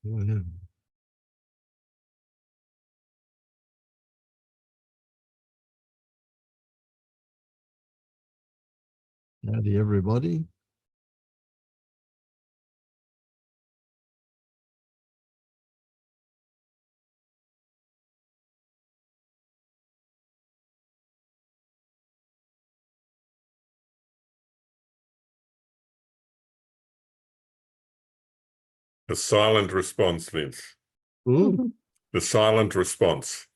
Yeah. Howdy, everybody. The silent response, Vince. Mm. The silent response.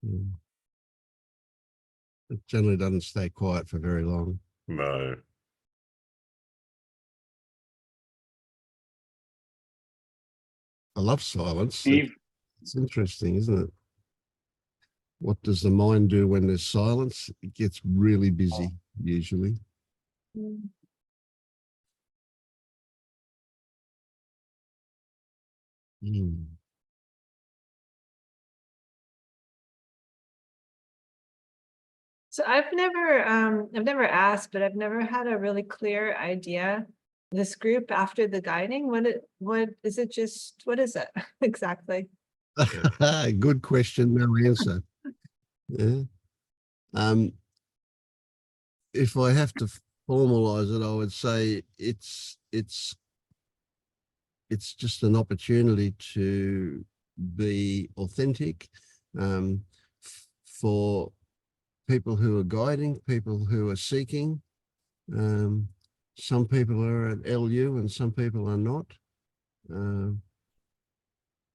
Mm. It generally doesn't stay quiet for very long. No. I love silence. Steve, It's interesting, isn't it? What does the mind do when there's silence? It gets really busy, usually. Mm. So I've never asked, but I've never had a really clear idea. This group after the guiding, what is it exactly? Good question, no answer. Yeah. If I have to formalize it, I would say it's just an opportunity to be authentic, for people who are guiding, people who are seeking. Some people are at LU and some people are not.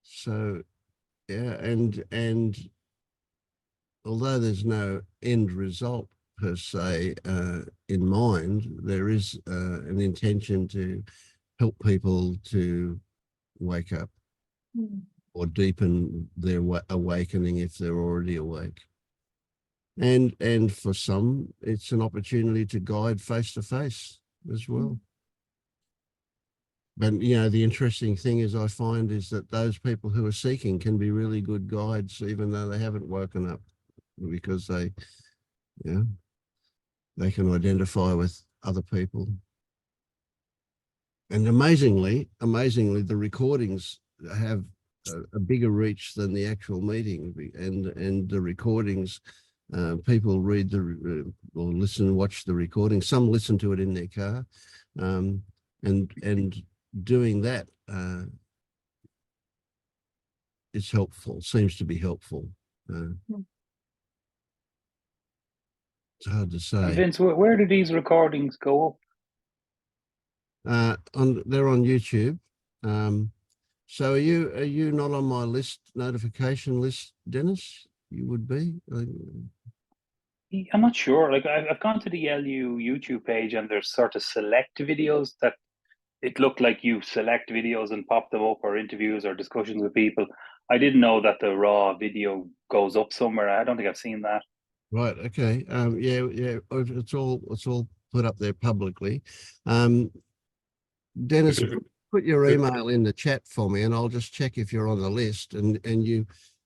So yeah, and although there's no end result per se in mind, there is an intention to help people to wake up or deepen their awakening if they're already awake. And for some, it's an opportunity to guide face to face as well. But, you know, the interesting thing is I find is that those people who are seeking can be really good guides, even though they haven't woken up, because they can identify with other people. And amazingly, the recordings have a bigger reach than the actual meeting, and the recordings, people read or listen, watch the recording. Some listen to it in their car, and doing that is helpful. Seems to be helpful. It's hard to say. Vince, where do these recordings go up? They're on YouTube. So are you not on my notification list, Dennis? You would be. I'm not sure. Like I've gone to the LU YouTube page and there's sort of select videos that it looked like you select videos and pop them up, or interviews or discussions with people. I didn't know that the raw video goes up somewhere. I don't think I've seen that. Right. Okay. Yeah. It's all put up there publicly. Dennis, put your email in the chat for me, and I'll just check if you're on the list. And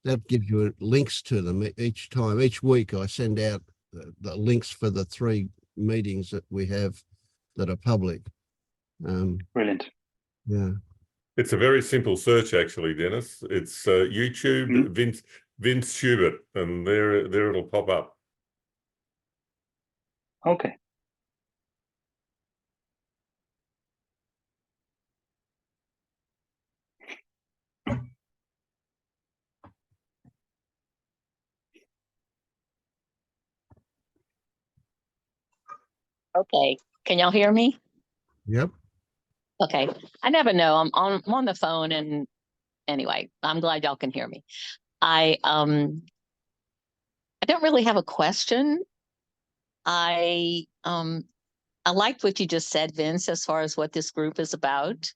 that gives you links to them each time. Each week, I send out the links for the 3 meetings that we have that are public. Brilliant. Yeah. It's a very simple search, actually, Dennis. It's YouTube Vince Schubert, and there it'll pop up. Okay. Okay, can y'all hear me? Yep. Okay, I never know. I'm on the phone, and anyway, I'm glad y'all can hear me. I don't really have a question. I liked what you just said, Vince, as far as what this group is about,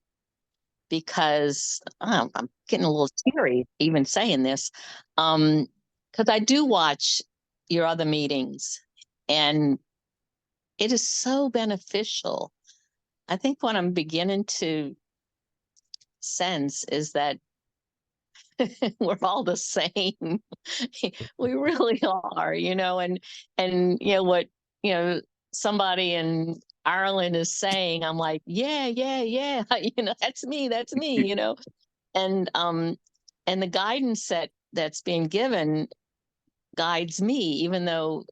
because I'm getting a little teary even saying this, because I do watch your other meetings, and it is so beneficial. I think what I'm beginning to sense is that we're all the same. We really are, and you know what, somebody in Ireland is saying, I'm like, yeah, yeah, yeah, that's me, and the guidance that's being given guides me, even though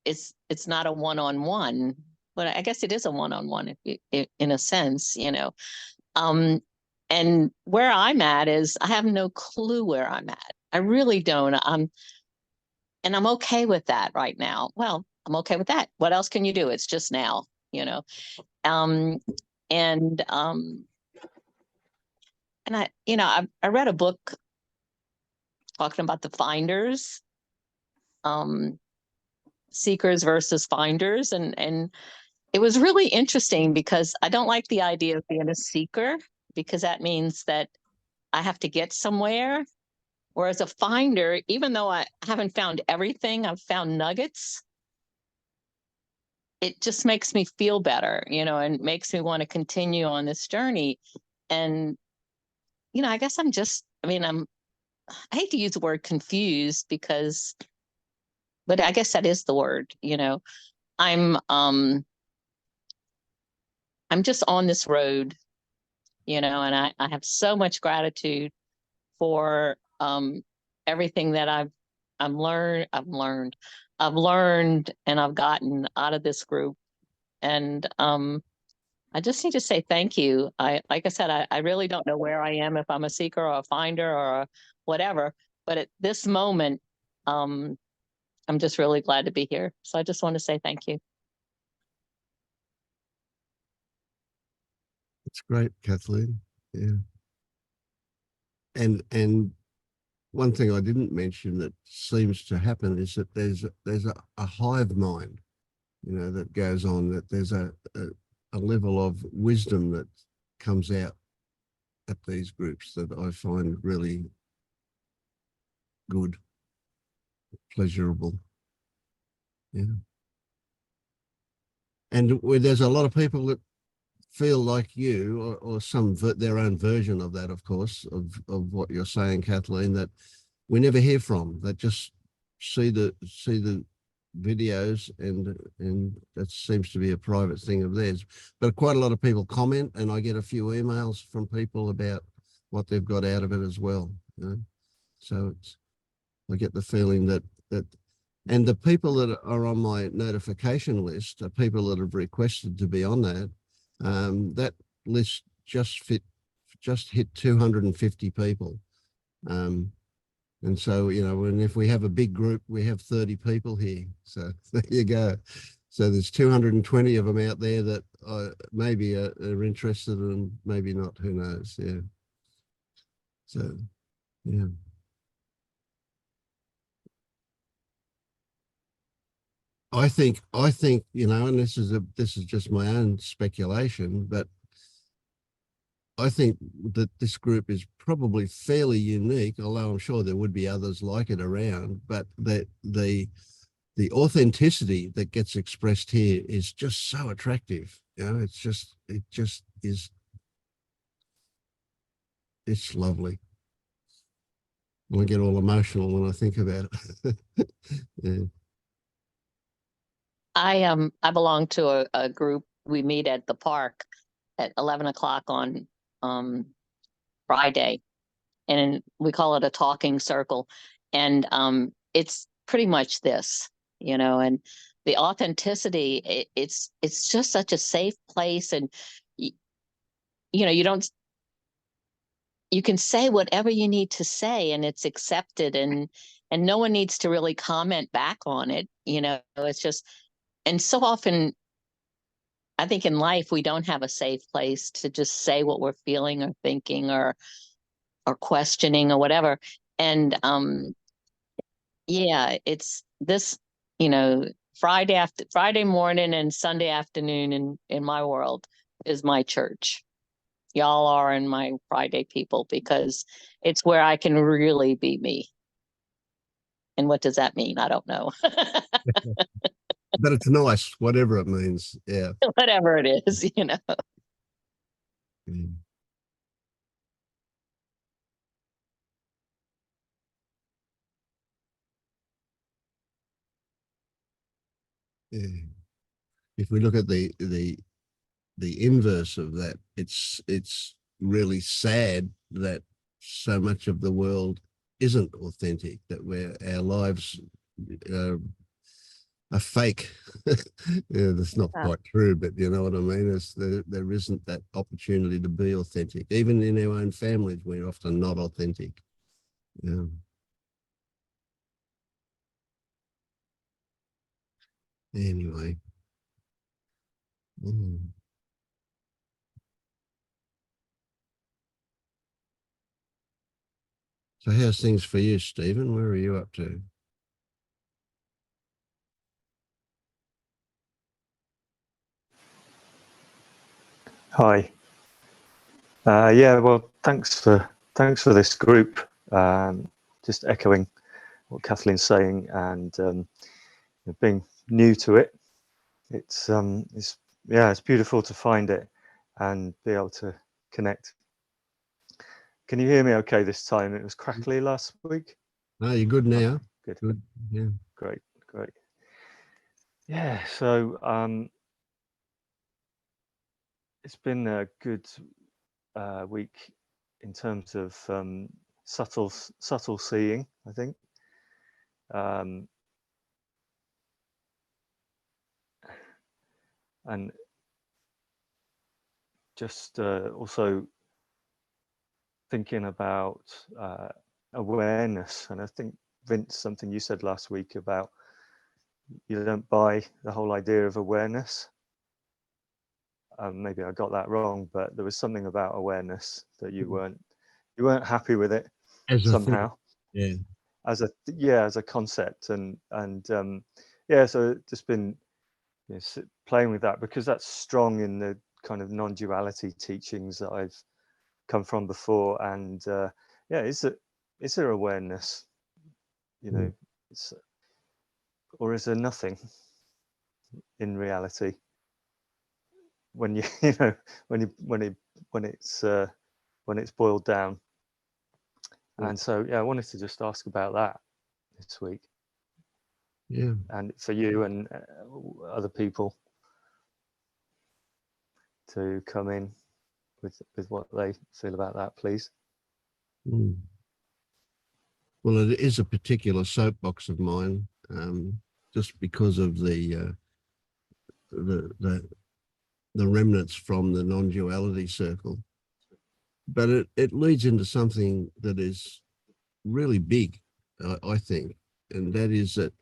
it's not a one-on-one, but I guess it is a one-on-one in a sense, and where I'm at is I have no clue where I'm at. I really don't. And I'm okay with that right now. Well, I'm okay with that. What else can you do? It's just now, um, and I read a book talking about the finders, seekers versus finders, and it was really interesting because I don't like the idea of being a seeker, because that means that I have to get somewhere. Whereas a finder, even though I haven't found everything, I've found nuggets. It just makes me feel better, and makes me want to continue on this journey. And, I guess I hate to use the word confused but I guess that is the word, I'm just on this road, and I have so much gratitude for everything that I've learned and I've gotten out of this group. And I just need to say thank you. Like I said, I really don't know where I am, if I'm a seeker or a finder or whatever, but at this moment, I'm just really glad to be here. So I just want to say thank you. It's great, Kathleen. Yeah. And one thing I didn't mention that seems to happen is that there's a hive mind, that goes on, that there's a level of wisdom that comes out at these groups that I find really good, pleasurable. Yeah. And there's a lot of people that feel like you, or their own version of that, of course, of what you're saying, Kathleen, that we never hear from, that just see the videos, and that seems to be a private thing of theirs. But quite a lot of people comment, and I get a few emails from people about what they've got out of it as well. So I get the feeling that and the people that are on my notification list are people that have requested to be on that. That list just hit 250 people. And so, and if we have a big group, we have 30 people here. So there you go. So there's 220 of them out there that maybe are interested, and maybe not, who knows. Yeah. So, yeah. I think, and this is just my own speculation, but I think that this group is probably fairly unique, although I'm sure there would be others like it around, but the authenticity that gets expressed here is just so attractive. It just is, it's lovely. I get all emotional when I think about it. Yeah. I belong to a group. We meet at the park at 11 o'clock on Friday, and we call it a talking circle. And it's pretty much this, and the authenticity, it's just such a safe place. And you can say whatever you need to say, and it's accepted, and no one needs to really comment back on it. It's just, and so often I think in life we don't have a safe place to just say what we're feeling or thinking or questioning or whatever. And yeah, it's this, Friday morning and Sunday afternoon in my world is my church. Y'all are in my Friday people, because it's where I can really be me. And what does that mean? I don't know. But it's nice, whatever it means. Yeah. Whatever it is, Mm. Yeah. if we look at the inverse of that, it's really sad that so much of the world isn't authentic, that our lives are fake. Yeah, that's not quite true, but you know what I mean? There isn't that opportunity to be authentic. Even in our own families, we're often not authentic. Yeah. Anyway. So how's things for you, Stephen? Where are you up to? Hi. Yeah, well, thanks for this group. Just echoing what Kathleen's saying, and being new to it, it's beautiful to find it and be able to connect. Can you hear me okay this time? It was crackly last week. No, you're good now. Good. Good. Yeah. Great. Yeah. So it's been a good week in terms of subtle seeing, I think. And just also thinking about awareness. And I think, Vince, something you said last week about you don't buy the whole idea of awareness. Maybe I got that wrong, but there was something about awareness that you weren't happy with it somehow. Yeah. As a concept, and so just been playing with that, because that's strong in the kind of non-duality teachings that I've come from before. And is there awareness, or is there nothing in reality when you when it's boiled down? And so I wanted to just ask about that this week. Yeah. And for you and other people to come in with what they feel about that, please. Well, it is a particular soapbox of mine, just because of the remnants from the non-duality circle. But it leads into something that is really big, I think, and that is that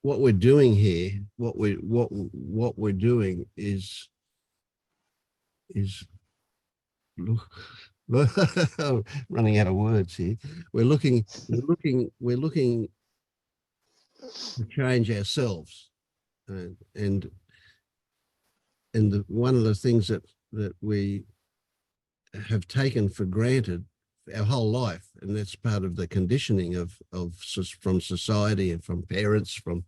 what we're doing here, what we're doing is running out of words here. We're looking to change ourselves, and one of the things that we have taken for granted our whole life, and that's part of the conditioning from society and from parents, from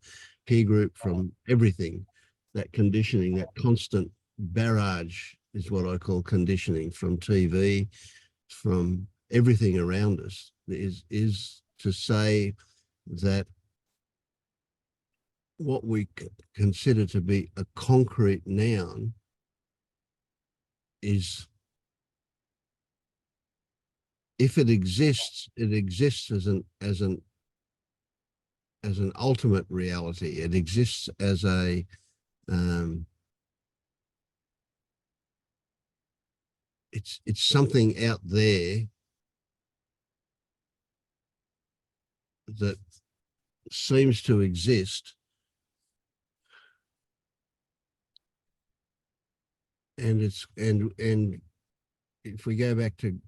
peer group, from everything. That conditioning, that constant barrage, is what I call conditioning, from TV, from everything around us, is to say that what we consider to be a concrete noun is, if it exists as an ultimate reality. It exists as it's something out there that seems to exist, and if we go back to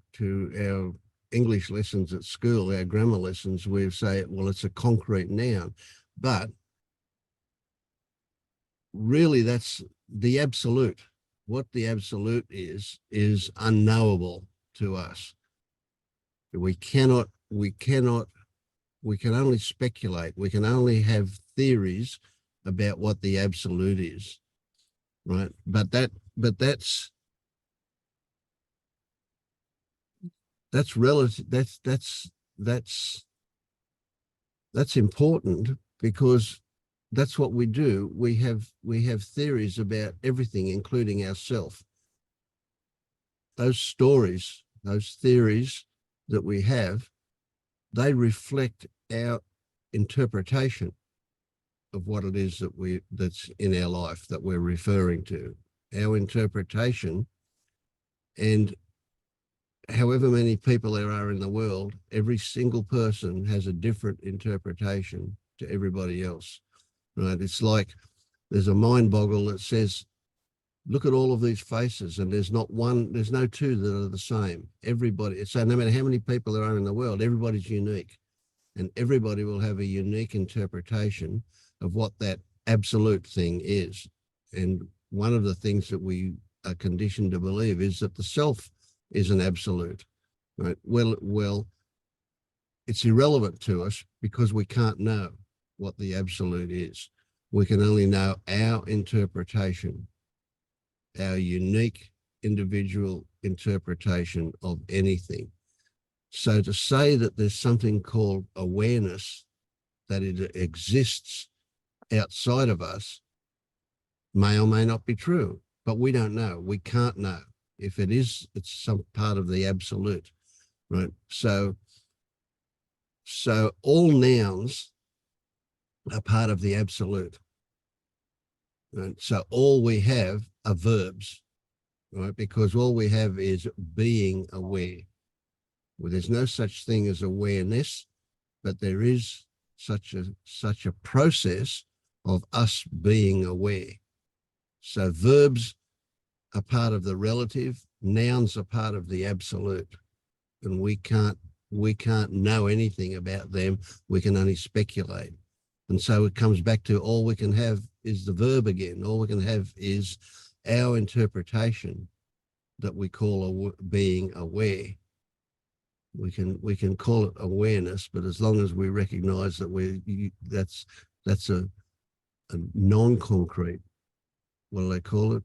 our English lessons at school, our grammar lessons, we say, well, it's a concrete noun, but really that's the absolute. What the absolute is unknowable to us. We can only speculate. We can only have theories about what the absolute is, right? But that's relative. That's That's important because that's what we do. We have theories about everything, including ourself. Those stories, those theories that we have, they reflect our interpretation of what it is that's in our life that we're referring to, our interpretation. And however many people there are in the world, every single person has a different interpretation to everybody else, right? It's like there's a mind boggle that says, look at all of these faces, and there's no two that are the same. Everybody, so no matter how many people there are in the world, everybody's unique, and everybody will have a unique interpretation of what that absolute thing is. And one of the things that we are conditioned to believe is that the self is an absolute, right? Well, it's irrelevant to us because we can't know what the absolute is. We can only know our interpretation, our unique individual interpretation of anything. So to say that there's something called awareness, that it exists outside of us, may or may not be true, but we don't know. We can't know. If it is, it's some part of the absolute, right? So all nouns are part of the absolute. Right? So all we have are verbs, right? Because all we have is being aware. Well, there's no such thing as awareness, but there is such a process of us being aware. So verbs are part of the relative, nouns are part of the absolute, and we can't know anything about them. We can only speculate. And so it comes back to all we can have is the verb again. All we can have is our interpretation that we call being aware. We can call it awareness, but as long as we recognize that that's a non-concrete, what do they call it?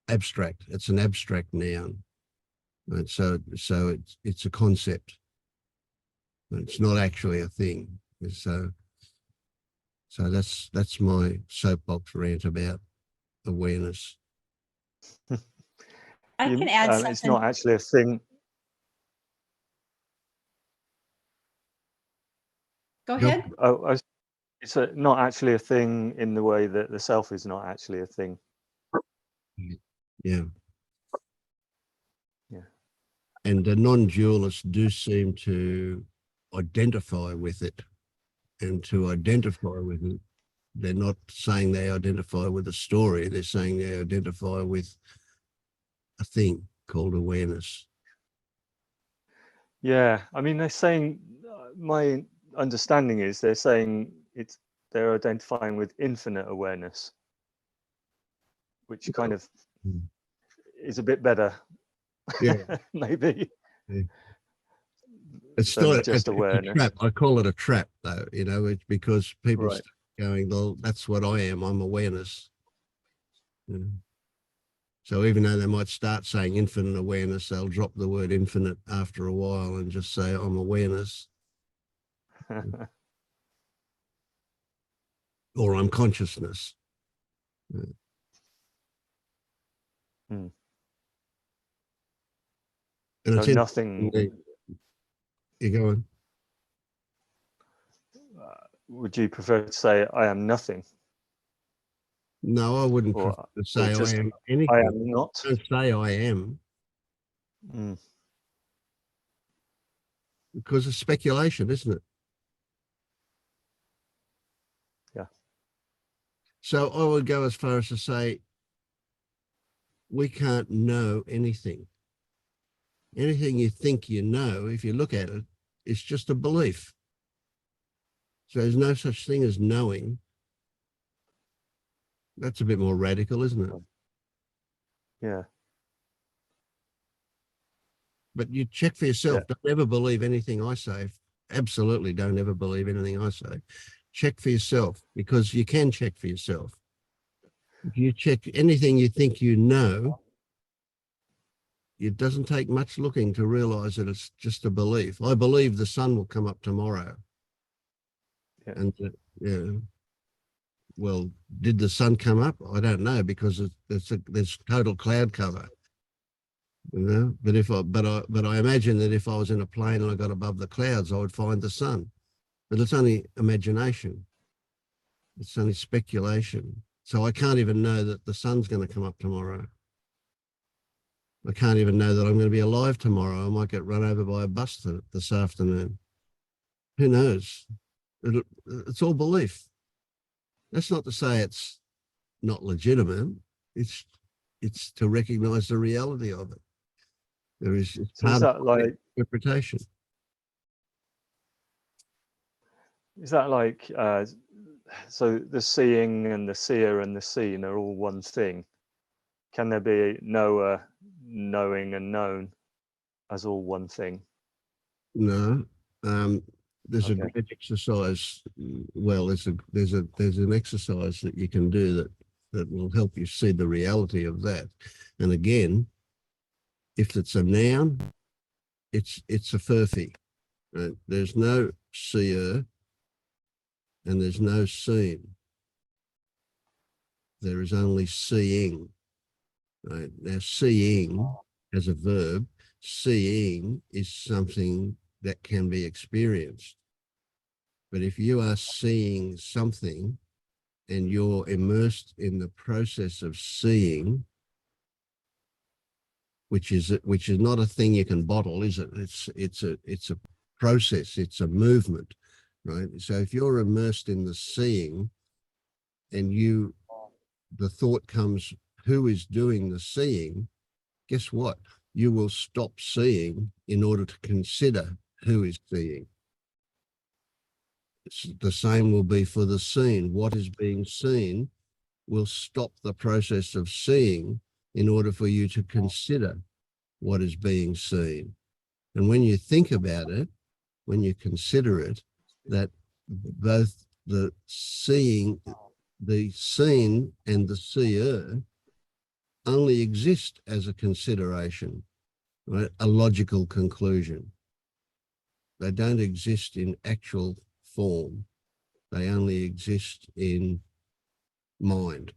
Abstract. It's an abstract noun. Right? So it's a concept. It's not actually a thing. So that's my soapbox rant about awareness. I can add something. It's not actually a thing. Go ahead. It's not actually a thing in the way that the self is not actually a thing. Yeah. Yeah. And the non-dualists do seem to identify with it. And to identify with it, they're not saying they identify with a story. They're saying they identify with a thing called awareness. Yeah. I mean, they're saying, my understanding is they're saying they're identifying with infinite awareness, which kind of is a bit better. Yeah. Maybe. Yeah. It's than not just a awareness. trap. I call it a trap, though. It's because people Right. start going, well, that's what I am. I'm awareness. So even though they might start saying infinite awareness, they'll drop the word infinite after a while and just say, I'm awareness. Or I'm consciousness. Hmm. And So it's nothing. You go on. Would you prefer to say I am nothing? No, I wouldn't Or- prefer to say just, I am anything. I am not. Don't say I am, because it's speculation, isn't it? Yeah. So I would go as far as to say we can't know anything. Anything you think you know, if you look at it, it's just a belief. So there's no such thing as knowing. That's a bit more radical, isn't it? Yeah. But you check for yourself. Yeah. Don't ever believe anything I say. Absolutely don't ever believe anything I say. Check for yourself, because you can check for yourself. If you check anything you think you know, it doesn't take much looking to realize that it's just a belief. I believe the sun will come up tomorrow. Yeah. And yeah, well, did the sun come up? I don't know, because there's total cloud cover. You know, but I imagine that if I was in a plane and I got above the clouds, I would find the sun. But it's only imagination. It's only speculation. So I can't even know that the sun's going to come up tomorrow. I can't even know that I'm going to be alive tomorrow. I might get run over by a bus this afternoon. Who knows? It's all belief. That's not to say it's not legitimate. It's to recognize the reality of it. It's So part is of that like, interpretation. is that like, so the seeing and the seer and the seen are all one thing? Can there be knower, knowing and known as all one thing? No. There's a Okay. great exercise. Well, there's an exercise that you can do that will help you see the reality of that. And again, if it's a noun, it's a furphy. Right? There's no seer and there's no seen. There is only seeing. Right? Now, seeing as a verb, seeing is something that can be experienced. But if you are seeing something and you're immersed in the process of seeing, which is not a thing you can bottle, is it? It's a process, it's a movement, right? So if you're immersed in the seeing and the thought comes, who is doing the seeing? Guess what? You will stop seeing in order to consider who is seeing. The same will be for the seen. What is being seen will stop the process of seeing in order for you to consider what is being seen. And when you think about it, when you consider it, that both the seeing, the seen and the seer only exist as a consideration, right? A logical conclusion. They don't exist in actual form. They only exist in mind.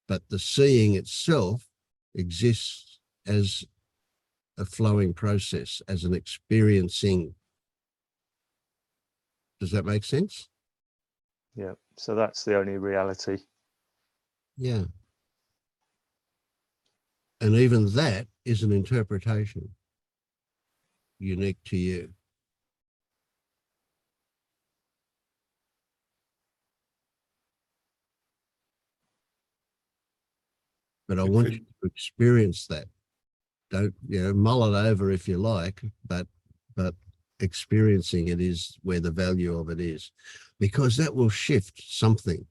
But the seeing itself exists as a flowing process, as an experiencing. Does that make sense? Yeah. So that's the only reality. Yeah. And even that is an interpretation unique to you. But I want you to experience that. Don't, mull it over if you like, but experiencing it is where the value of it is, because that will shift something,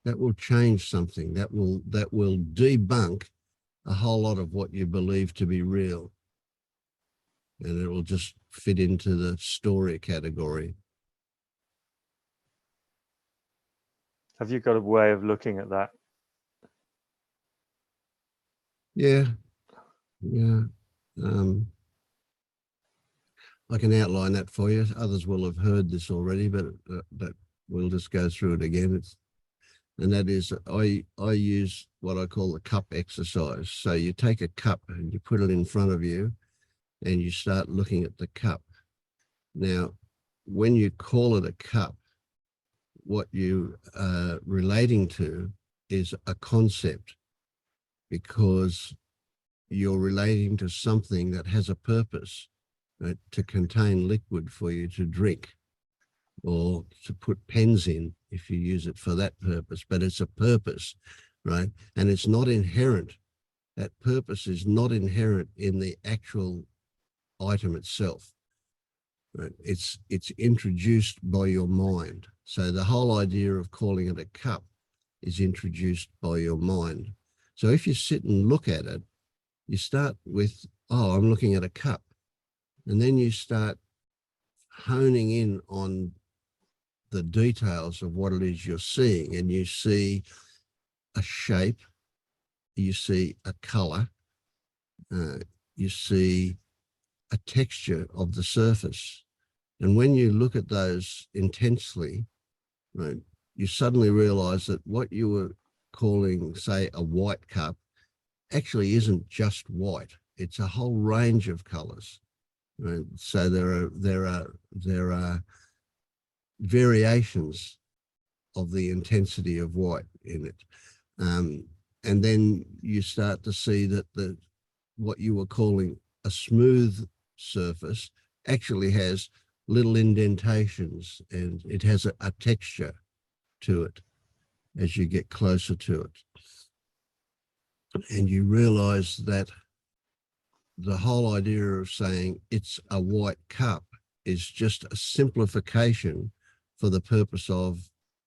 that will change something, that will debunk a whole lot of what you believe to be real. And it will just fit into the story category. Have you got a way of looking at that? Yeah. I can outline that for you. Others will have heard this already, but we'll just go through it again. And that is, I use what I call the cup exercise. So you take a cup and you put it in front of you and you start looking at the cup. Now, when you call it a cup, what you are relating to is a concept, because you're relating to something that has a purpose, right, to contain liquid for you to drink or to put pens in if you use it for that purpose. But it's a purpose, right? And it's not inherent. That purpose is not inherent in the actual item itself. Right? It's introduced by your mind. So the whole idea of calling it a cup is introduced by your mind. So if you sit and look at it, you start with, oh, I'm looking at a cup. And then you start honing in on the details of what it is you're seeing. And you see a shape, you see a color, you see a texture of the surface. And when you look at those intensely, right, you suddenly realize that what you were calling, say, a white cup actually isn't just white. It's a whole range of colors. Right? So there are variations of the intensity of white in it. And then you start to see that what you were calling a smooth surface actually has little indentations, and it has a texture to it as you get closer to it. And you realize that the whole idea of saying it's a white cup is just a simplification for the purpose of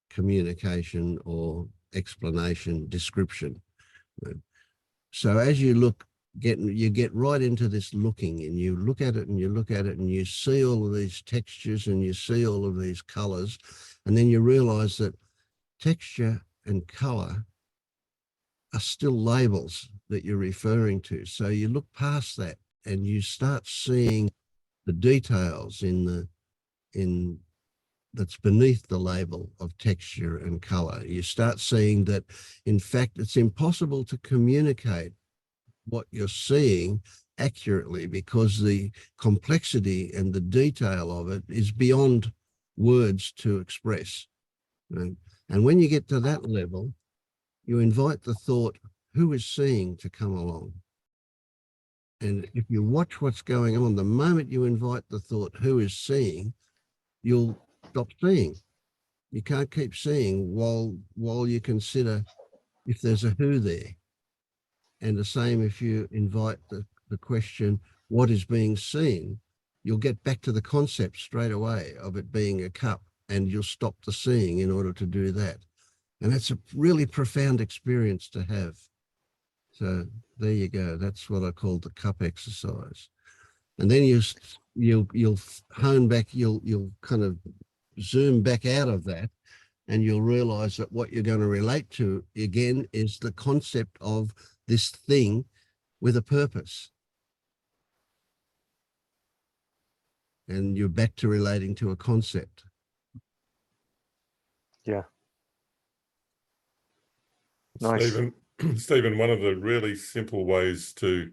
communication or explanation, description. So as you you get right into this looking, and you look at it and you look at it and you see all of these textures and you see all of these colors, and then you realize that texture and color are still labels that you're referring to. So you look past that and you start seeing the details that's beneath the label of texture and color. You start seeing that, in fact, it's impossible to communicate what you're seeing accurately because the complexity and the detail of it is beyond words to express. Right? And when you get to that level, you invite the thought, who is seeing, to come along. And if you watch what's going on, the moment you invite the thought, who is seeing, you'll stop seeing. You can't keep seeing while you consider if there's a who there. And the same if you invite the question, what is being seen, you'll get back to the concept straight away of it being a cup, and you'll stop the seeing in order to do that. And that's a really profound experience to have. So there you go. That's what I call the cup exercise. And then you'll hone back, you'll kind of zoom back out of that, and you'll realize that what you're going to relate to again is the concept of this thing with a purpose. And you're back to relating to a concept. Yeah. Nice. Stephen, one of the really simple ways to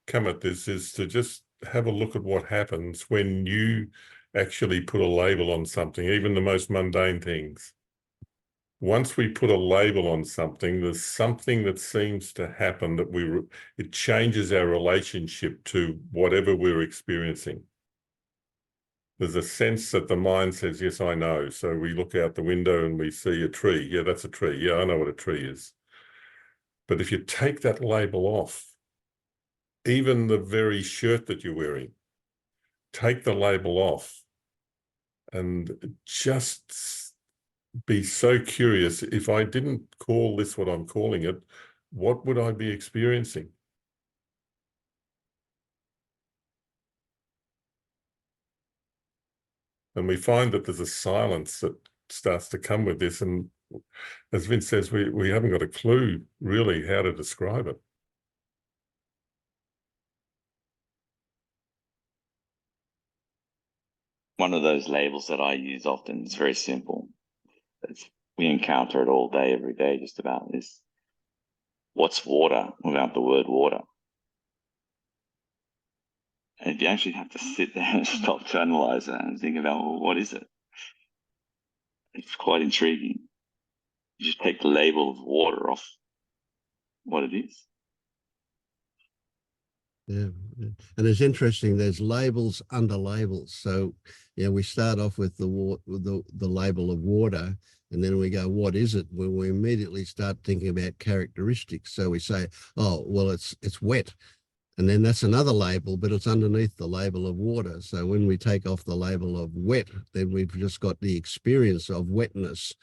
come at this is to just have a look at what happens when you actually put a label on something, even the most mundane things. Once we put a label on something, there's something that seems to happen that it changes our relationship to whatever we're experiencing. There's a sense that the mind says, yes, I know. So we look out the window and we see a tree. Yeah, that's a tree. Yeah, I know what a tree is. But if you take that label off, even the very shirt that you're wearing, take the label off and just be so curious. If I didn't call this what I'm calling it, what would I be experiencing? And we find that there's a silence that starts to come with this. And as Vince says, we haven't got a clue really how to describe it. One of those labels that I use often is very simple. We encounter it all day, every day, just about this. What's water without the word water? And if you actually have to sit there and stop to analyze that and think about, well, what is it? It's quite intriguing. You just take the label of water off what it is. Yeah, and it's interesting. There's labels under labels. So, yeah, we start off with the label of water, and then we go, what is it? When we immediately start thinking about characteristics. So we say, oh, well, it's wet, and then that's another label, but it's underneath the label of water. So when we take off the label of wet, then we've just got the experience of wetness.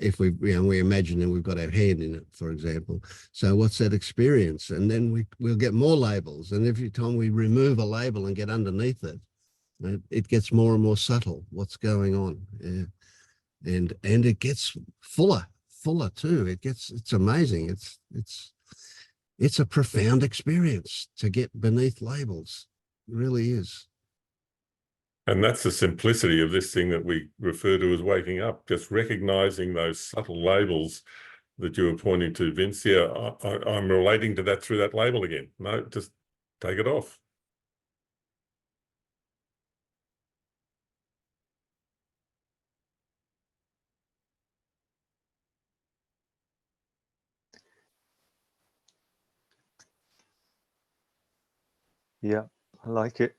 If we imagine that we've got our hand in it, for example. So what's that experience? And then we'll get more labels. And every time we remove a label and get underneath it, it gets more and more subtle what's going on. Yeah. And it gets fuller too. It's amazing. it's a profound experience to get beneath labels. It really is. And that's the simplicity of this thing that we refer to as waking up, just recognizing those subtle labels that you were pointing to, Vince. Yeah, I'm relating to that through that label again. No, just take it off. Yeah, I like it.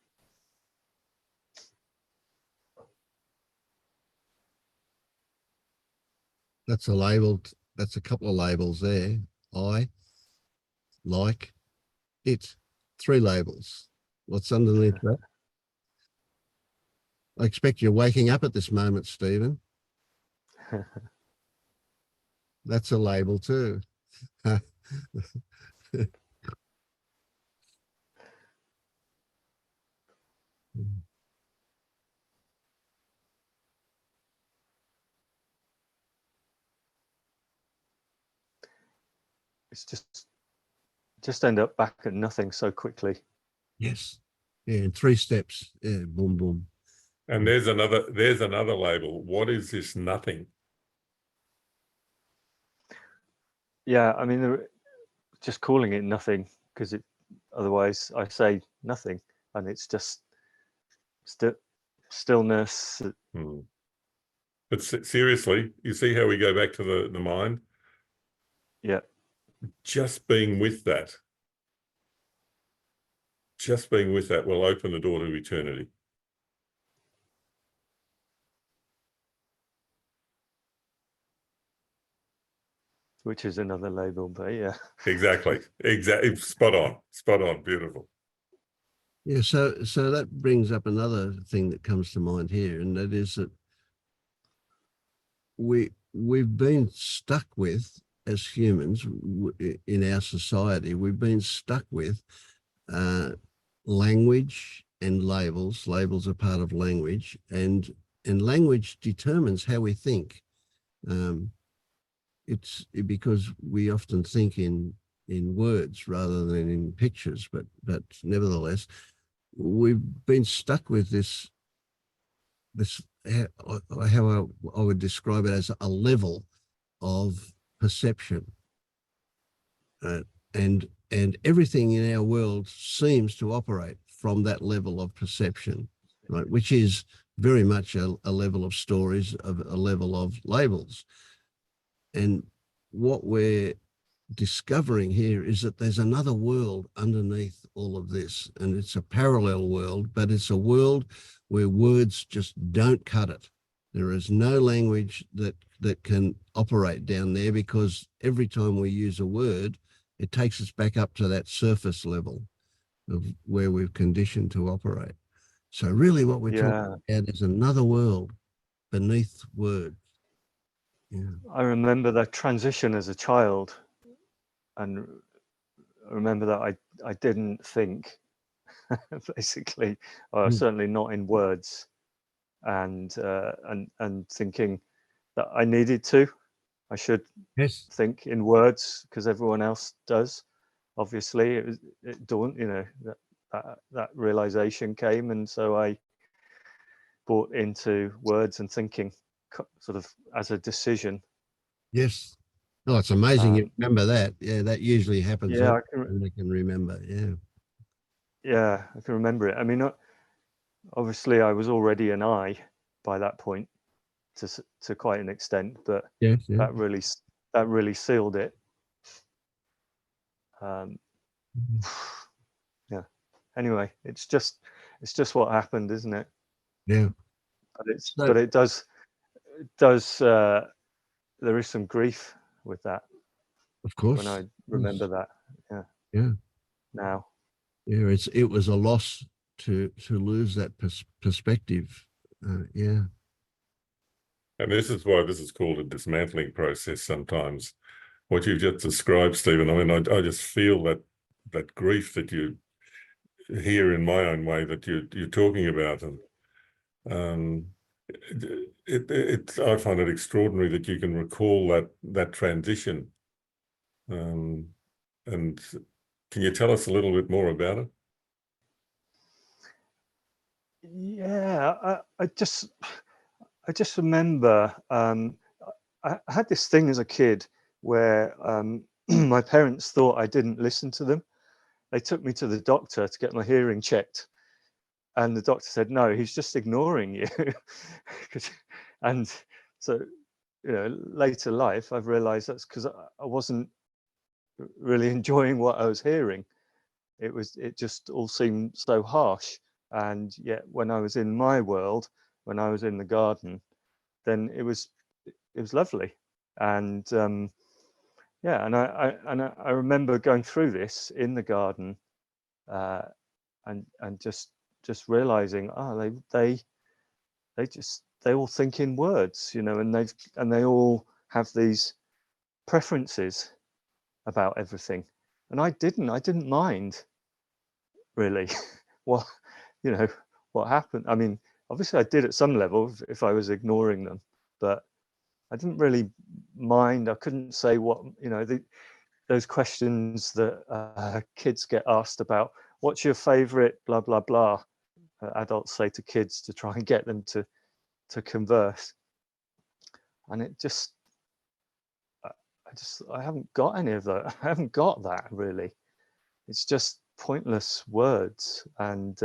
That's a label. That's a couple of labels there. I, like, it. 3 labels. What's underneath that? I expect you're waking up at this moment, Stephen. That's a label too. It's just end up back at nothing so quickly. Yes. Yeah, in 3 steps. Yeah, boom, boom. And there's another label. What is this nothing? Yeah, I mean, just calling it nothing, because otherwise I say nothing, and it's just stillness. But seriously, you see how we go back to the mind? Yeah. Just being with that. Just being with that will open the door to eternity. Which is another label, but yeah. Exactly. Spot on. Beautiful. Yeah, so that brings up another thing that comes to mind here, and that is that we've been stuck with, as humans in our society, we've been stuck with language and labels. Labels are part of language, and language determines how we think. It's because we often think in words rather than in pictures, but nevertheless, we've been stuck with this how I would describe it as a level of perception, and everything in our world seems to operate from that level of perception, right? Which is very much a level of stories, of a level of labels. And what we're discovering here is that there's another world underneath all of this, and it's a parallel world, but it's a world where words just don't cut it. There is no language that can operate down there, because every time we use a word, it takes us back up to that surface level of where we've conditioned to operate. So really what we're talking about is another world beneath words. Yeah. I remember that transition as a child, and I remember that I didn't think, basically, or certainly not in words, and thinking that I needed to. I should think in words because everyone else does. Obviously, it dawned, that realization came, and so I bought into words and thinking sort of as a decision. Yes. Oh, it's amazing you remember that. Yeah, that usually happens. Yeah, I can remember. Yeah. Yeah, I can remember it. I mean, obviously, I was already an I by that point, to quite an extent, but that really sealed it. Yeah. Anyway, it's just what happened, isn't it? Yeah. But it does. There is some grief with that. Of course. When I remember that. Yeah. Yeah. Now. Yeah, it was a loss to lose that perspective. Yeah. And this is why this is called a dismantling process sometimes. What you've just described, Stephen, I mean, I just feel that grief that you hear in my own way that you're talking about. And I find it extraordinary that you can recall that transition. And Can you tell us a little bit more about it? Yeah, I just remember I had this thing as a kid where my parents thought I didn't listen to them. They took me to the doctor to get my hearing checked, and the doctor said, no, he's just ignoring you. And so, you know, later life, I've realized that's because I wasn't really enjoying what I was hearing. It just all seemed so harsh. And yet when I was in my world, when I was in the garden, then it was lovely. And yeah, and I remember going through this in the garden, and just realizing, oh, they all think in words, you know, and they all have these preferences about everything, and I didn't mind really what, you know, what happened. I mean, obviously I did at some level if I was ignoring them, but I didn't really mind. I couldn't say what, you know, those questions that kids get asked about, what's your favorite blah blah blah, adults say to kids to try and get them to converse. And it just, I haven't got any of that. I haven't got that really. It's just pointless words. And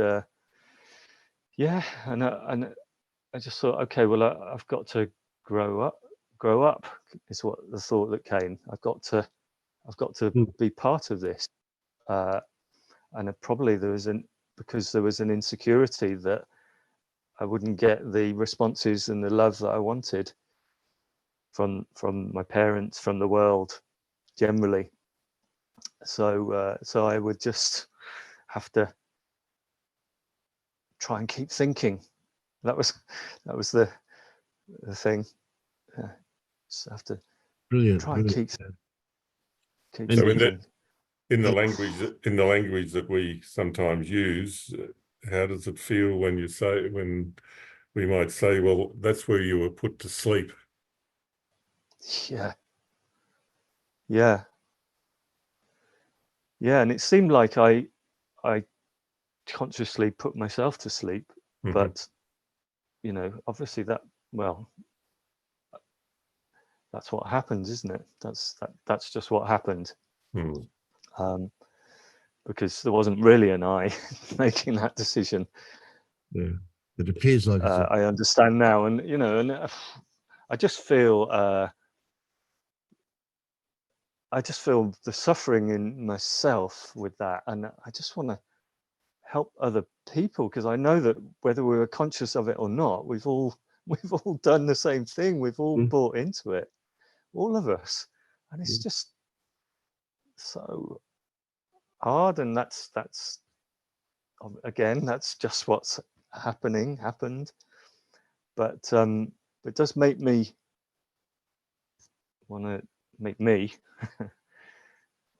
yeah, and I just thought, okay, well, I've got to grow up is what the thought that came. I've got to be part of this. And probably because there was an insecurity that I wouldn't get the responses and the love that I wanted from my parents, from the world generally. So I would just have to try and keep thinking. That was the thing. Just have to try and keep thinking. In the language that we sometimes use, how does it feel when we might say, well, that's where you were put to sleep? Yeah, and it seemed like I consciously put myself to sleep, but you know, obviously that's what happens, isn't it? That's just what happened. Because there wasn't really an I making that decision. Yeah, it appears like I understand now, and you know, and I just feel the suffering in myself with that, and I just want to help other people, because I know that whether we were conscious of it or not, we've all done the same thing. We've all bought into it, all of us, and it's just so hard. And that's again, that's just what's happened. But it does make me want to make me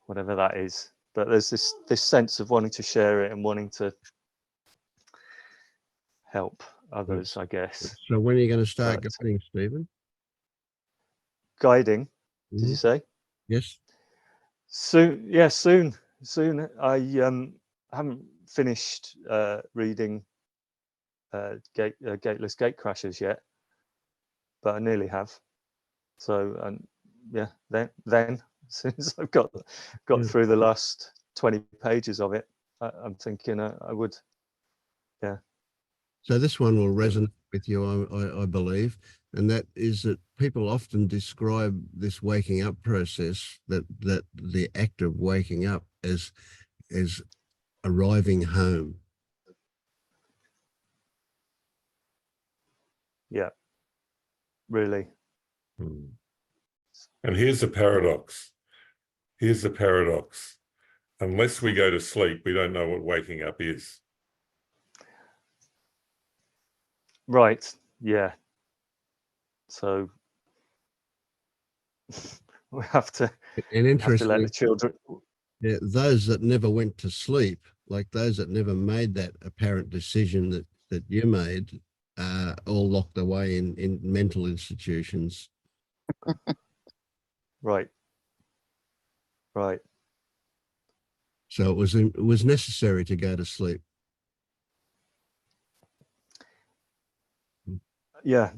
whatever that is. But there's this sense of wanting to share it and wanting to help others, I guess. So when are you going to start guiding, Stephen? Guiding, did you say? Yes. Soon, yeah, soon. I haven't finished reading Gateless Gatecrashers yet, but I nearly have. So yeah, then as soon as I've got through the last 20 pages of it, I'm thinking I would. Yeah. So this one will resonate with you, I believe, and that is that people often describe this waking up process, that the act of waking up, as arriving home. Yeah, really. And here's the paradox. Unless we go to sleep, we don't know what waking up is. Right. Yeah. So we have to let the children. Yeah, those that never went to sleep, like those that never made that apparent decision that you made, all locked away in mental institutions. Right. So it was necessary to go to sleep. Yeah.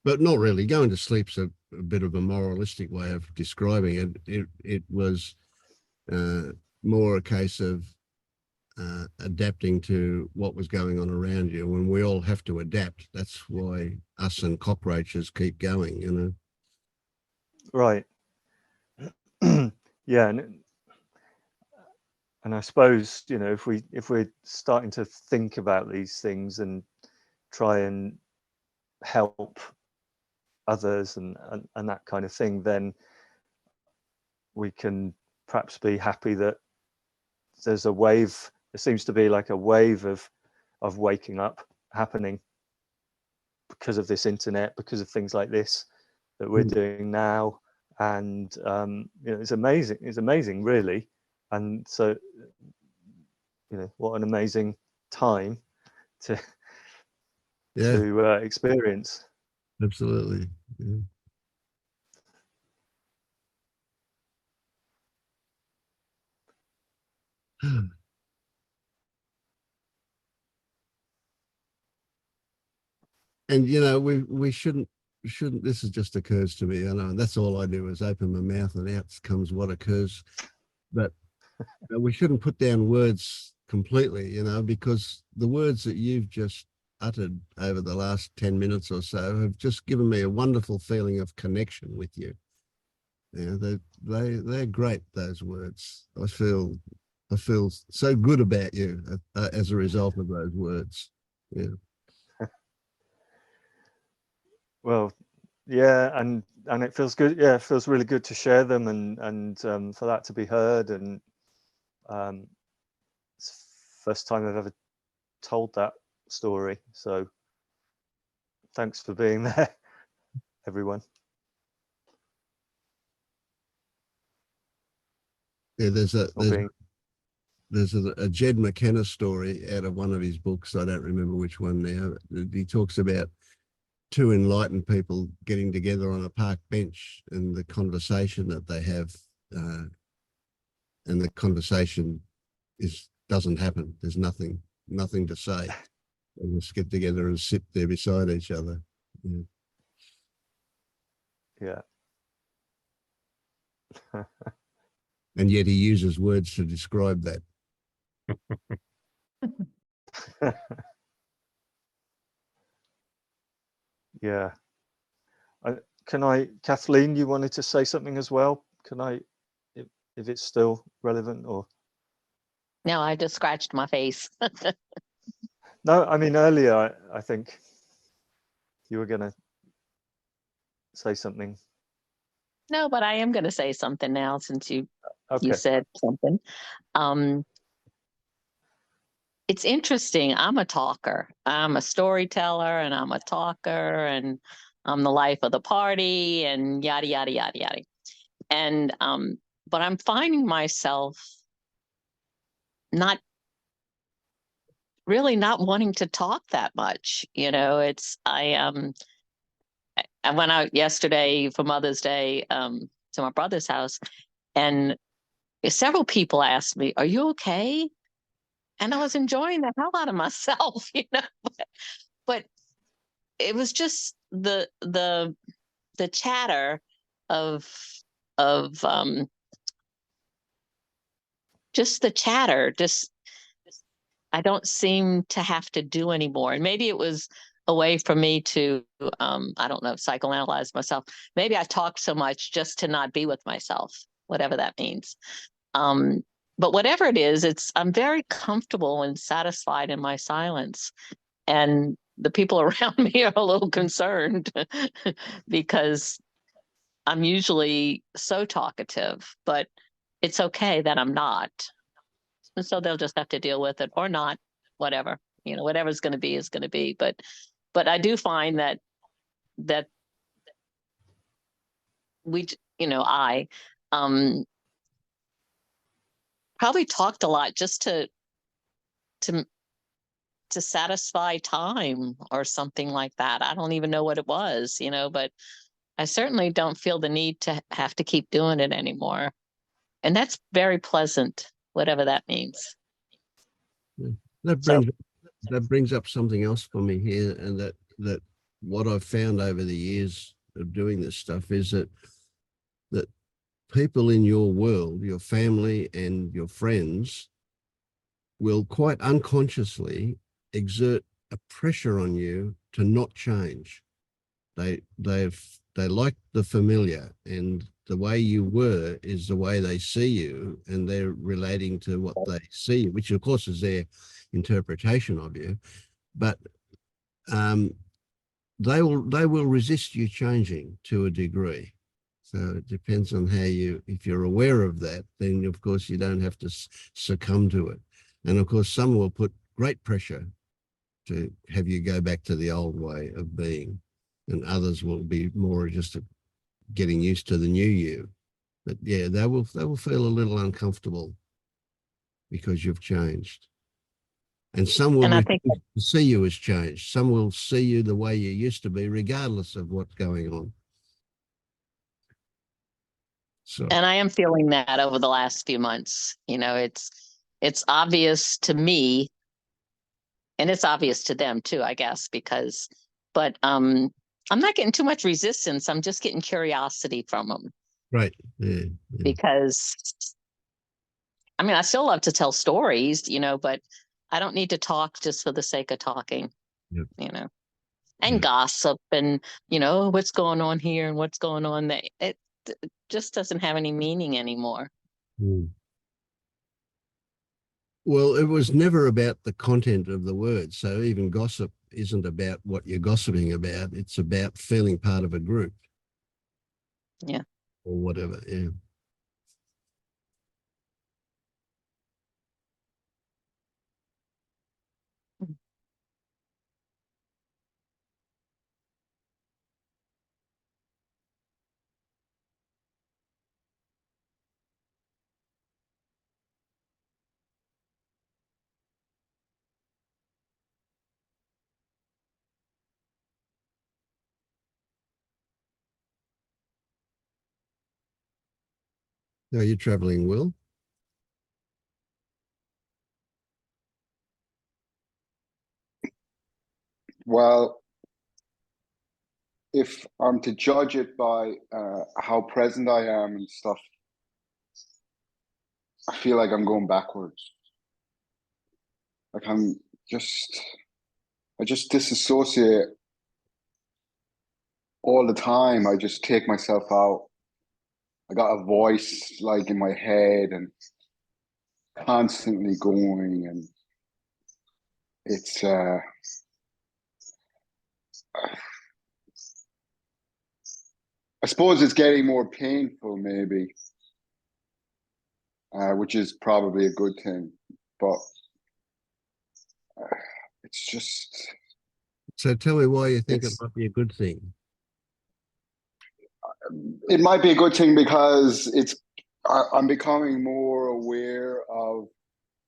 But not really. Going to sleep's a bit of a moralistic way of describing it. It was more a case of adapting to what was going on around you. When we all have to adapt, that's why us and cockroaches keep going, you know. Right. Yeah, and I suppose, you know, if we're starting to think about these things and try and help others and that kind of thing, then we can perhaps be happy that there's a wave. There seems to be like a wave of waking up happening because of this internet, because of things like this that we're doing now. And you know, it's amazing really. And so, you know, what an amazing time to experience. Absolutely. Yeah. And you know, we shouldn't this is just occurs to me, I know, and that's all I do is open my mouth and out comes what occurs. But we shouldn't put down words completely, you know, because the words that you've just uttered over the last 10 minutes or so have just given me a wonderful feeling of connection with you. Yeah, they're great, those words. I feel so good about you as a result of those words. Yeah. Well, yeah, and it feels good. Yeah, it feels really good to share them and for that to be heard. And it's the first time I've ever told that story. So thanks for being there, everyone. Yeah, there's a Jed McKenna story out of one of his books. I don't remember which one now. He talks about two enlightened people getting together on a park bench and the conversation that they have, and the conversation doesn't happen. There's nothing to say. They just get together and sit there beside each other. Yeah. And yet he uses words to describe that. Yeah. Kathleen, you wanted to say something as well? Can I, if it's still relevant or? No, I just scratched my face. No, I mean, earlier, I think you were going to say something. No, but I am going to say something now since you Okay. said something. It's interesting. I'm a talker. I'm a storyteller and I'm a talker and I'm the life of the party and yada, yada, yada, yada. And, but I'm finding myself not wanting to talk that much. You know, I went out yesterday for Mother's Day to my brother's house, and several people asked me, "Are you okay?" And I was enjoying the hell out of myself, you know. But it was just the chatter of just the chatter. Just I don't seem to have to do anymore, and maybe it was a way for me to I don't know, psychoanalyze myself. Maybe I talked so much just to not be with myself, whatever that means. But whatever it is, I'm very comfortable and satisfied in my silence. And the people around me are a little concerned because I'm usually so talkative, but it's okay that I'm not. And so they'll just have to deal with it or not, whatever, you know, whatever's going to be is going to be. But I do find that we, you know, I probably talked a lot just to satisfy time or something like that. I don't even know what it was, you know, but I certainly don't feel the need to have to keep doing it anymore. And that's very pleasant. whatever that means. That So- brings up something else for me here, and that what I've found over the years of doing this stuff is that people in your world, your family and your friends, will quite unconsciously exert a pressure on you to not change. They like the familiar, and the way you were is the way they see you, and they're relating to what they see, which of course is their interpretation of you. But they will resist you changing to a degree. So it depends on how if you're aware of that, then of course you don't have to succumb to it. And of course, some will put great pressure to have you go back to the old way of being, and others will be more just getting used to the new you. But yeah, they will feel a little uncomfortable because you've changed. And some will see you as changed. Some will see you the way you used to be, regardless of what's going on. So. And I am feeling that over the last few months. It's obvious to me, and it's obvious to them too, I guess, but I'm not getting too much resistance. I'm just getting curiosity from them. Right. Yeah. Because I still love to tell stories, but I don't need to talk just for the sake of talking. Yep. And gossip and, what's going on here and what's going on there. It just doesn't have any meaning anymore. Well, it was never about the content of the words. So even gossip isn't about what you're gossiping about. It's about feeling part of a group. Yeah. Or whatever. Yeah. Are you traveling well? Well, if I'm to judge it by how present I am and stuff, I feel like I'm going backwards. Like I just disassociate all the time. I just take myself out. I got a voice like in my head and constantly going, and it's I suppose it's getting more painful maybe, which is probably a good thing, but it's just. So tell me why you think it might be a good thing. It might be a good thing because I'm becoming more aware of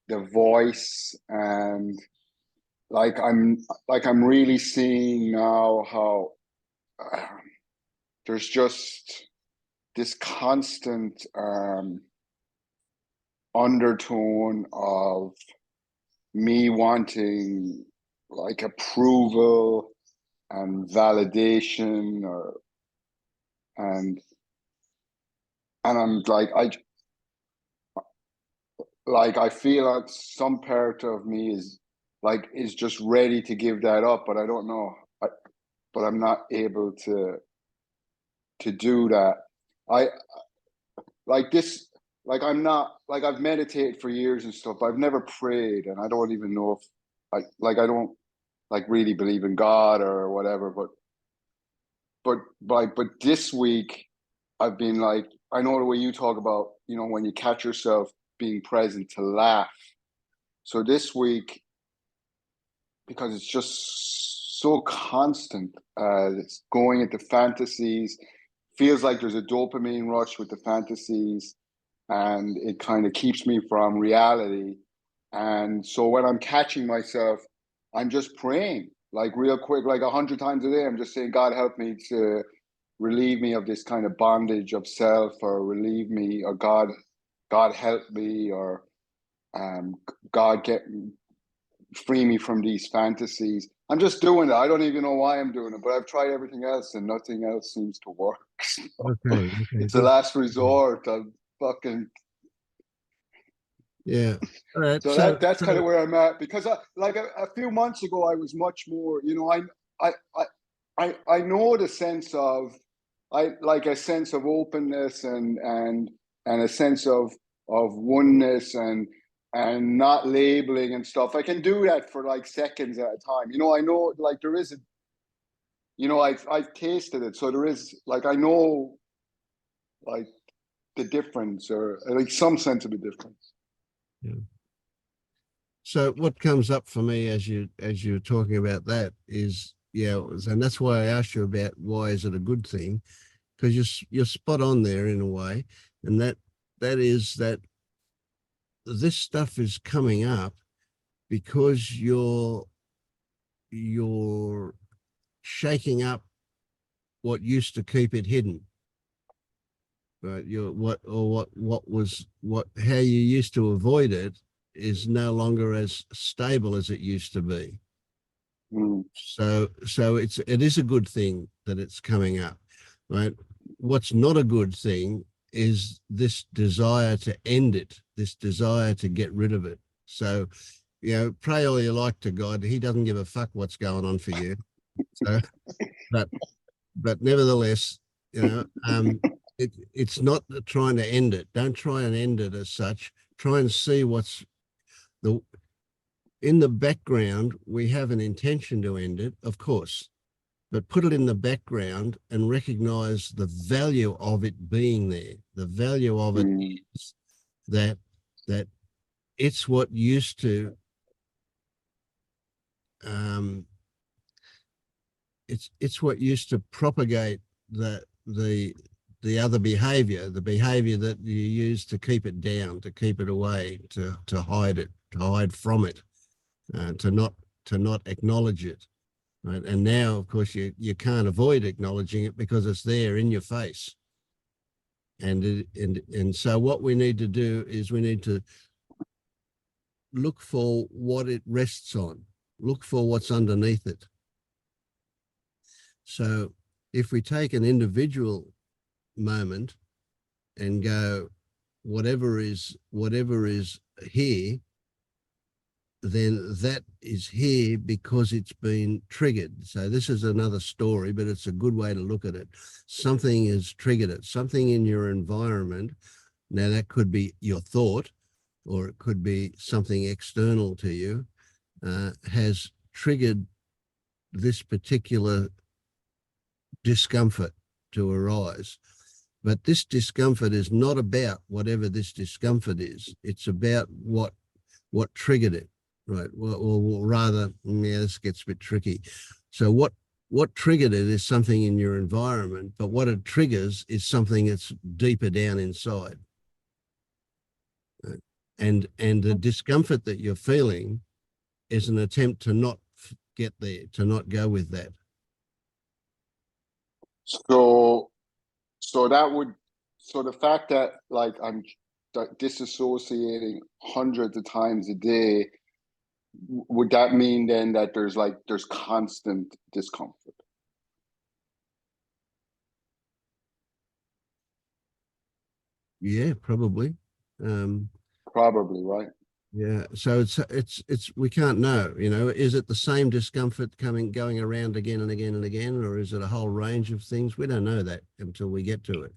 the voice, and I'm really seeing now how there's just this constant undertone of me wanting like approval and validation, and I'm I feel like some part of me is just ready to give that up, but I don't know. But I'm not able to do that. I'm not like I've meditated for years and stuff. I've never prayed, and I don't even know if I don't really believe in God or whatever. But this week I've been I know the way you talk about, when you catch yourself being present to laugh. So this week, because it's just so constant, it's going into fantasies, feels like there's a dopamine rush with the fantasies, and it kind of keeps me from reality. And so when I'm catching myself, I'm just praying real quick, 100 times a day. I'm just saying, God, help me to relieve me of this kind of bondage of self, or relieve me, or God help me, or God free me from these fantasies. I'm just doing it. I don't even know why I'm doing it, but I've tried everything else and nothing else seems to work. So Okay. it's a last resort. I'm fucking. Yeah. All right. So that's kind of where I'm at, because like a few months ago I was much more, you know, I know the sense of, I like a sense of openness and a sense of oneness and not labeling and stuff. I can do that for like seconds at a time. You know, I know like there is a, you know, I've tasted it, so there is like, I know like the difference, or like some sense of the difference. Yeah. So what comes up for me as you're talking about that is, yeah, and that's why I asked you about why is it a good thing, because you're spot on there in a way, and that is that this stuff is coming up because you're shaking up what used to keep it hidden. Right, how you used to avoid it is no longer as stable as it used to be. Mm. So it is a good thing that it's coming up, right? What's not a good thing is this desire to end it, this desire to get rid of it. So, you know, pray all you like to God, he doesn't give a fuck what's going on for you. So, but nevertheless, you know, it's not trying to end it. Don't try and end it as such. Try and see what's in the background. We have an intention to end it, of course, but put it in the background and recognize the value of it being there. The value of it is that it's what used to it's what used to propagate the other behavior, the behavior that you use to keep it down, to keep it away, to hide it, to hide from it, to not acknowledge it. Right? And now, of course, you can't avoid acknowledging it because it's there in your face. And so what we need to do is we need to look for what it rests on, look for what's underneath it. So if we take an individual moment and go, whatever is here, then that is here because it's been triggered. So this is another story, but it's a good way to look at it. Something has triggered it, something in your environment. Now that could be your thought, or it could be something external to you, has triggered this particular discomfort to arise. But this discomfort is not about whatever this discomfort is. It's about what triggered it, right? Or rather, yeah, this gets a bit tricky. So what triggered it is something in your environment, but what it triggers is something that's deeper down inside. And the discomfort that you're feeling is an attempt to not get there, to not go with that. So that would, so the fact that like I'm disassociating hundreds of times a day, would that mean then that there's constant discomfort? Yeah, probably. Probably, right? Yeah. So it's we can't know, you know, is it the same discomfort going around again and again and again, or is it a whole range of things? We don't know that until we get to it.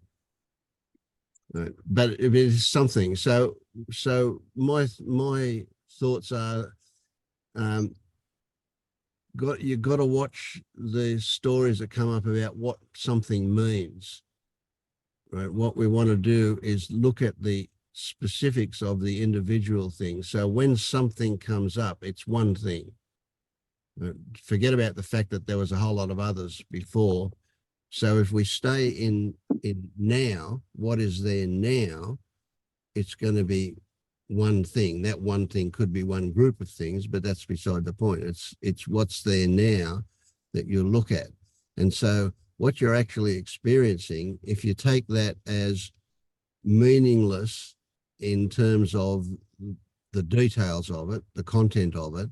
Right. But it is something. So my thoughts are, you've got to watch the stories that come up about what something means. Right. What we want to do is look at the specifics of the individual thing. So when something comes up, it's one thing. Forget about the fact that there was a whole lot of others before. So if we stay in now, what is there now, it's going to be one thing. That one thing could be one group of things, but that's beside the point. It's what's there now that you look at. And so what you're actually experiencing, if you take that as meaningless in terms of the details of it, the content of it,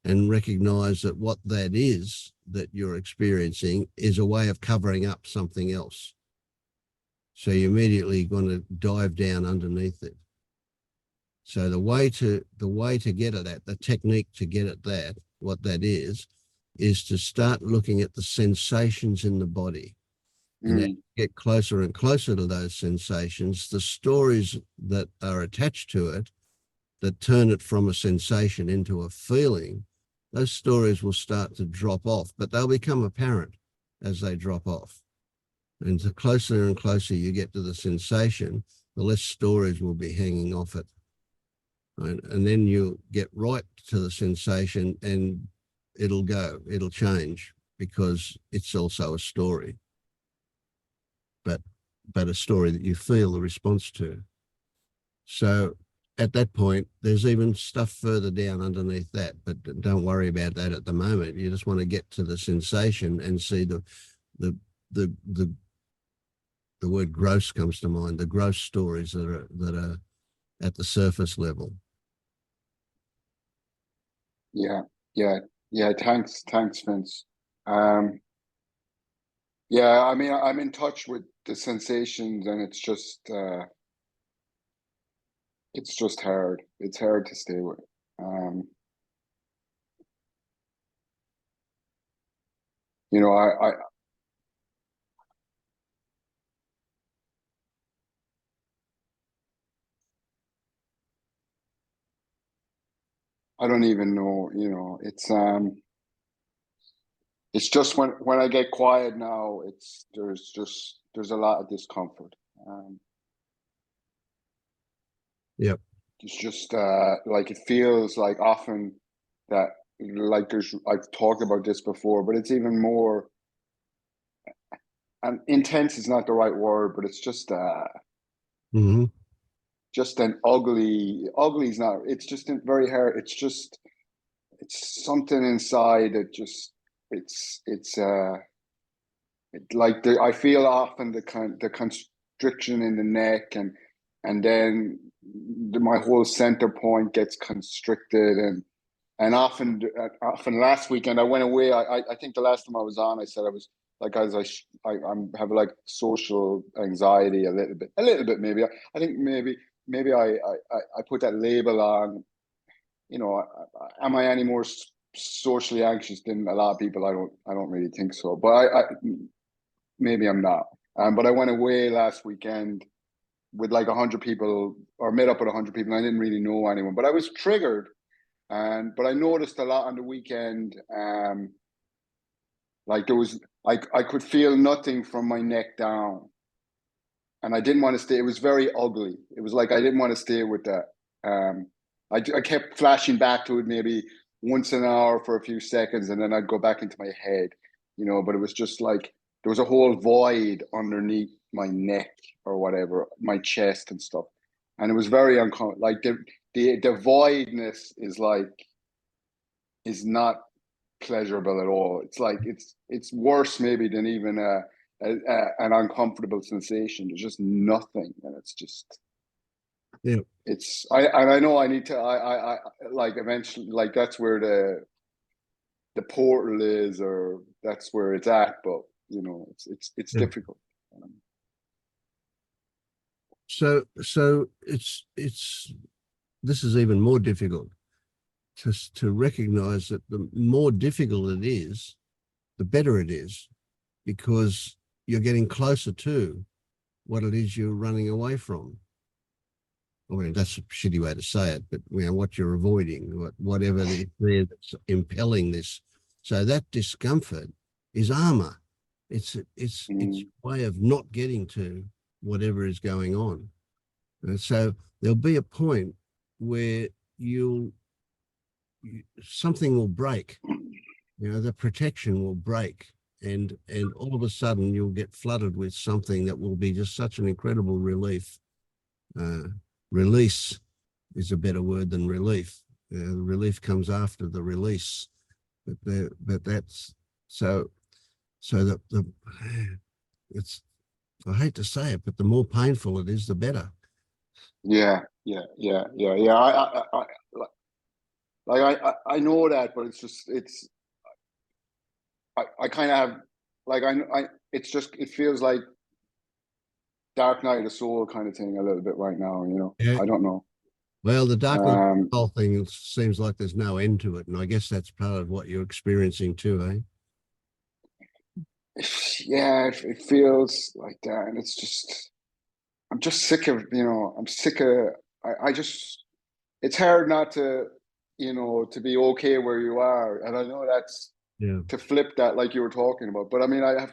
and recognize that what that is that you're experiencing is a way of covering up something else. So you're immediately going to dive down underneath it. So the way to get at that, the technique to get at that, what that is to start looking at the sensations in the body. And as you get closer and closer to those sensations, the stories that are attached to it that turn it from a sensation into a feeling, those stories will start to drop off, but they'll become apparent as they drop off. And the closer and closer you get to the sensation, the less stories will be hanging off it. Right? And then you'll get right to the sensation and it'll change because it's also a story. But a story that you feel the response to. So at that point, there's even stuff further down underneath that, but don't worry about that at the moment. You just want to get to the sensation and see the word gross comes to mind, the gross stories that are at the surface level. Yeah. Thanks, Vince. Yeah, I mean, I'm in touch with the sensations, and it's just hard. It's hard to stay with. You know, I don't even know. You know, it's just when I get quiet now, there's a lot of discomfort. Yep. It's just like it feels like often that like I've talked about this before, but it's even more, and intense is not the right word, but it's just just an ugly is not, it's just very hard. It's something inside that just like I feel often the constriction in the neck, and then my whole center point gets constricted, and often last weekend I went away. I think the last time I was on, I said I was like, I have like social anxiety a little bit maybe. I think maybe I put that label on. You know, am I any more socially anxious than a lot of people? I don't really think so, but I maybe I'm not. But I went away last weekend with like 100 people, or met up with 100 people, and I didn't really know anyone, but I was triggered. But I noticed a lot on the weekend. Like there was, I could feel nothing from my neck down, and I didn't want to stay. It was very ugly. It was like I didn't want to stay with that. I kept flashing back to it maybe once an hour for a few seconds, and then I'd go back into my head, you know. But it was just like there was a whole void underneath my neck or whatever, my chest and stuff, and it was very uncomfortable. Like the voidness is not pleasurable at all. It's like it's worse maybe than even an uncomfortable sensation. There's just nothing, and it's just. Yeah. I know I need to I like eventually, like that's where the portal is, or that's where it's at, but you know it's difficult. So it's this is even more difficult to recognize that the more difficult it is, the better it is, because you're getting closer to what it is you're running away from. I mean, that's a shitty way to say it, but you know, what you're avoiding, whatever is there that's impelling this. So that discomfort is armor. It's a way of not getting to whatever is going on. And so there'll be a point where something will break. You know, the protection will break, and all of a sudden you'll get flooded with something that will be just such an incredible relief. Release is a better word than relief. Relief comes after the release, but that's so it's, I hate to say it, but the more painful it is, the better. Yeah, I know that, but it's just, I kind of have, like, it's just, it feels like Dark Night of the Soul kind of thing a little bit right now, you know. Yeah. I don't know. Well, the Dark Night of the Soul thing seems like there's no end to it, and I guess that's part of what you're experiencing too, eh? Yeah, it feels like that, and it's just, I'm just sick of, you know, I'm sick of, I just, it's hard not to, you know, to be okay where you are, and I know that's, Yeah. to flip that, like you were talking about, but I mean, I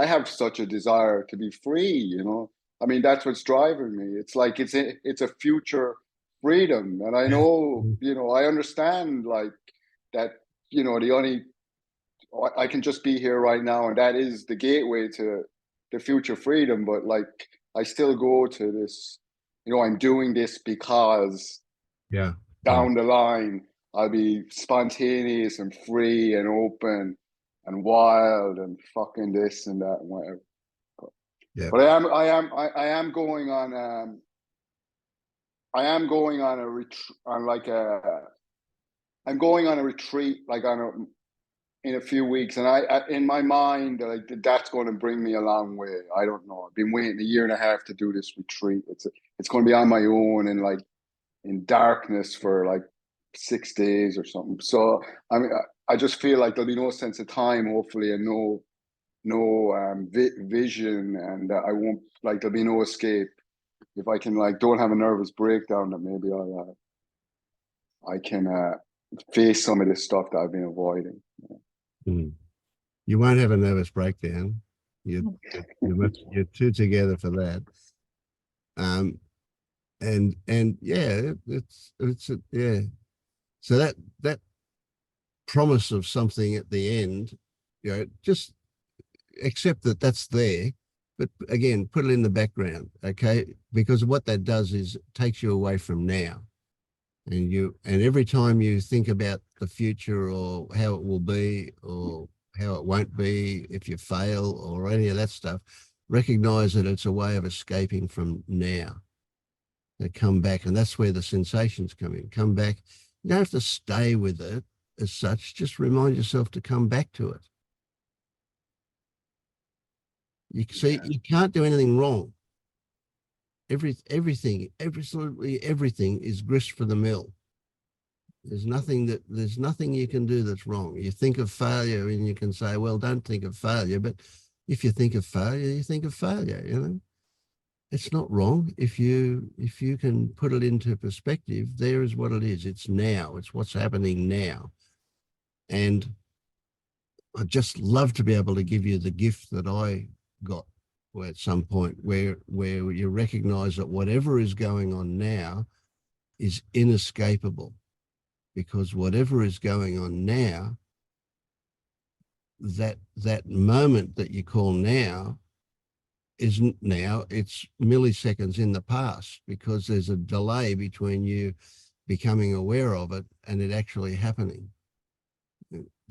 have such a desire to be free, you know. I mean, that's what's driving me. It's like, it's a future freedom, and I know, you know, I understand, like, that, you know, the only, I can just be here right now, and that is the gateway to the future freedom. But like, I still go to this, you know, I'm doing this because down the line I'll be spontaneous and free and open and wild and fucking this and that and whatever. But I am going on a retreat, I'm going on a retreat, like in a few weeks, and I in my mind, like, that's going to bring me a long way. I don't know. I've been waiting 1.5 years to do this retreat. It's going to be on my own and like in darkness for like 6 days or something. So I mean, I just feel like there'll be no sense of time, hopefully, and no vision, and I won't, like, there'll be no escape. If I can, like, don't have a nervous breakdown, that maybe I can face some of this stuff that I've been avoiding. You won't have a nervous breakdown. You're too together for that. And yeah, yeah. So that promise of something at the end, you know, just accept that that's there, but again, put it in the background, okay? Because what that does is it takes you away from now. And every time you think about the future or how it will be or how it won't be, if you fail or any of that stuff, recognize that it's a way of escaping from now. They come back, and that's where the sensations come in. Come back. You don't have to stay with it as such. Just remind yourself to come back to it. You see, you can't do anything wrong. Everything, absolutely everything is grist for the mill. There's nothing you can do that's wrong. You think of failure and you can say, well, don't think of failure. But if you think of failure, you think of failure, you know. It's not wrong. If you can put it into perspective, there is what it is. It's now. It's what's happening now. And I'd just love to be able to give you the gift that I got at some point where you recognize that whatever is going on now is inescapable, because whatever is going on now, that moment that you call now isn't now, it's milliseconds in the past, because there's a delay between you becoming aware of it and it actually happening.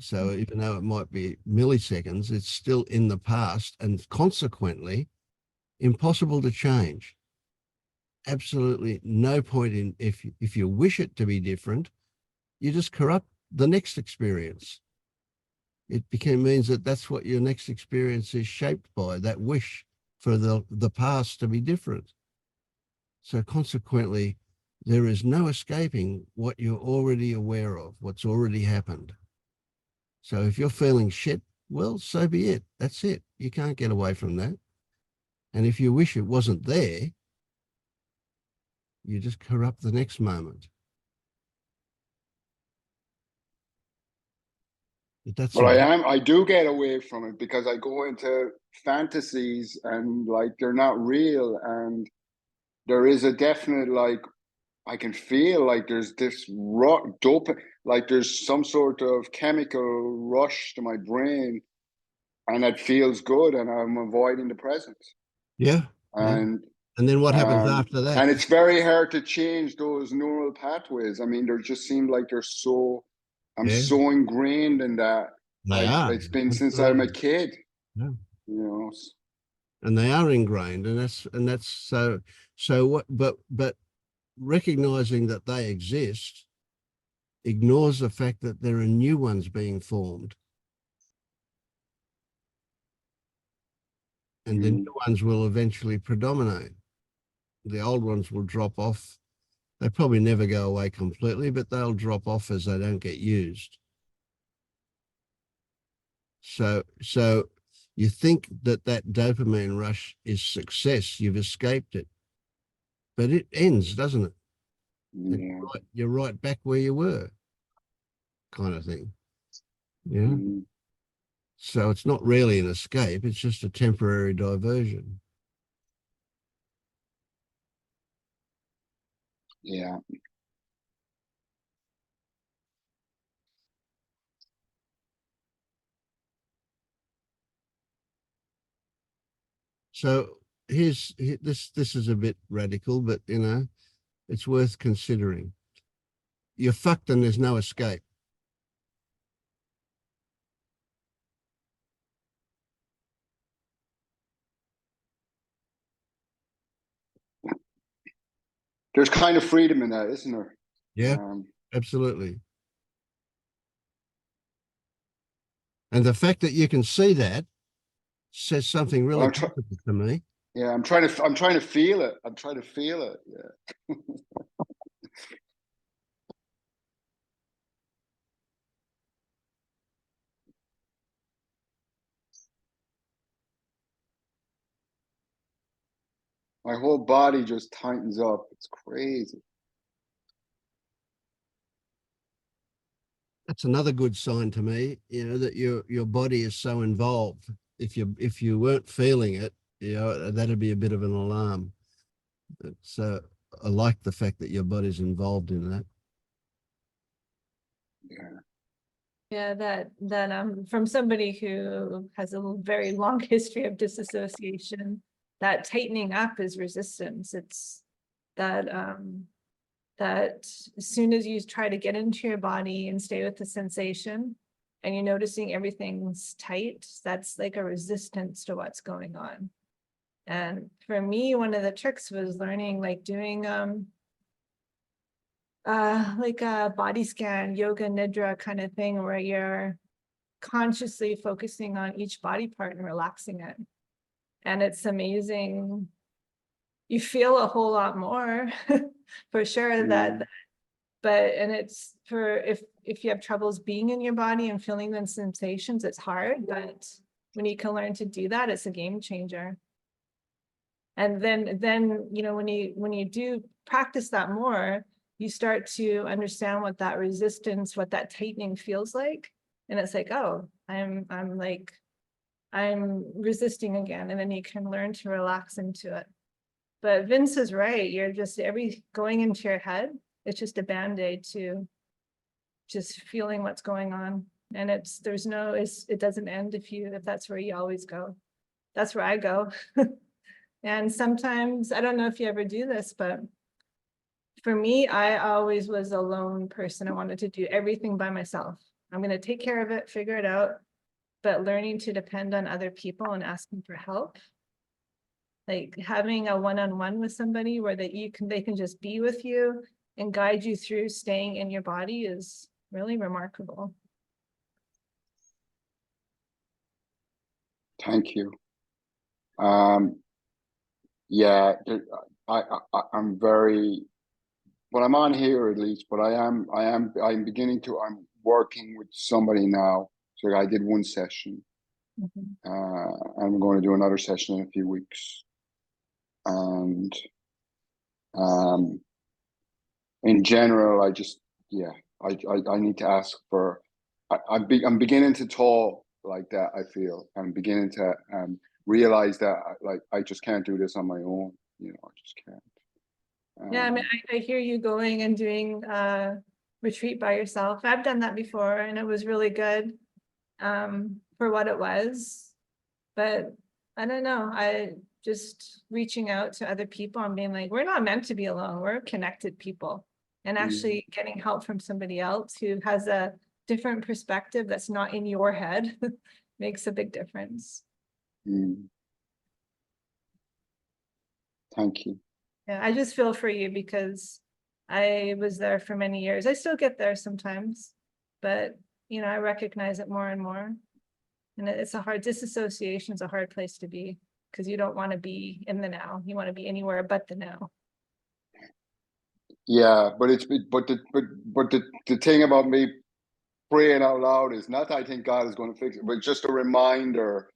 So even though it might be milliseconds, it's still in the past and consequently impossible to change. Absolutely no point in, if you wish it to be different, you just corrupt the next experience. It means that that's what your next experience is shaped by, that wish for the past to be different. So consequently, there is no escaping what you're already aware of, what's already happened. So if you're feeling shit, well, so be it. That's it. You can't get away from that. And if you wish it wasn't there, you just corrupt the next moment. But I do get away from it because I go into fantasies and, like, they're not real, and there is a definite, like, I can feel like there's this dopamine, like there's some sort of chemical rush to my brain, and it feels good, and I'm avoiding the present. Yeah. And then what happens after that? And it's very hard to change those neural pathways. I mean, they just seem like they're so, I'm so ingrained in that. It's been since I'm a kid. Yeah. You know. And they are ingrained, and that's so what, but recognizing that they exist ignores the fact that there are new ones being formed. And the new ones will eventually predominate. The old ones will drop off. They probably never go away completely, but they'll drop off as they don't get used. So you think that dopamine rush is success, you've escaped it, but it ends, doesn't it? Yeah. You're right back where you were, kind of thing. Yeah. So it's not really an escape, it's just a temporary diversion. Yeah. So this is a bit radical, but you know, it's worth considering. You're fucked and there's no escape. There's kind of freedom in that, isn't there? Yeah, absolutely. And the fact that you can see that says something really positive to me. Yeah, I'm trying to feel it. I'm trying to feel it. Yeah. My whole body just tightens up. It's crazy. That's another good sign to me, you know, that your body is so involved. If you weren't feeling it, you know, that'd be a bit of an alarm. So I like the fact that your body's involved in that. Yeah. Yeah, that from somebody who has a very long history of disassociation, that tightening up is resistance. It's that that as soon as you try to get into your body and stay with the sensation and you're noticing everything's tight, that's like a resistance to what's going on. And for me, one of the tricks was learning, like doing like a body scan, yoga nidra kind of thing, where you're consciously focusing on each body part and relaxing it. And it's amazing. You feel a whole lot more for sure and it's for if you have troubles being in your body and feeling the sensations, it's hard, but when you can learn to do that, it's a game changer. And then you know, when you do practice that more, you start to understand what that resistance, what that tightening feels like. And it's like, oh, I'm resisting again. And then you can learn to relax into it. But Vince is right. You're just going into your head. It's just a band-aid to just feeling what's going on. And it doesn't end if that's where you always go. That's where I go. And sometimes, I don't know if you ever do this, but for me, I always was a lone person. I wanted to do everything by myself. I'm going to take care of it, figure it out, but learning to depend on other people and asking for help, like having a one-on-one with somebody where they can just be with you and guide you through staying in your body is really remarkable. Thank you. Yeah, I'm very, well, I'm on here at least, but I'm working with somebody now. So I did one session. I'm going to do another session in a few weeks. And in general, I need to ask for, I'm beginning to talk like that, I feel. I'm beginning to realize that I just can't do this on my own. You know, I just can't. Yeah, I mean, I hear you going and doing retreat by yourself. I've done that before and it was really good for what it was. But I don't know, I just reaching out to other people and being like, we're not meant to be alone. We're connected people. And actually getting help from somebody else who has a different perspective that's not in your head makes a big difference. Thank you. Yeah, I just feel for you because I was there for many years. I still get there sometimes, but you know, I recognize it more and more. And it's a hard, disassociation is a hard place to be because you don't want to be in the now. You want to be anywhere but the now. Yeah, but the thing about me praying out loud is not that I think God is going to fix it, but just a reminder,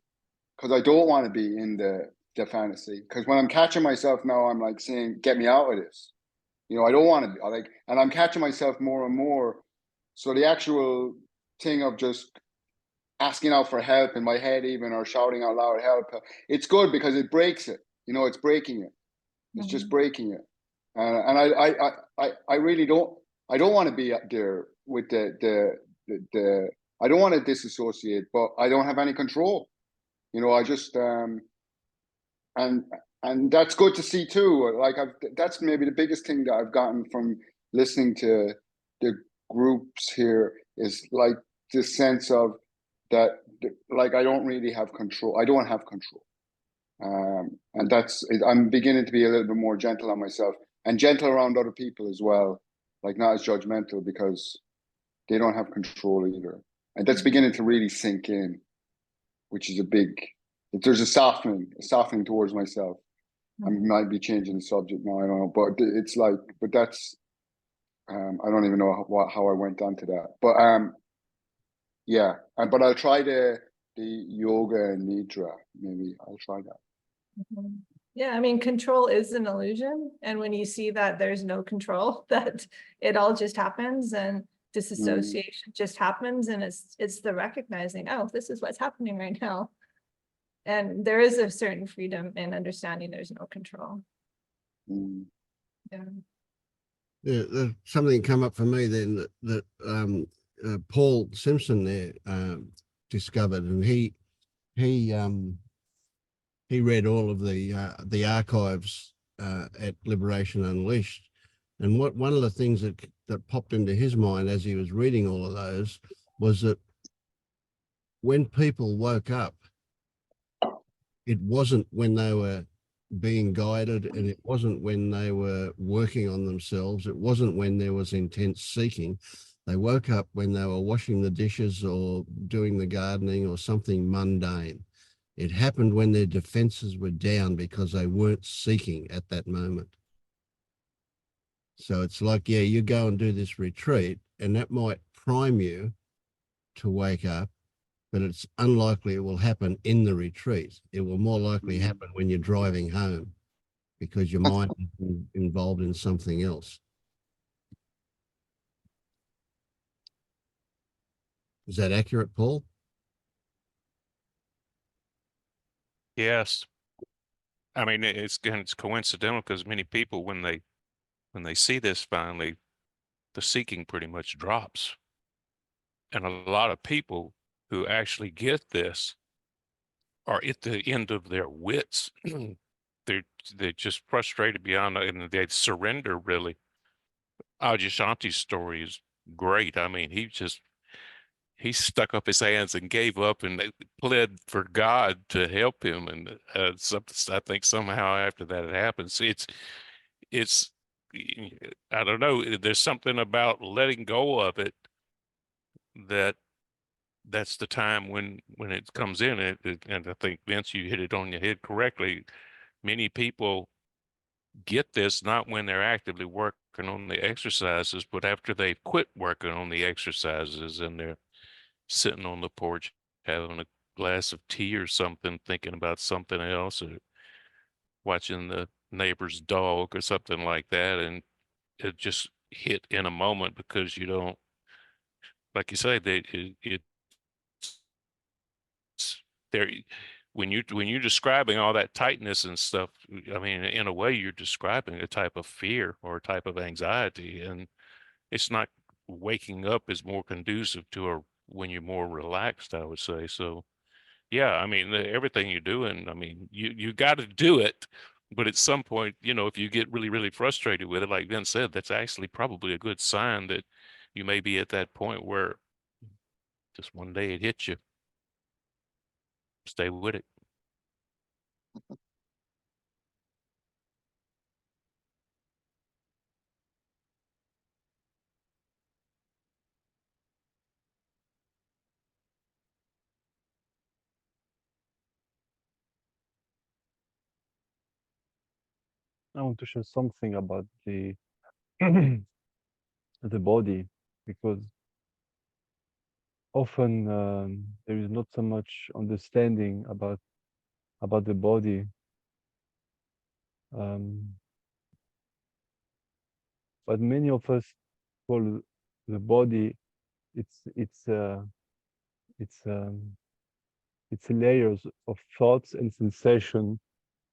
because I don't want to be in the fantasy. Because when I'm catching myself now, I'm like saying, "Get me out of this." You know, I don't want to be like, and I'm catching myself more and more. So the actual thing of just asking out for help in my head, even, or shouting out loud, "Help!" It's good because it breaks it. You know, it's breaking it. It's just breaking it. And I really don't. I don't want to be up there with the. I don't want to disassociate, but I don't have any control. You know, I just and that's good to see too. Like that's maybe the biggest thing that I've gotten from listening to the groups here is like this sense of that, like I don't really have control. I don't have control, and that's I'm beginning to be a little bit more gentle on myself and gentle around other people as well, like not as judgmental because they don't have control either, and that's beginning to really sink in, which is a big. There's a softening towards myself. I might be changing the subject now. I don't know, but it's like, but that's. I don't even know how I went on to that, but yeah. But I'll try the yoga and nidra. Maybe I'll try that. Yeah, I mean, control is an illusion, and when you see that there's no control, that it all just happens, and disassociation just happens, and it's the recognizing, oh, this is what's happening right now. And there is a certain freedom in understanding there's no control. Yeah. There's something come up for me then that Paul Simpson there discovered, and he read all of the archives at Liberation Unleashed, and one of the things that popped into his mind as he was reading all of those was that when people woke up, it wasn't when they were being guided, and it wasn't when they were working on themselves. It wasn't when there was intense seeking. They woke up when they were washing the dishes or doing the gardening or something mundane. It happened when their defenses were down because they weren't seeking at that moment. So it's like, yeah, you go and do this retreat, and that might prime you to wake up, but it's unlikely it will happen in the retreat. It will more likely happen when you're driving home because your mind is involved in something else. Is that accurate, Paul? Yes. I mean, it's coincidental because many people, when they see this finally, the seeking pretty much drops. And a lot of people who actually get this are at the end of their wits. They're just frustrated beyond, and they surrender really. Adyashanti's story is great. I mean, he stuck up his hands and gave up and pled for God to help him. And I think somehow after that it happens. It's I don't know. There's something about letting go of it that's the time when it comes in. And I think, Vince, you hit it on your head correctly. Many people get this not when they're actively working on the exercises, but after they've quit working on the exercises and they're sitting on the porch having a glass of tea or something, thinking about something else, or watching the neighbor's dog or something like that, and it just hit in a moment because you don't, like you say, it's there. When you're describing all that tightness and stuff, I mean, in a way, you're describing a type of fear or a type of anxiety, and it's not. Waking up is more conducive to when you're more relaxed, I would say. So, yeah, I mean, everything you're doing, I mean, you got to do it, but at some point, if you get really, really frustrated with it, like Vince said, that's actually probably a good sign that you may be at that point where just one day it hits you. Stay with it. I want to share something about the the body, because often there is not so much understanding about the body. But many of us call the body, it's layers of thoughts and sensation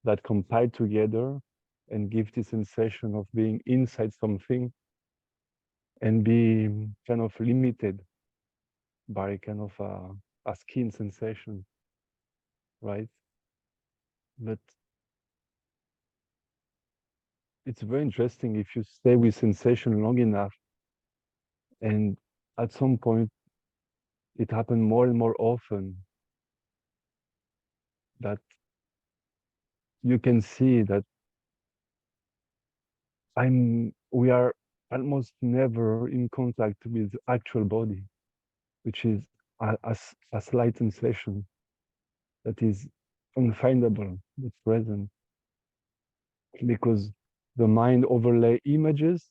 that compile together and give the sensation of being inside something, and be kind of limited by kind of a skin sensation, right? But it's very interesting if you stay with sensation long enough, and at some point it happened more and more often, that you can see that we are almost never in contact with actual body, which is a slight sensation that is unfindable, but present, because the mind overlay images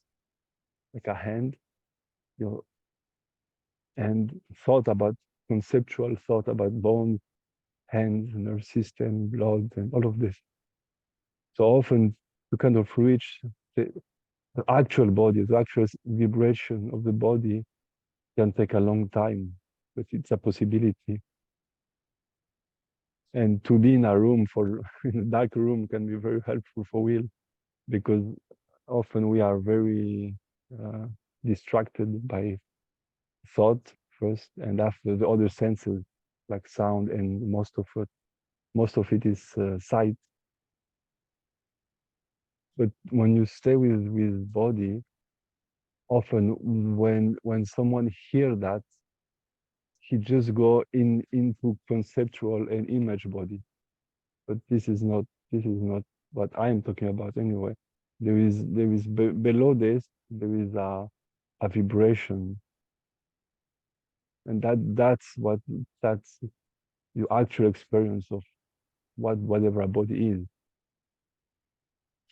like a hand, and thought about conceptual, thought about bones, hands, nerve system, blood, and all of this. So often to kind of reach the actual body, the actual vibration of the body can take a long time, but it's a possibility. And to be in a room in a dark room can be very helpful for Will, because often we are very distracted by thought first, and after the other senses like sound, and most of it is sight. But when you stay with body, often when someone hear that, he just go into conceptual and image body. But this is not what I am talking about anyway. There is below this, there is a vibration, and that's your actual experience of whatever a body is.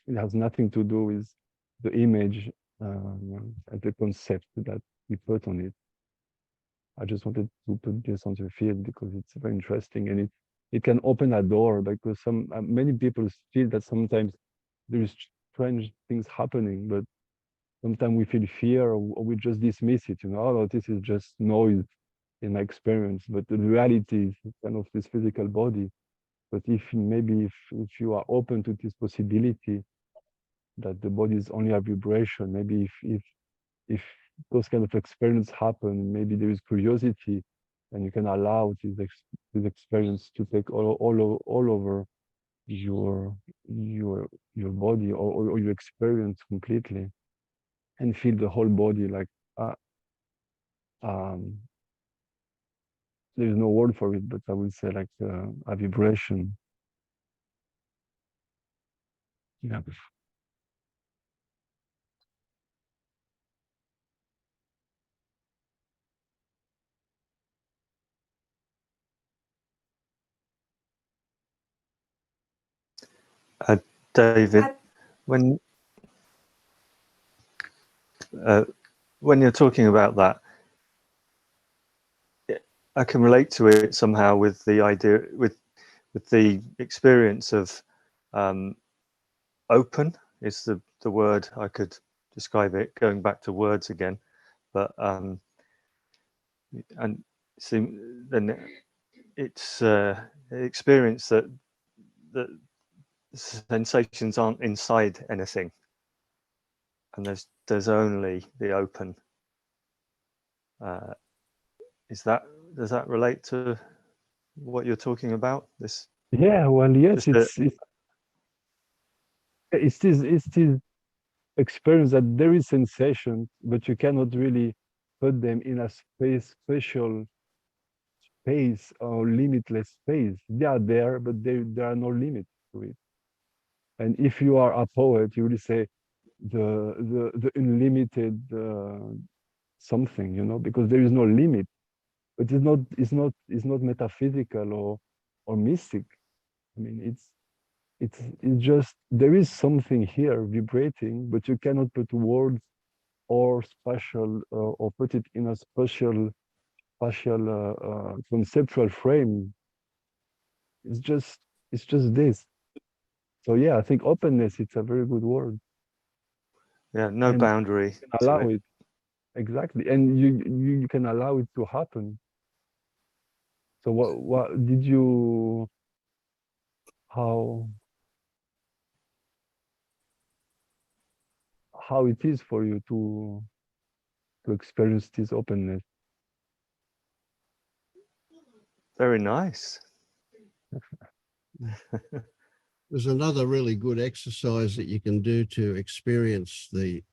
It has nothing to do with the image and the concept that we put on it. I just wanted to put this on the field because it's very interesting, and it can open a door, because many people feel that sometimes there is strange things happening, but sometimes we feel fear, or we just dismiss it. Oh, this is just noise in my experience. But the reality is kind of this physical body. But if you are open to this possibility that the body is only a vibration, maybe if those kind of experiences happen, maybe there is curiosity, and you can allow this experience to take all over your body, or your experience completely, and feel the whole body like there is no word for it, but I would say like a vibration. Yeah. David, when you're talking about that, I can relate to it somehow with the idea, with the experience of open is the word I could describe it, going back to words again. But and see, then it's experience that sensations aren't inside anything, and there's only the open. Does that relate to what you're talking about? This? Yeah, well, yes, it's this experience that there is sensation, but you cannot really put them in a special space or limitless space. They are there, but there are no limits to it. And if you are a poet, you will say the unlimited something, because there is no limit. But it's not metaphysical or mystic. I mean, it's just there is something here vibrating, but you cannot put words or spatial or put it in a spatial conceptual frame. It's just this. So yeah, I think openness, it's a very good word. Yeah, no And boundary. you can allow it. Exactly, and you can allow it to happen. So what did you, how it is for you to experience this openness? Very nice. There's another really good exercise that you can do to experience the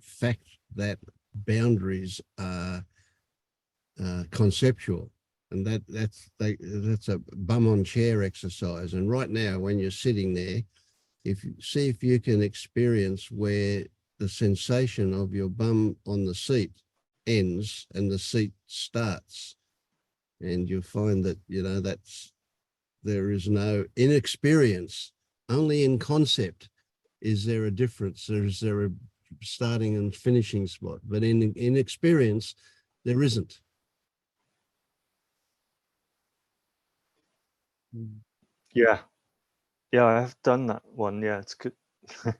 fact that boundaries are conceptual, and that's a bum on chair exercise. And right now, when you're sitting there, see if you can experience where the sensation of your bum on the seat ends and the seat starts, and you'll find that there is no, in experience, only in concept is there a difference. Is there a starting and finishing spot, but in experience there isn't. Yeah, I have done that one. Yeah, it's good. It's a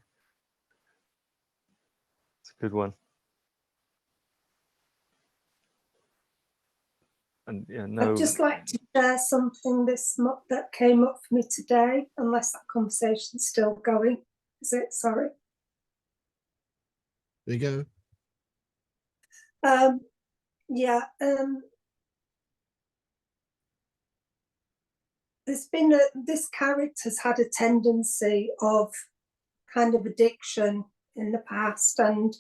good one. And yeah, no. I'd just like to share something that came up for me today, unless that conversation's still going. Is it? Sorry. There you go. Yeah. There's been this character's had a tendency of kind of addiction in the past, and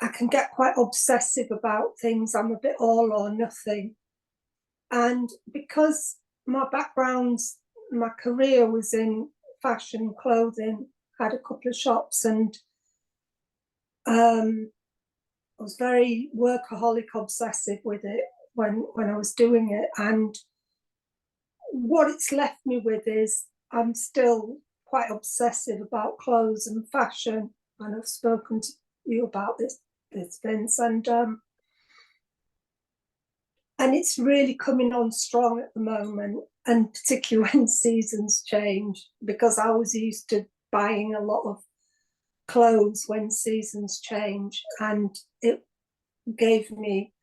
I can get quite obsessive about things. I'm a bit all or nothing. And because my career was in fashion clothing, had a couple of shops, and I was very workaholic obsessive with it when I was doing it. And what it's left me with is I'm still quite obsessive about clothes and fashion. And I've spoken to you about this Vince, and it's really coming on strong at the moment, and particularly when seasons change, because I was used to buying a lot of clothes when seasons change, and it gave me,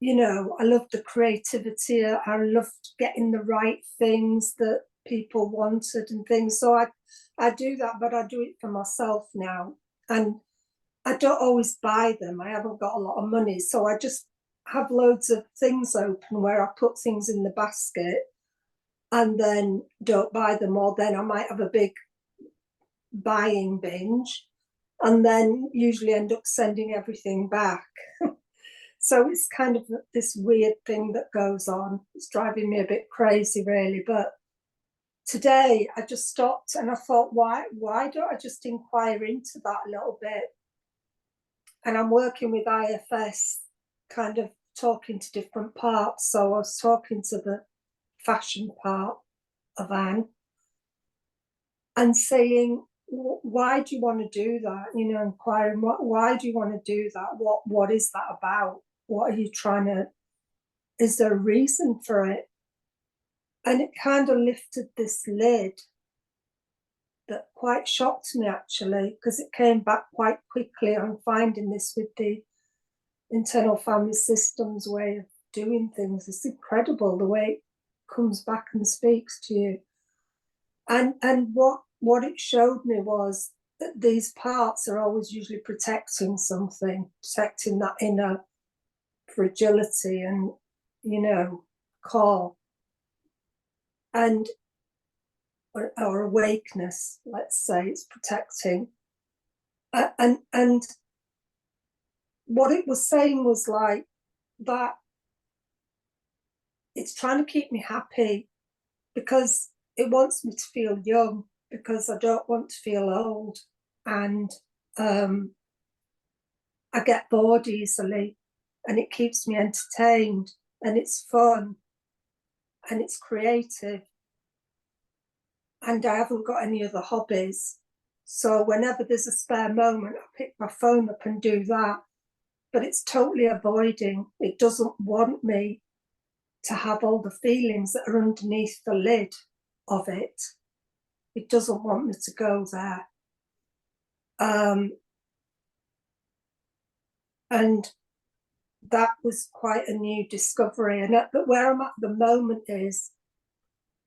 I loved the creativity. I loved getting the right things that people wanted and things. So I do that, but I do it for myself now. And I don't always buy them. I haven't got a lot of money. So I just have loads of things open where I put things in the basket and then don't buy them, or then I might have a big buying binge and then usually end up sending everything back. So it's kind of this weird thing that goes on. It's driving me a bit crazy, really. But today I just stopped and I thought, why don't I just inquire into that a little bit? And I'm working with IFS, kind of talking to different parts. So I was talking to the fashion part of Anne and saying, why do you want to do that? Inquiring, why do you want to do that? What is that about? What are you trying to, is there a reason for it? And it kind of lifted this lid that quite shocked me, actually, because it came back quite quickly. I'm finding this with the internal family systems way of doing things. It's incredible the way it comes back and speaks to you. And what it showed me was that these parts are always usually protecting something, protecting that inner fragility and, core and or awakeness, let's say. It's protecting. And what it was saying was like that it's trying to keep me happy because it wants me to feel young, because I don't want to feel old, and I get bored easily, and it keeps me entertained and it's fun. and it's creative. And I haven't got any other hobbies. So whenever there's a spare moment, I pick my phone up and do that. But it's totally avoiding. It doesn't want me to have all the feelings that are underneath the lid of it. It doesn't want me to go there. And that was quite a new discovery. And where I'm at the moment is,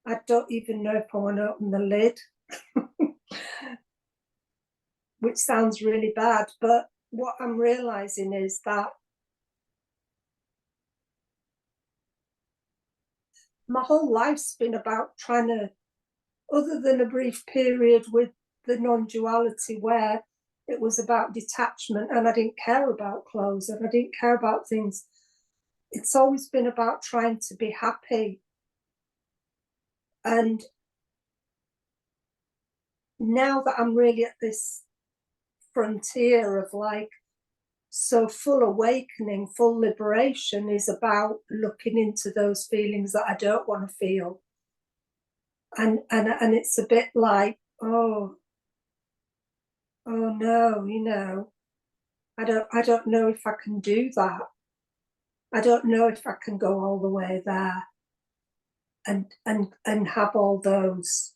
I don't even know if I want to open the lid, which sounds really bad. But what I'm realizing is that my whole life's been about trying to, other than a brief period with the non-duality where it was about detachment and I didn't care about clothes and I didn't care about things. It's always been about trying to be happy. And now that I'm really at this frontier of like, so full awakening, full liberation is about looking into those feelings that I don't want to feel. And it's a bit like, oh no, you know, I don't know if I can do that. I don't know if I can go all the way there and have all those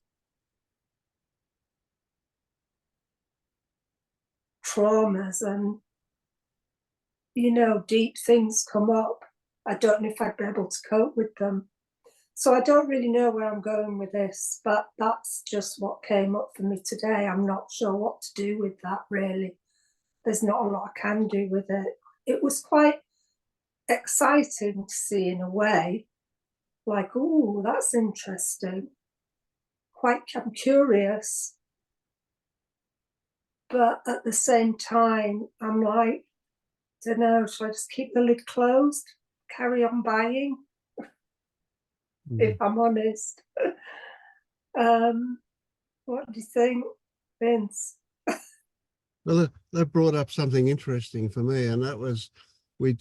traumas and, you know, deep things come up. I don't know if I'd be able to cope with them. So I don't really know where I'm going with this, but that's just what came up for me today. I'm not sure what to do with that, really. There's not a lot I can do with it. It was quite exciting to see in a way, like, oh, that's interesting. I'm curious. But at the same time, I'm like, don't know, should I just keep the lid closed, carry on buying? If I'm honest. What do you think, Vince? Well, that brought up something interesting for me, and that was we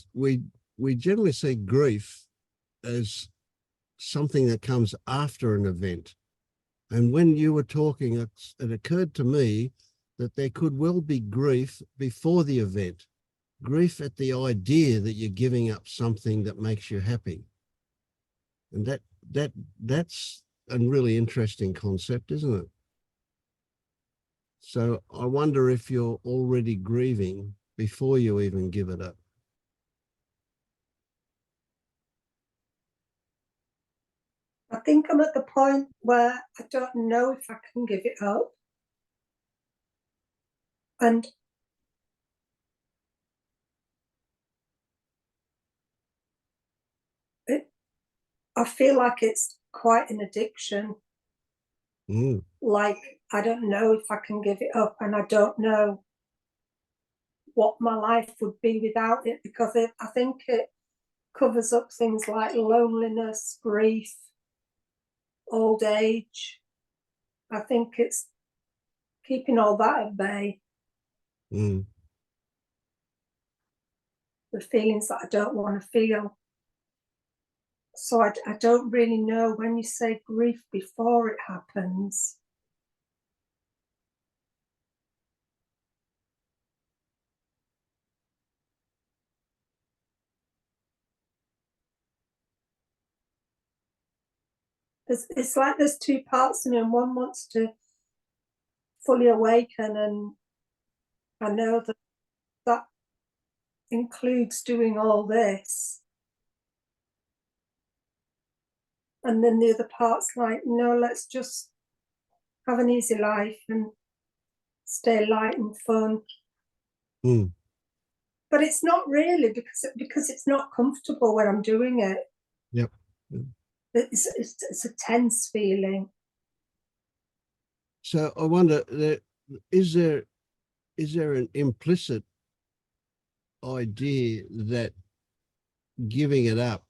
generally see grief as something that comes after an event. And when you were talking, it occurred to me that there could well be grief before the event, grief at the idea that you're giving up something that makes you happy. And that's a really interesting concept, isn't it? So I wonder if you're already grieving before you even give it up. I think I'm at the point where I don't know if I can give it up. And I feel like it's quite an addiction. Like, I don't know if I can give it up, and I don't know what my life would be without it, because I think it covers up things like loneliness, grief, old age. I think it's keeping all that at bay. The feelings that I don't want to feel. So I don't really know when you say grief before it happens. It's like there's two parts in me, and one wants to fully awaken, and I know that includes doing all this. And then the other part's like, no, let's just have an easy life and stay light and fun. But it's not really, because it's not comfortable when I'm doing it. Yep. It's a tense feeling. So I wonder, is there an implicit idea that giving it up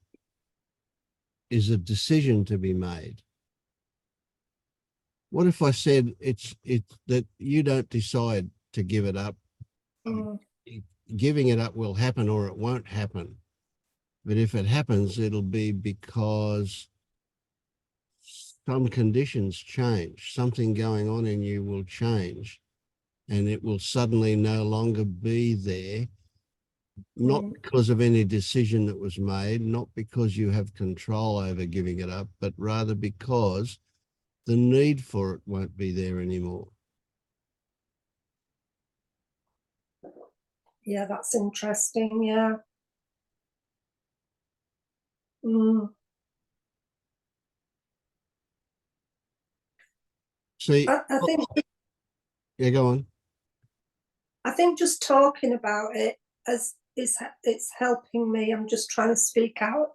is a decision to be made? What if I said it's that you don't decide to give it up? Giving it up will happen or it won't happen. But if it happens, it'll be because some conditions change, something going on in you will change, and it will suddenly no longer be there, not because of any decision that was made, not because you have control over giving it up, but rather because the need for it won't be there anymore. Yeah, that's interesting. Yeah. Mm. See, I think yeah, go on. I think just talking about it it's helping me. I'm just trying to speak out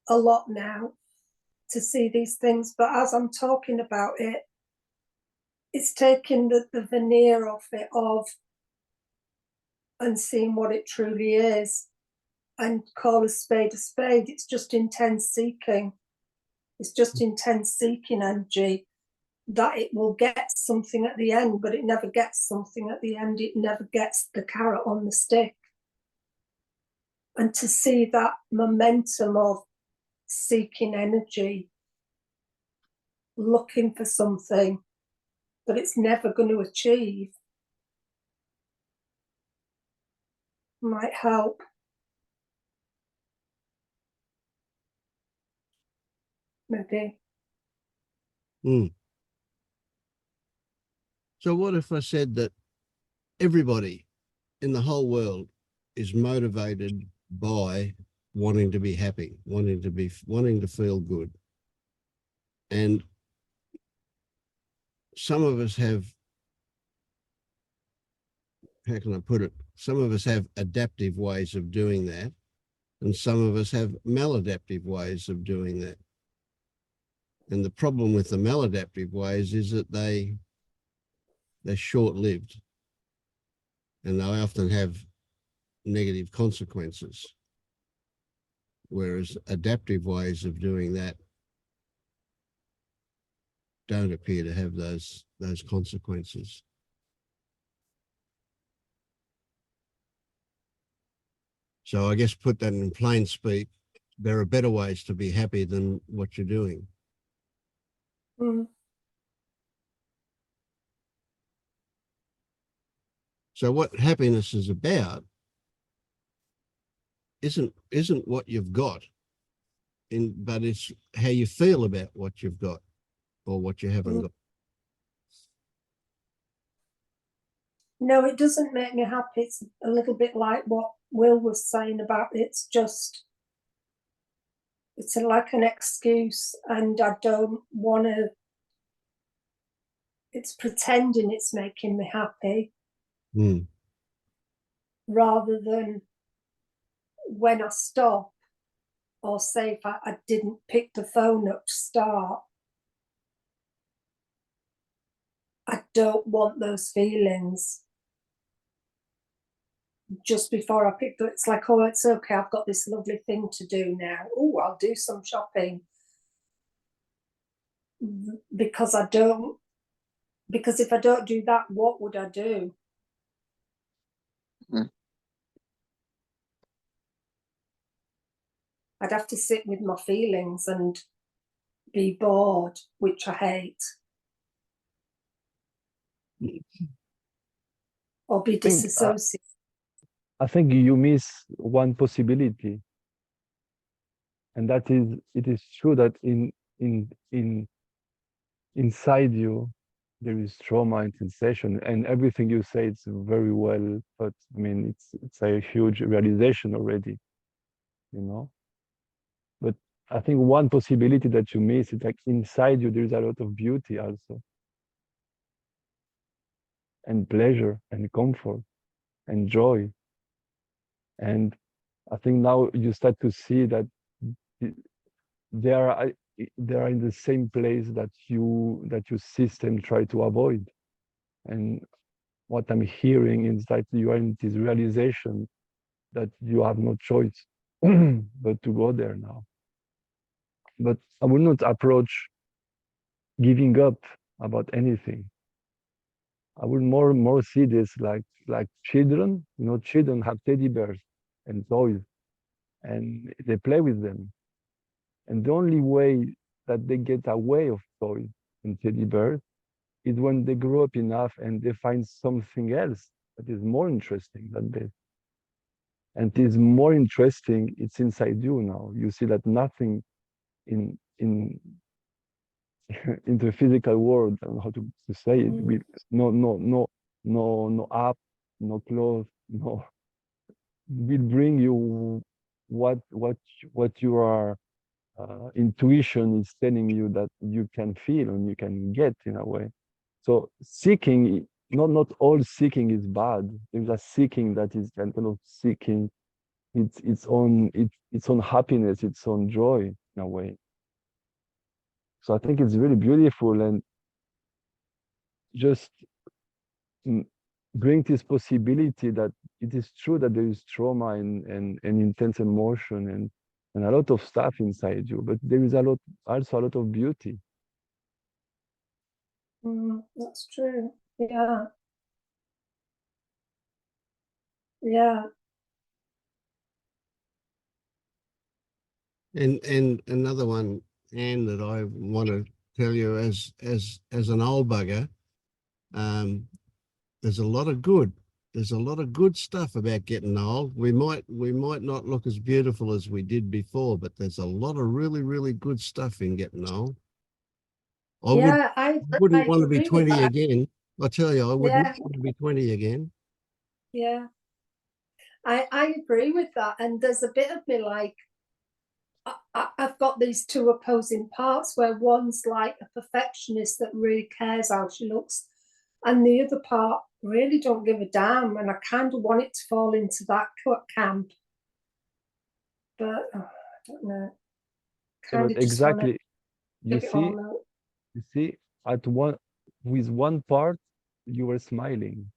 a lot now to see these things, but as I'm talking about it, it's taking the veneer off it and seeing what it truly is and call a spade a spade. It's just intense seeking. It's just intense seeking energy that it will get something at the end, but it never gets something at the end. It never gets the carrot on the stick. And to see that momentum of seeking energy, looking for something that it's never going to achieve, might help. Maybe. So what if I said that everybody in the whole world is motivated by wanting to be happy, wanting to feel good, and some of us have, how can I put it? Some of us have adaptive ways of doing that, and some of us have maladaptive ways of doing that. And the problem with the maladaptive ways is that they're short-lived, and they often have negative consequences. Whereas adaptive ways of doing that don't appear to have those consequences. So I guess put that in plain speak, there are better ways to be happy than what you're doing. So what happiness is about isn't what you've got, but it's how you feel about what you've got or what you haven't got. No, it doesn't make me happy. It's a little bit like what Will was saying about it's like an excuse, and I don't want to. It's pretending it's making me happy, rather than when I stop, or say if I didn't pick the phone up to start, I don't want those feelings. Just before I picked up, it's like, oh, it's okay, I've got this lovely thing to do now. Oh, I'll do some shopping. Because if I don't do that, what would I do? I'd have to sit with my feelings and be bored, which I hate. Or be disassociated. I think you miss one possibility, and that is, it is true that inside you there is trauma and sensation, and everything you say, it's very well, but I mean, it's a huge realization already, you know. But I think one possibility that you miss is like inside you there is a lot of beauty also, and pleasure and comfort and joy. And I think now you start to see that they are in the same place that your system try to avoid. And what I'm hearing is that you are in this realization that you have no choice but to go there now. But I will not approach giving up about anything. I will more see this like children. You know, children have teddy bears and toys, and they play with them. And the only way that they get away of toys and teddy bears is when they grow up enough and they find something else that is more interesting than this. And it is more interesting, it's inside you now. You see that nothing in in the physical world, I don't know how to say it, with no app, no clothes, no, will bring you what your intuition is telling you that you can feel and you can get in a way. So seeking, not all seeking is bad. There's a seeking that is kind of seeking its own happiness, its own joy in a way. So I think it's really beautiful, and just bring this possibility that it is true that there is trauma and intense emotion and a lot of stuff inside you, but there is also a lot of beauty. That's true. Yeah. Yeah. And another one, Anne, that I want to tell you as an old bugger, there's a lot of good. There's a lot of good stuff about getting old. We might not look as beautiful as we did before, but there's a lot of really, really good stuff in getting old. I wouldn't want to be 20 again. I tell you, I would not want to be 20 again. Yeah. I agree with that. And there's a bit of me like, I've got these two opposing parts where one's like a perfectionist that really cares how she looks, and the other part really don't give a damn, and I kind of want it to fall into that camp, but I don't know. But exactly, you see, with one part you were smiling,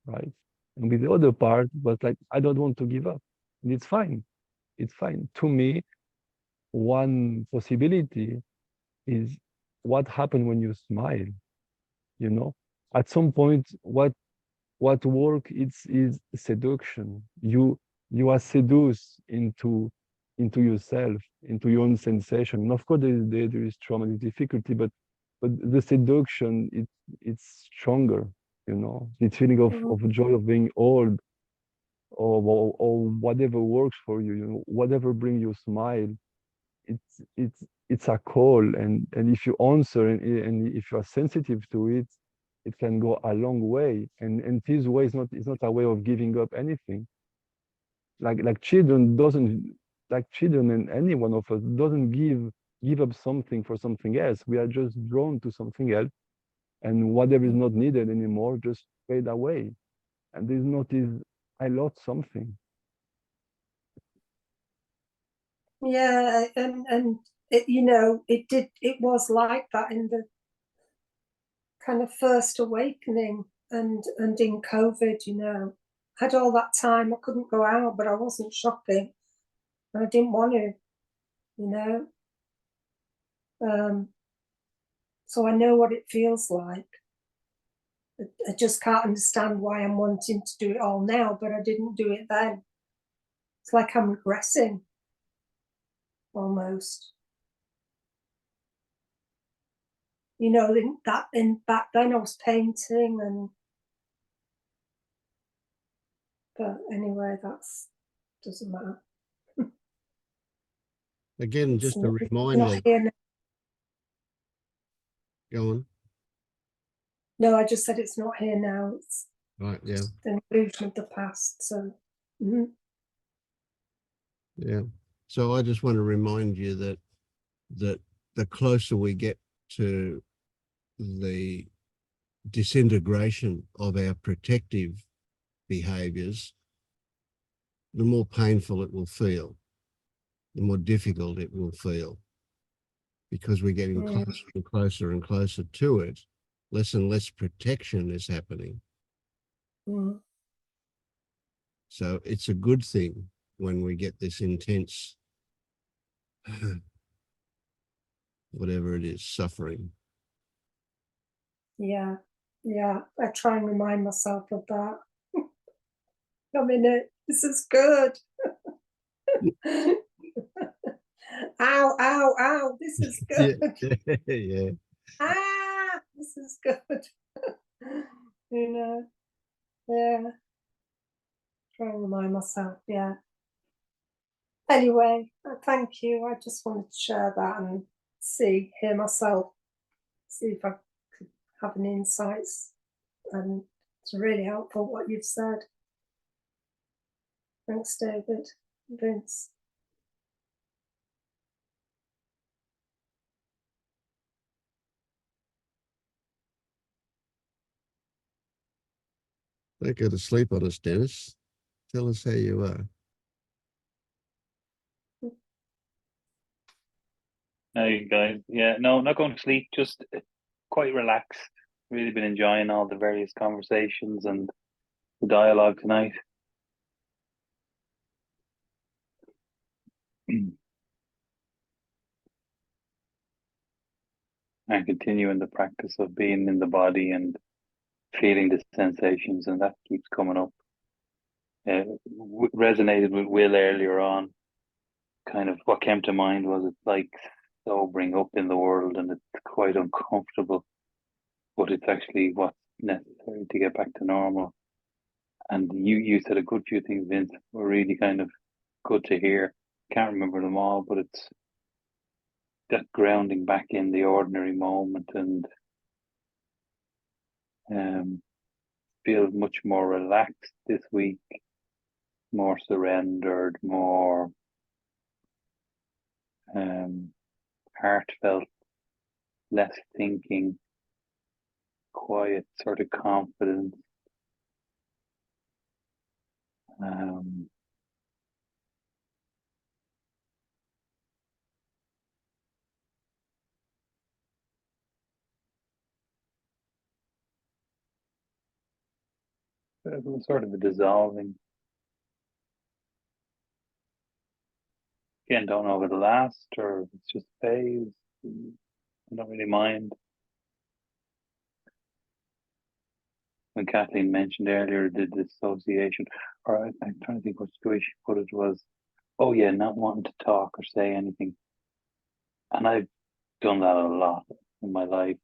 right? And with the other part was like, I don't want to give up, and it's fine. It's fine. To me, one possibility is what happened when you smile. You know, at some point, what work is seduction. You are seduced into yourself, into your own sensation. And of course, there is trauma, there is difficulty, but the seduction, it's stronger. You know, the feeling of joy of being old, or whatever works for you. You know, whatever brings you smile. It's a call, and if you answer and if you are sensitive to it, it can go a long way. And this way is not a way of giving up anything. Like children and any one of us doesn't give up something for something else. We are just drawn to something else, and whatever is not needed anymore just fade away. And there's not this I lost something. Yeah, and it, you know, it was like that in the kind of first awakening and in COVID, you know. Had all that time, I couldn't go out, but I wasn't shopping, and I didn't want to, you know. So I know what it feels like. I just can't understand why I'm wanting to do it all now, but I didn't do it then. It's like I'm regressing, almost. You know, back then I was painting, but anyway, doesn't matter. Again, just a reminder. Go on. No, I just said it's not here now. It's right. Yeah. an illusion of the past. So. Yeah. So I just want to remind you that the closer we get to the disintegration of our protective behaviors, the more painful it will feel, the more difficult it will feel, because we're getting closer and closer and closer to it. Less and less protection is happening. So it's a good thing when we get this intense, whatever it is, suffering. Yeah, I try and remind myself of that. I'm in it. This is good. Ow, ow, ow. This this is Yeah, good. yeah. Ah, this is good. You know, yeah. Try and remind myself, yeah. Anyway, thank you. I just wanted to share that and hear myself, see if I could have any insights. And it's really helpful what you've said. Thanks, David. Vince. Don't go to sleep on us, Dennis. Tell us how you are. Hey guys, yeah, no, not going to sleep, just quite relaxed. Really been enjoying all the various conversations and the dialogue tonight. And continuing the practice of being in the body and feeling the sensations, and that keeps coming up. Resonated with Will earlier on. Kind of what came to mind was it's like sobering up in the world, and it's quite uncomfortable, but it's actually what's necessary to get back to normal. And you said a good few things, Vince, were really kind of good to hear. Can't remember them all, but it's that grounding back in the ordinary moment, and feel much more relaxed this week, more surrendered, more heartfelt, less thinking, quiet sort of confidence. Sort of a dissolving. Again, don't know if it'll last or if it's just a phase. I don't really mind. When Kathleen mentioned earlier the dissociation, or I'm trying to think which way she put it was, oh yeah, not wanting to talk or say anything. And I've done that a lot in my life.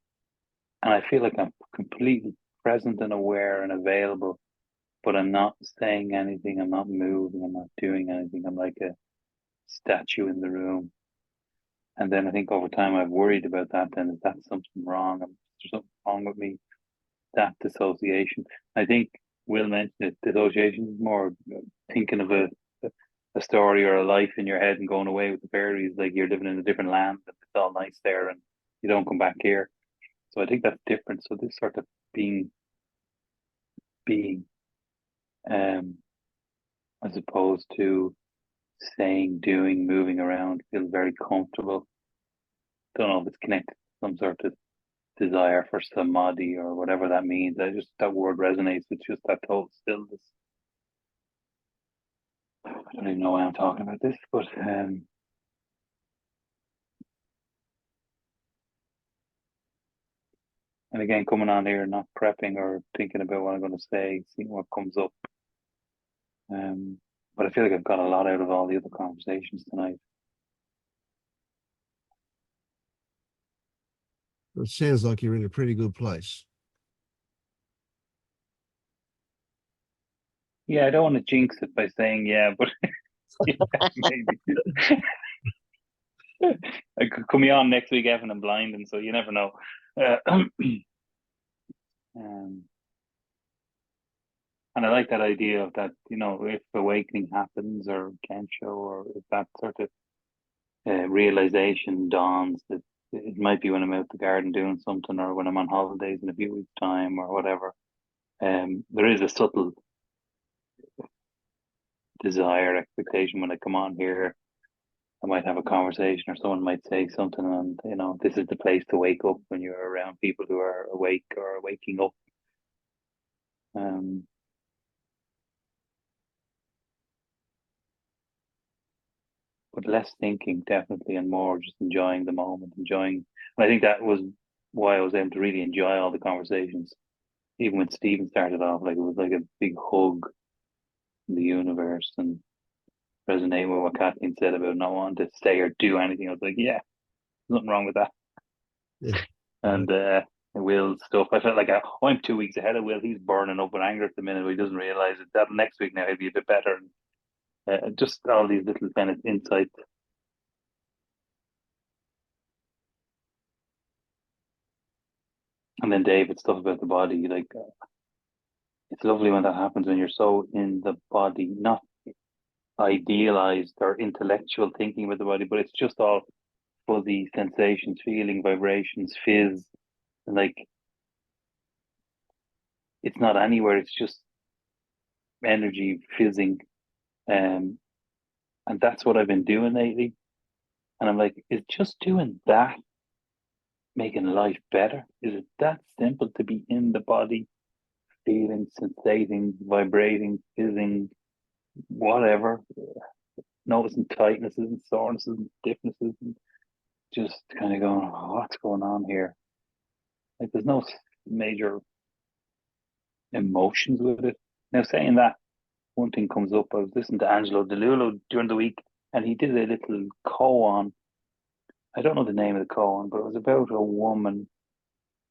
And I feel like I'm completely present and aware and available, but I'm not saying anything, I'm not moving, I'm not doing anything. I'm like a statue in the room. And then I think over time I've worried about that, then is that something wrong? Is there something wrong with me? That dissociation. I think Will mentioned it, dissociation is more thinking of a story or a life in your head and going away with the fairies, like you're living in a different land and it's all nice there and you don't come back here. So I think that's different. So this sort of being as opposed to saying, doing, moving around, feels very comfortable. Don't know if it's connected to some sort of desire for samadhi or whatever that means. That word resonates with just that total stillness. I don't even know why I'm talking about this, but and again, coming on here, not prepping or thinking about what I'm going to say, seeing what comes up. But I feel like I've got a lot out of all the other conversations tonight. It sounds like you're in a pretty good place. Yeah, I don't want to jinx it by saying yeah, but yeah, maybe. I could come on next week, Evan, and blind, and so you never know. And I like that idea of that, if awakening happens or Kensho, or if that sort of realization dawns, that it might be when I'm out the garden doing something, or when I'm on holidays in a few weeks' time, or whatever. There is a subtle desire, expectation when I come on here. I might have a conversation, or someone might say something, and this is the place to wake up when you're around people who are awake or waking up. But less thinking, definitely, and more just enjoying the moment, And I think that was why I was able to really enjoy all the conversations. Even when Stephen started off, like it was like a big hug in the universe, and resonating with what Kathleen said about not wanting to say or do anything. I was like, yeah, nothing wrong with that. Yeah. And Will's stuff, I felt like I'm 2 weeks ahead of Will. He's burning up with anger at the minute, but he doesn't realize it. That next week now he'll be a bit better. And just all these little kind of insights. And then David stuff about the body, like it's lovely when that happens, when you're so in the body, not idealized or intellectual thinking about the body, but it's just all fuzzy sensations, feeling, vibrations, fizz, and like it's not anywhere, it's just energy fizzing. And that's what I've been doing lately. And I'm like, is just doing that making life better? Is it that simple to be in the body, feeling, sensating, vibrating, fizzing, whatever, noticing tightnesses and sorenesses and stiffnesses, and just kind of going, oh, what's going on here? Like there's no major emotions with it. Now saying that, one thing comes up. I was listening to Angelo DeLulo during the week, and he did a little koan. I don't know the name of the koan, but it was about a woman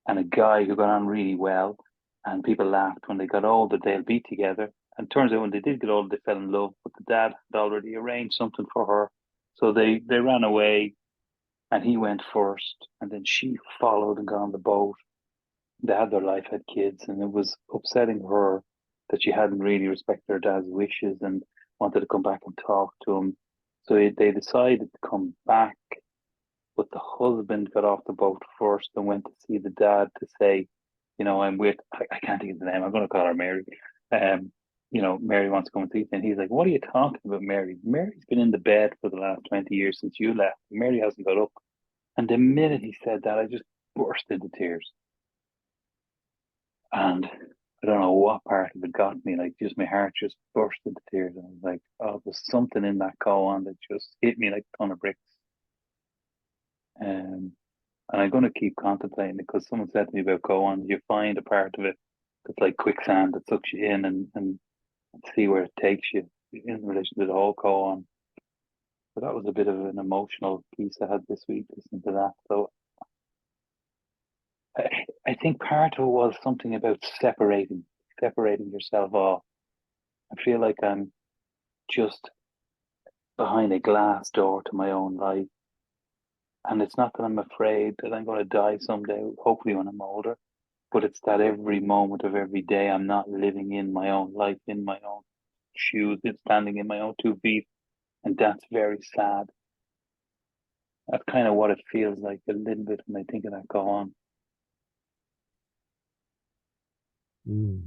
and a guy who got on really well, and people laughed when they got older they'll be together. And turns out when they did get older, they fell in love, but the dad had already arranged something for her. So they ran away, and he went first, and then she followed and got on the boat. They had their life, had kids, and it was upsetting her that she hadn't really respected her dad's wishes and wanted to come back and talk to him. So they decided to come back, but the husband got off the boat first and went to see the dad to say, you know, I'm with, I can't think of the name, I'm going to call her Mary. You know, Mary wants to come and see you. And he's like, what are you talking about, Mary? Mary's been in the bed for the last 20 years since you left. Mary hasn't got up. And the minute he said that, I just burst into tears. And I don't know what part of it got me, like just my heart just burst into tears. And I was like, oh, there's something in that koan that just hit me like a ton of bricks. And I'm going to keep contemplating it, because someone said to me about koans, you find a part of it that's like quicksand that sucks you in and see where it takes you in relation to the whole koan. So that was a bit of an emotional piece I had this week listening to that. So I think part of it was something about separating yourself off. I feel like I'm just behind a glass door to my own life. And it's not that I'm afraid that I'm going to die someday, hopefully when I'm older, but it's that every moment of every day I'm not living in my own life, in my own shoes, it's standing in my own 2 feet. And that's very sad. That's kind of what it feels like a little bit when I think of that koan. Mm.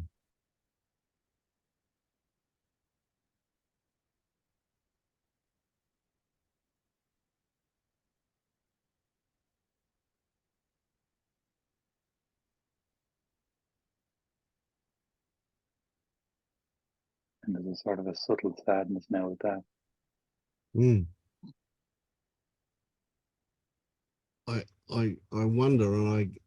And there's a sort of a subtle sadness now with that. Mm. I wonder, and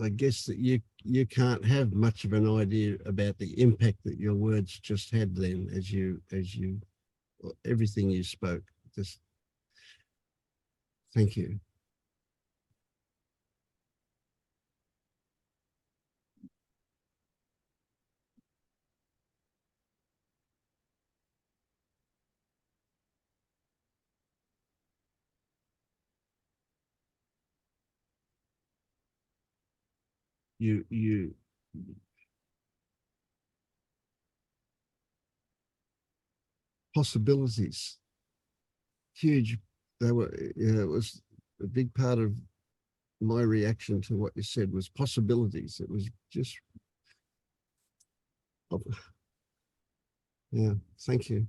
I guess that you can't have much of an idea about the impact that your words just had then, as you everything you spoke. Just thank you. You possibilities, huge. They were, it was a big part of my reaction to what you said was possibilities. It was just, yeah, thank you.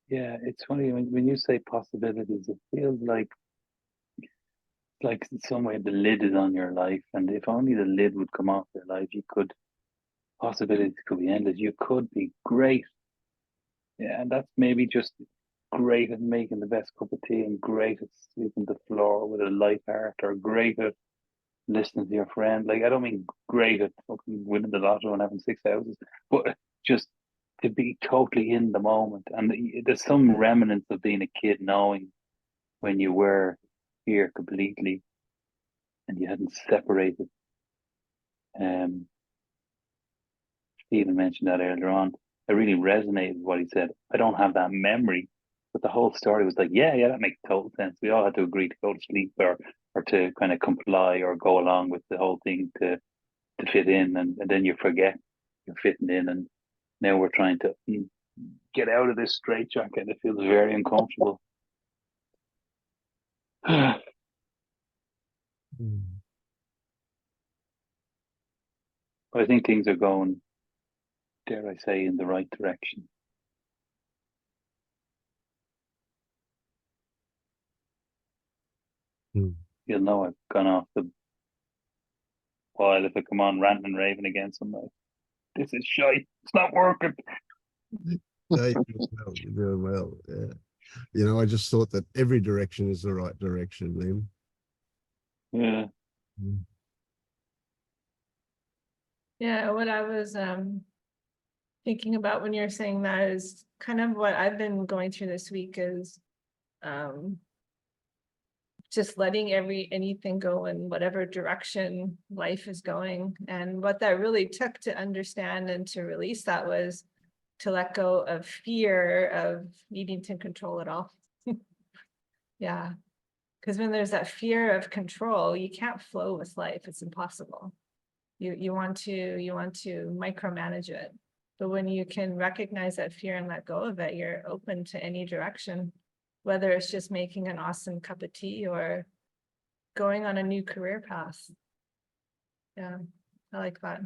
Yeah, it's funny when you say possibilities, it feels like in some way the lid is on your life, and if only the lid would come off your life, possibilities could be endless. You could be great. Yeah, and that's maybe just great at making the best cup of tea, and great at sweeping the floor with a light heart, or great at listening to your friend. Like, I don't mean great at fucking winning the lotto and having 6 houses, but just to be totally in the moment. And there's some remnants of being a kid, knowing when you were here completely and you hadn't separated. Stephen mentioned that earlier on. It really resonated with what he said. I don't have that memory, but the whole story was like, yeah, that makes total sense. We all had to agree to go to sleep or to kind of comply or go along with the whole thing to fit in, and then you forget you're fitting in, and now we're trying to get out of this straitjacket. It feels very uncomfortable. Mm. I think things are going, dare I say, in the right direction. Mm. You'll know I've gone off the while if I come on ranting and raving again somebody. This is shite. It's not working. No, you're doing well. Yeah. You know, I just thought that every direction is the right direction, Liam. Yeah. Mm. Yeah, what I was thinking about when you're saying that is kind of what I've been going through this week is just letting anything go in whatever direction life is going. And what that really took to understand and to release that was to let go of fear of needing to control it all. Yeah, because when there's that fear of control, you can't flow with life. It's impossible. You want to micromanage it. But when you can recognize that fear and let go of it, you're open to any direction, whether it's just making an awesome cup of tea or going on a new career path. Yeah, I like that.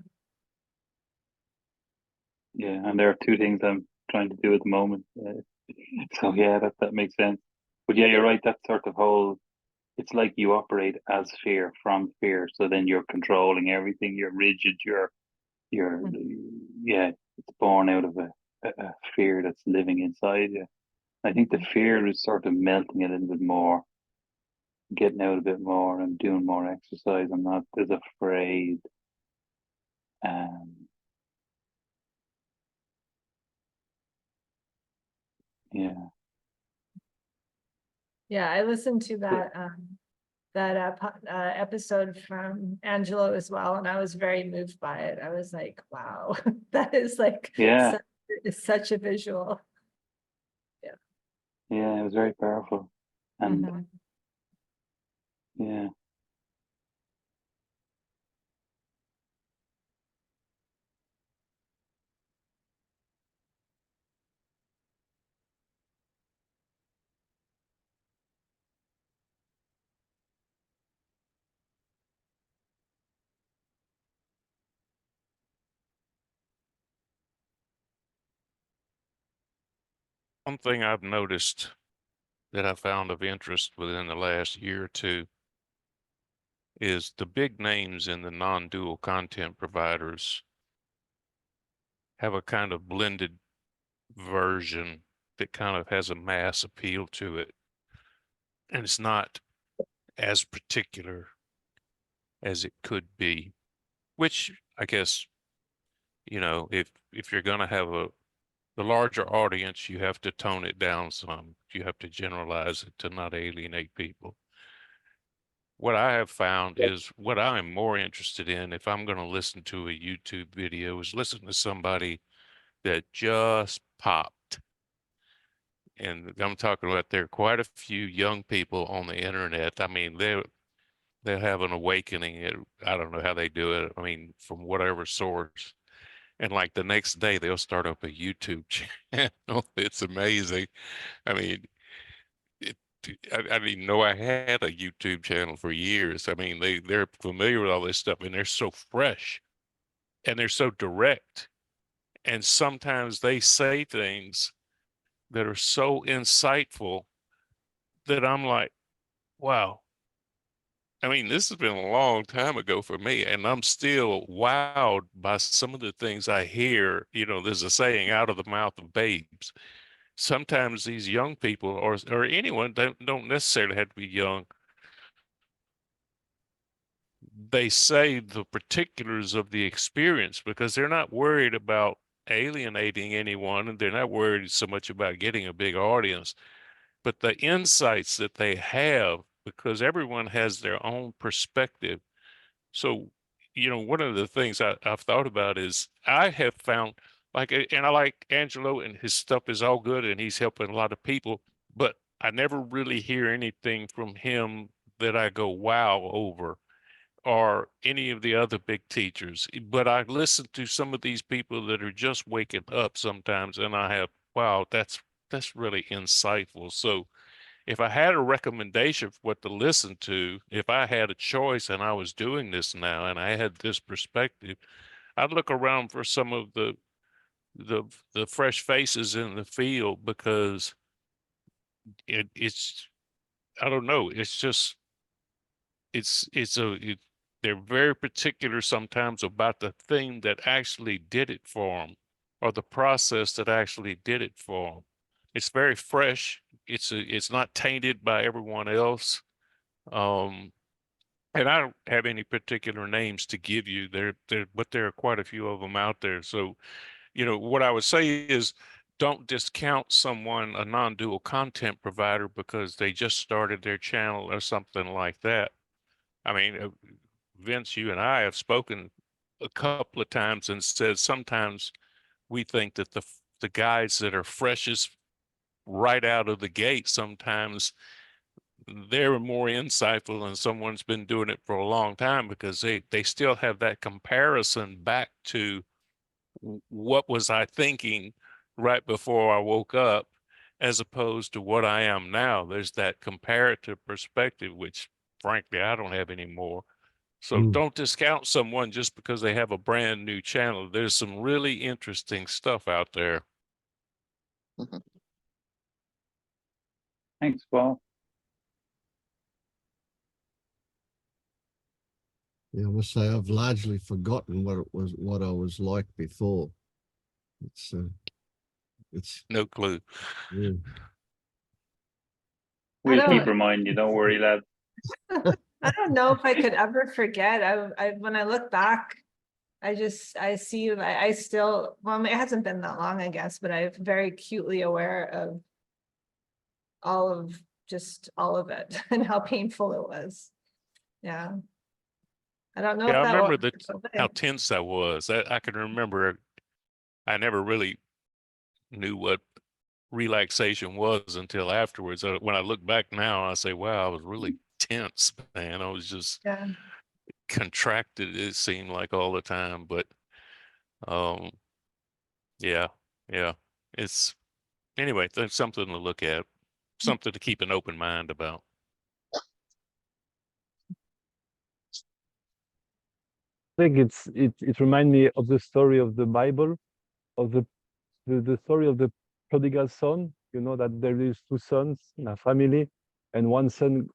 Yeah, and there are two things I'm trying to do at the moment. So yeah, that makes sense. But yeah, you're right. That sort of whole, it's like you operate as fear from fear. So then you're controlling everything. You're rigid. Yeah, it's born out of a fear that's living inside you. I think the fear is sort of melting a little bit more, getting out a bit more and doing more exercise. I'm not as afraid. Yeah. Yeah, I listened to that episode from Angelo as well, and I was very moved by it. I was like, wow, that is like such a visual. Yeah, it was very powerful. And yeah. One thing I've noticed that I found of interest within the last year or two is the big names in the non-dual content providers have a kind of blended version that kind of has a mass appeal to it. And it's not as particular as it could be, which I guess, you know, if you're going to have the larger audience, you have to tone it down some. You have to generalize it to not alienate people. What I have found is what I am more interested in if I'm going to listen to a YouTube video is listen to somebody that just popped. And I'm talking about there are quite a few young people on the internet. I mean, they'll have an awakening. I don't know how they do it. I mean, from whatever source. And like the next day, they'll start up a YouTube channel. It's amazing. I mean, I didn't even know I had a YouTube channel for years. I mean, they're familiar with all this stuff and they're so fresh and they're so direct. And sometimes they say things that are so insightful that I'm like, wow. I mean, this has been a long time ago for me, and I'm still wowed by some of the things I hear. You know, there's a saying, out of the mouth of babes. Sometimes these young people or anyone don't necessarily have to be young. They say the particulars of the experience because they're not worried about alienating anyone, and they're not worried so much about getting a big audience, but the insights that they have, because everyone has their own perspective. So, one of the things I've thought about is I have found, and I like Angelo, and his stuff is all good and he's helping a lot of people, but I never really hear anything from him that I go wow over, or any of the other big teachers. But I listen to some of these people that are just waking up sometimes, and I have, wow, that's really insightful. So if I had a recommendation for what to listen to, if I had a choice and I was doing this now and I had this perspective, I'd look around for some of the fresh faces in the field, because it's I don't know, it's just they're very particular sometimes about the thing that actually did it for them, or the process that actually did it for them. It's very fresh. It's not tainted by everyone else. And I don't have any particular names to give you there, but there are quite a few of them out there. So, what I would say is, don't discount someone, a non-dual content provider, because they just started their channel or something like that. I mean, Vince, you and I have spoken a couple of times and said sometimes we think that the guys that are freshest right out of the gate, sometimes they're more insightful than someone's been doing it for a long time, because they still have that comparison back to what was I thinking right before I woke up, as opposed to what I am now. There's that comparative perspective, which frankly I don't have anymore. So don't discount someone just because they have a brand new channel. There's some really interesting stuff out there. Thanks, Paul. Yeah, I must say I've largely forgotten what I was like before. It's no clue. Yeah. We'll don't- keep reminding you. Don't worry, lad. I don't know if I could ever forget. I when I look back, I see, I still, well, it hasn't been that long, I guess, but I'm very acutely aware of all of it and how painful it was. Yeah. I don't know Yeah, if I that remember was how tense I was. I can remember I never really knew what relaxation was until afterwards. When I look back now, I say, wow, I was really tense, man. I was just contracted, it seemed like, all the time. But yeah. It's anyway, there's something to look at, something to keep an open mind about. I think it reminds me of the story of the Bible, of the story of the prodigal son. You know that there is two sons in a family, and one son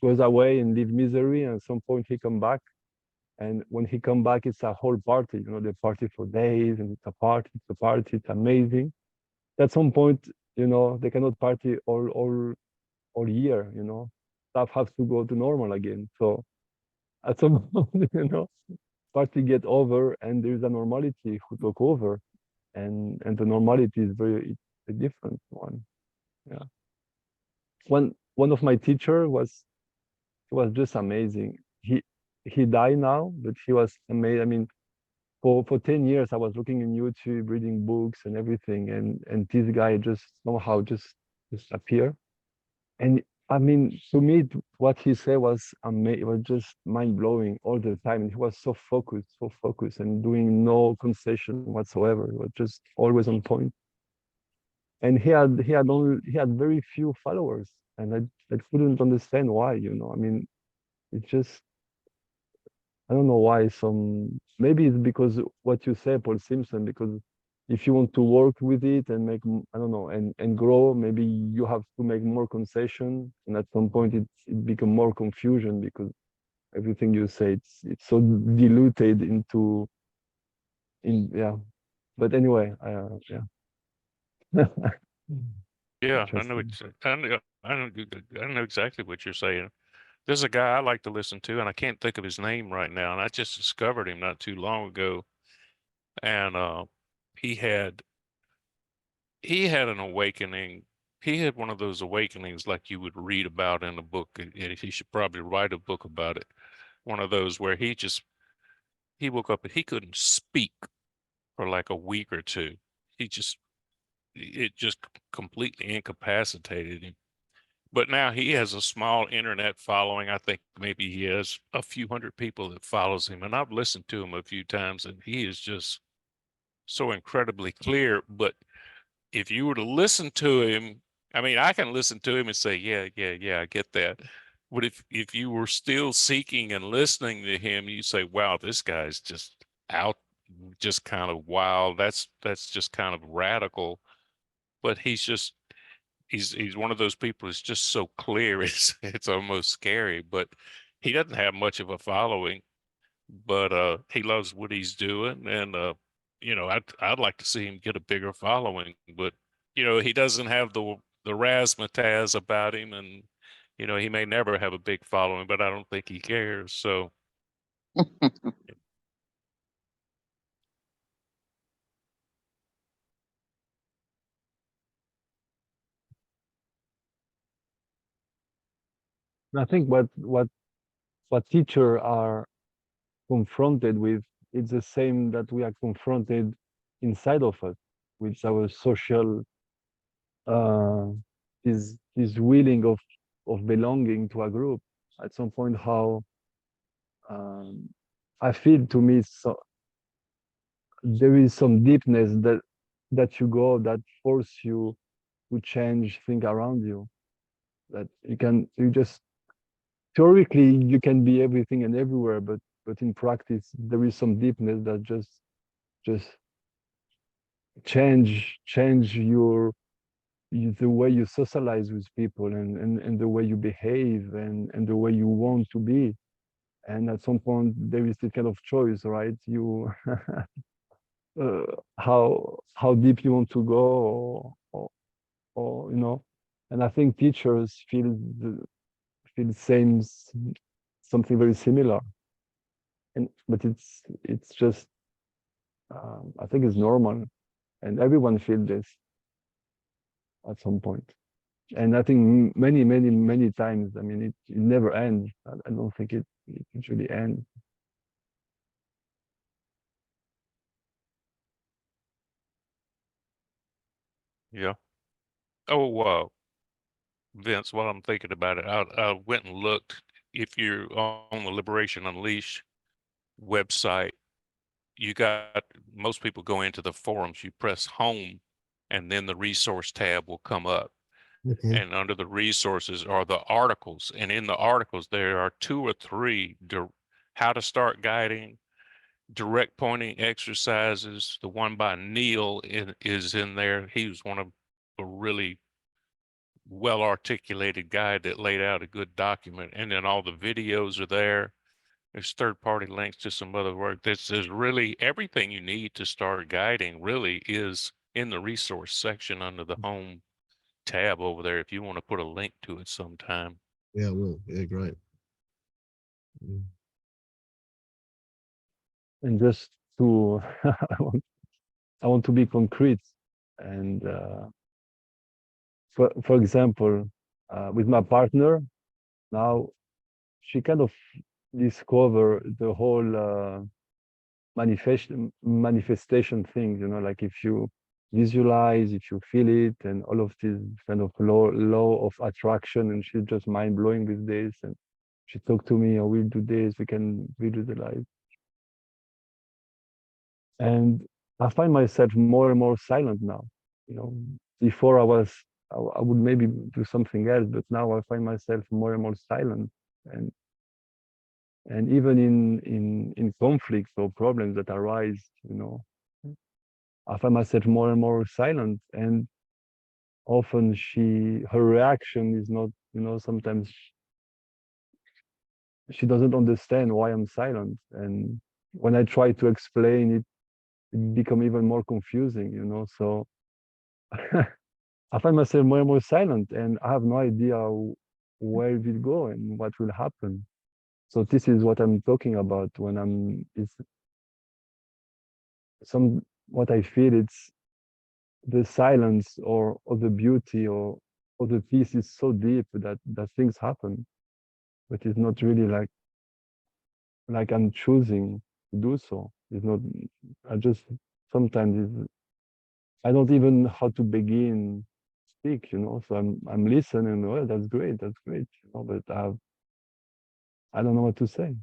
goes away and live misery, and at some point he come back, and when he come back, it's a whole party. You know, they party for days, and it's a party, it's amazing. At some point, you know, they cannot party all year. You know, stuff has to go to normal again. So at some point, you know, party get over, and there's a normality who took over, and the normality is it's a different one. Yeah. One of my teacher was just amazing. He died now, but he was amazing. I mean, for 10 years I was looking in YouTube, reading books and everything, and this guy just somehow just appeared. And I mean, to me, what he said was amazing. It was just mind blowing all the time. And he was so focused, and doing no concession whatsoever. He was just always on point. And he had very few followers, and I couldn't understand why. You know, I mean, it just, I don't know why. Maybe it's because what you say, Paul Simpson, because if you want to work with it and make, I don't know, and grow, maybe you have to make more concession, and at some point it become more confusion, because everything you say, it's so diluted yeah. But anyway, yeah. Yeah, I know exactly what you're saying. There's a guy I like to listen to, and I can't think of his name right now, and I just discovered him not too long ago. And he had an awakening. He had one of those awakenings like you would read about in a book, and he should probably write a book about it. One of those where he woke up and he couldn't speak for like a week or two. It just completely incapacitated him. But now he has a small internet following. I think maybe he has a few hundred people that follows him, and I've listened to him a few times, and he is just so incredibly clear. But if you were to listen to him, I mean, I can listen to him and say, yeah, I get that. But if you were still seeking and listening to him, you say, wow, this guy's just out, just kind of wild. That's just kind of radical. But he's one of those people that's just so clear. It's almost scary, but he doesn't have much of a following, but he loves what he's doing. And, I'd like to see him get a bigger following, but, he doesn't have the razzmatazz about him, and, he may never have a big following, but I don't think he cares. So I think what teachers are confronted with, it's the same that we are confronted inside of us with our social this willing of belonging to a group. At some point, how I feel, to me, so there is some deepness that you go, that force you to change things around you, that you just theoretically you can be everything and everywhere, but in practice there is some deepness that just change the way you socialize with people, and the way you behave, and the way you want to be. And at some point there is this kind of choice, right? You how deep you want to go, or and I think teachers feel the same, something very similar. But it's just I think it's normal, and everyone feels this at some point. And I think many times, I mean, it never ends. I don't think it usually ends. yeah. Oh, Vince, while I'm thinking about it, I went and looked. If you're on the Liberation Unleashed website, most people go into the forums, you press home, and then the resource tab will come up. Okay. And under the resources are the articles. And in the articles, there are 2 or 3 how to start guiding, direct pointing exercises. The one by Neil is in there. He was one of a really well-articulated guide that laid out a good document. And then all the videos are there. There's third-party links to some other work. There's really everything you need to start guiding really is in the resource section under the home tab over there, if you want to put a link to it sometime. Yeah, well, yeah, great. And just to I want to be concrete, and for example, with my partner now, she kind of discover the whole manifestation thing, like if you visualize, if you feel it, and all of this kind of law of attraction, and she's just mind-blowing with this. And she talked to me, oh, we'll do this, we can visualize. And I find myself more and more silent now. Before I would maybe do something else, but now I find myself more and more silent. And even in conflicts or problems that arise, I find myself more and more silent. And often her reaction is not, sometimes she doesn't understand why I'm silent. And when I try to explain it, it becomes even more confusing, so I find myself more and more silent, and I have no idea where it will go and what will happen. So this is what I'm talking about when what I feel, it's the silence or the beauty or the peace is so deep that things happen, but it's not really like I'm choosing to do so. It's not. I just sometimes I don't even know how to begin speak. So I'm listening. Well, that's great. That's great. But I don't know what to say.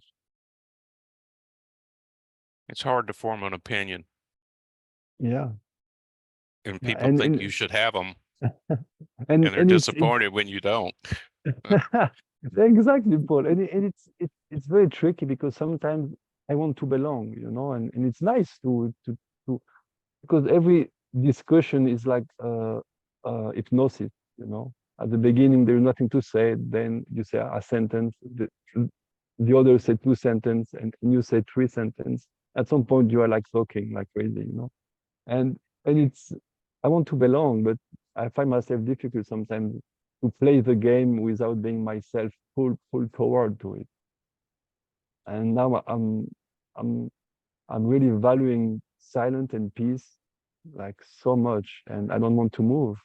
It's hard to form an opinion, Yeah. and Yeah, people think you should have them, and they're and disappointed when you don't. Exactly, Paul. And it's very tricky because sometimes I want to belong, and it's nice to because every discussion is like hypnosis, At the beginning there's nothing to say, then you say a sentence, the other say two sentences, and you say three sentences. At some point you are like talking like crazy, And it's I want to belong, but I find myself difficult sometimes to play the game without being myself pulled toward to it. And now I'm really valuing silence and peace like so much, and I don't want to move.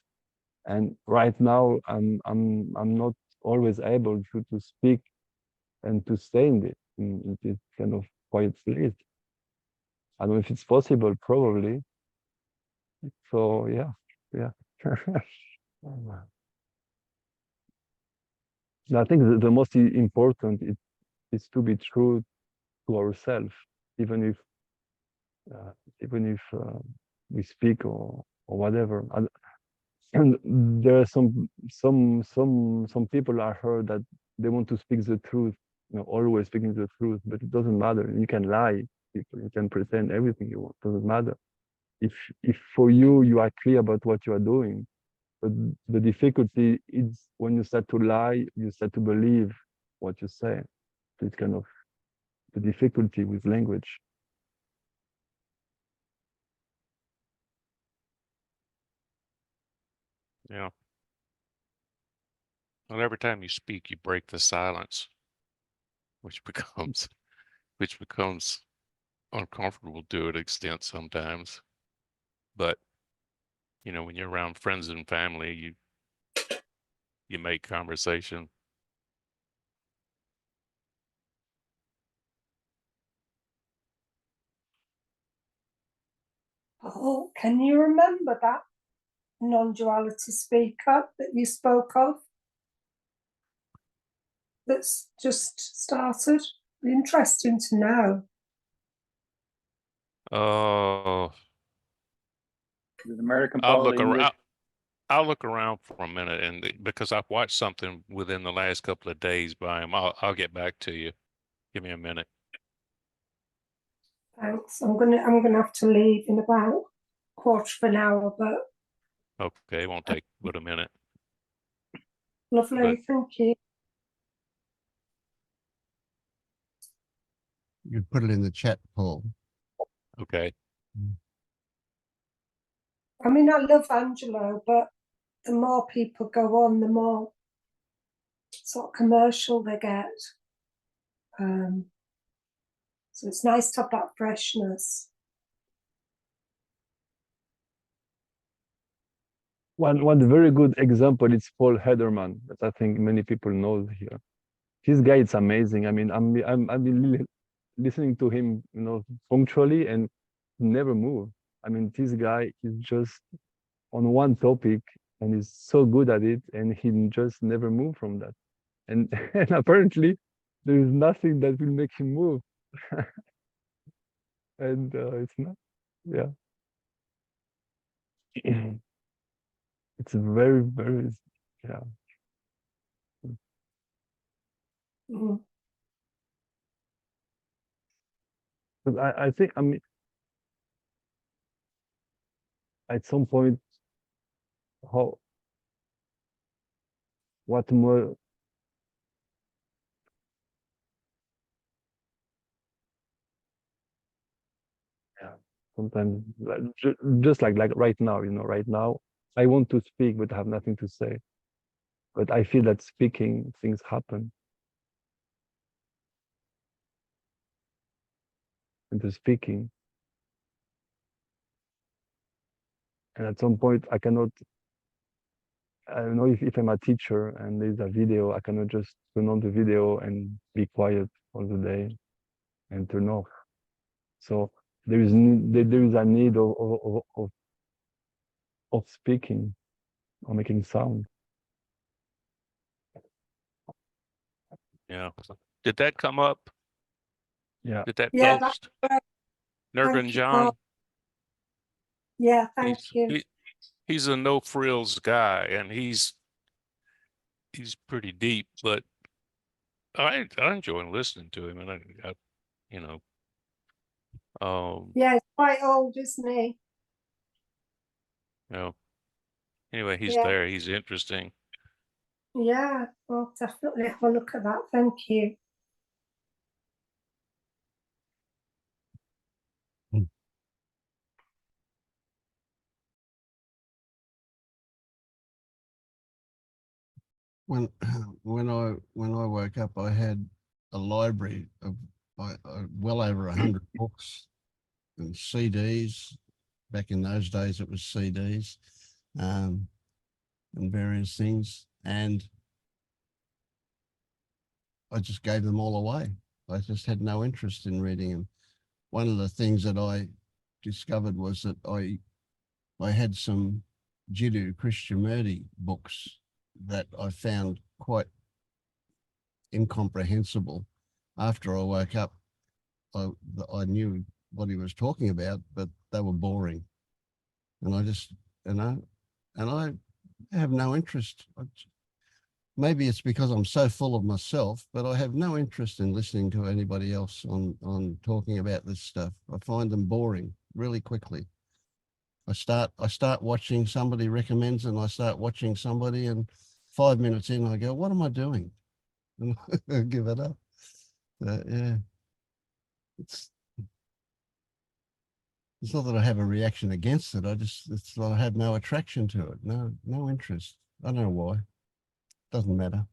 And right now I'm not always able to speak and to stay in this kind of quiet place. I don't know if it's possible, probably. So yeah. I think the most important is to be true to ourselves, even if we speak or whatever. And there are some people I heard that they want to speak the truth, always speaking the truth, but it doesn't matter. You can lie, people. You can pretend everything you want. It doesn't matter. If for you are clear about what you are doing, but the difficulty is when you start to lie, you start to believe what you say. It's kind of the difficulty with language. Yeah. Well, every time you speak, you break the silence, which becomes uncomfortable to an extent sometimes. But when you're around friends and family, you make conversation. Oh, can you remember that non-duality speaker that you spoke of? That's just started. Be interesting to know. Oh, The American I'll Paul look English. around. I'll look around for a minute, and because I've watched something within the last couple of days by him, I'll get back to you. Give me a minute. Thanks. I'm gonna have to leave in about a quarter of an hour, but Okay, it won't take but a minute. lovely. Thank you. You put it in the chat, Paul. Okay. I mean, I love Angelo, but the more people go on, the more sort of commercial they get. So it's nice to have that freshness. One very good example is Paul Hederman, that I think many people know here. This guy is amazing. I mean, I'm really listening to him, punctually and never move. I mean, this guy is just on one topic and he's so good at it, and he just never move from that. And and apparently there is nothing that will make him move. And it's not, yeah. It's very, very, yeah. Mm. But I think, I mean, at some point, what more, yeah, sometimes just like right now, right now, I want to speak, but I have nothing to say. But I feel that speaking, things happen. And the speaking. And at some point, I don't know if I'm a teacher and there's a video, I cannot just turn on the video and be quiet for the day and turn off. So there is a need of speaking or making sound. Yeah. Did that come up? Yeah. Did that Yeah, that's post? great. Nergan Thank you, John? Paul. Yeah, thank you. He's a no frills guy, and he's pretty deep, but I enjoy listening to him, and I you know, Yeah, it's quite old, isn't he? you know, anyway, he's Yeah. there. He's interesting. Yeah, well, definitely have a look at that. Thank you. When when I woke up, I had a library of well over 100 books and CDs. Back in those days, it was CDs, and various things, and I just gave them all away. I just had no interest in reading them. One of the things that I discovered was that I had some Jiddu Krishnamurti books that I found quite incomprehensible. After I woke up, I knew what he was talking about, but they were boring. And I just, and I have no interest. Maybe it's because I'm so full of myself, but I have no interest in listening to anybody else on talking about this stuff. I find them boring really quickly. I start watching, somebody recommends, and I start watching somebody, and 5 minutes in, I go, what am I doing? And I give it up. Yeah, it's not that I have a reaction against it. It's that I have no attraction to it. No interest. I don't know why. Doesn't matter.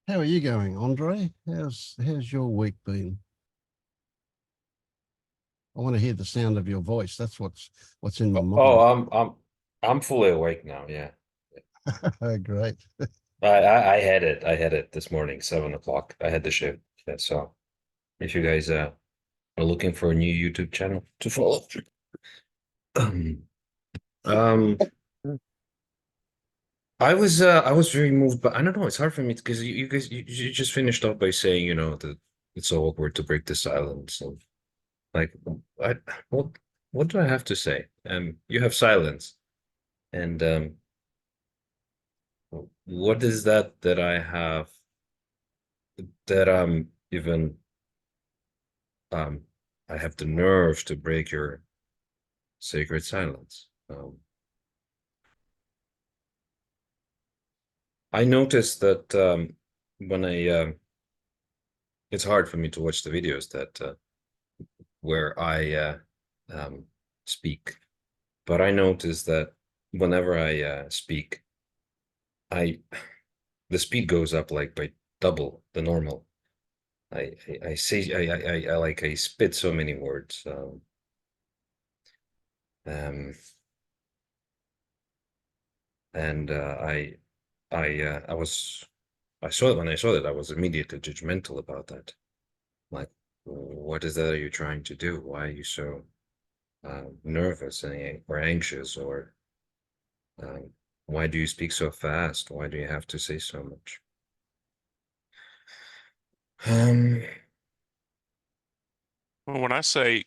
How are you going, Andre? How's your week been? I want to hear the sound of your voice. That's what's in my mind. Oh, I'm fully awake now. Yeah. Great. I had it this morning, 7 o'clock. I had the shift. Yeah, so if you guys are looking for a new YouTube channel to follow, I was very moved, but I don't know. It's hard for me because you guys you just finished off by saying, you know, that it's so awkward to break the silence, and like what do I have to say? You have silence, and what is that I have that even I have the nerve to break your sacred silence. I noticed that when it's hard for me to watch the videos that where I speak, but I noticed that whenever I speak, the speed goes up like by double the normal. I say I spit so many words. And I saw it when I saw that I was immediately judgmental about that. Like, what is that you're trying to do? Why are you so nervous or anxious, or why do you speak so fast? Why do you have to say so much? Well, when I say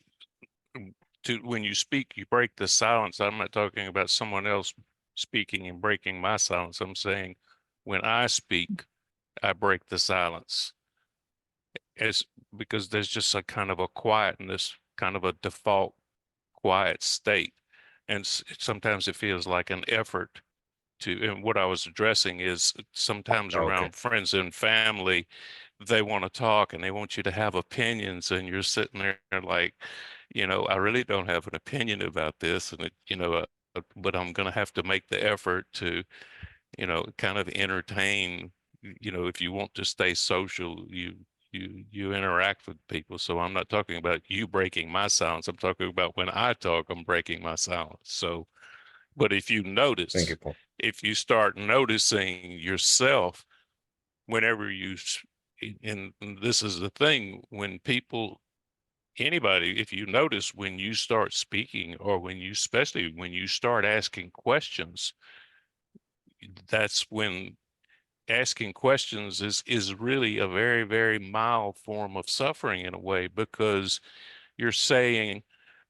when you speak, you break the silence, I'm not talking about someone else speaking and breaking my silence. I'm saying when I speak, I break the silence. It's because there's just a kind of a quietness, kind of a default quiet state. And sometimes it feels like an effort to, and what I was addressing is sometimes around friends and family, they want to talk and they want you to have opinions, and you're sitting there like, you know, I really don't have an opinion about this, and but I'm going to have to make the effort to, kind of entertain. If you want to stay social, you you interact with people. So I'm not talking about you breaking my silence. I'm talking about when I talk, I'm breaking my silence. So, but if you Thank notice, you, Paul. if you start noticing yourself whenever and this is the thing, when people, anybody, if you notice when you start speaking, or when you, especially when you start asking questions, that's when asking questions is really a very, very mild form of suffering in a way, because you're saying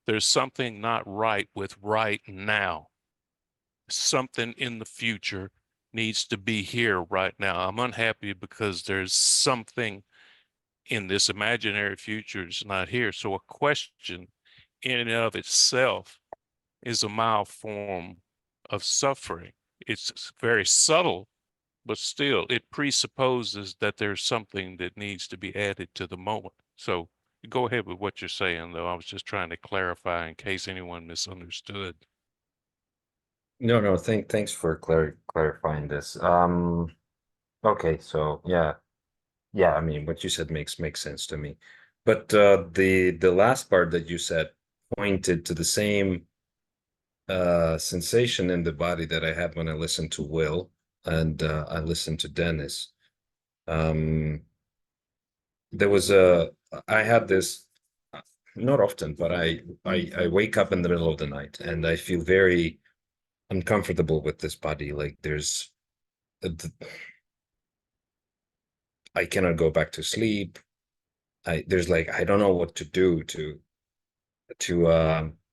there's something not right with right now. Something in the future needs to be here right now. I'm unhappy because there's something in this imaginary future is not here. So a question in and of itself is a mild form of suffering. It's very subtle, but still it presupposes that there's something that needs to be added to the moment. So go ahead with what you're saying, though. I was just trying to clarify in case anyone misunderstood. No, thanks for clarifying this. Okay, so yeah, I mean, what you said makes sense to me. But the last part that you said pointed to the same sensation in the body that I had when I listened to Will and I listened to Dennis. There was I had this, not often, but I wake up in the middle of the night and I feel very uncomfortable with this body. Like there's, I cannot go back to sleep. There's like, I don't know what to do to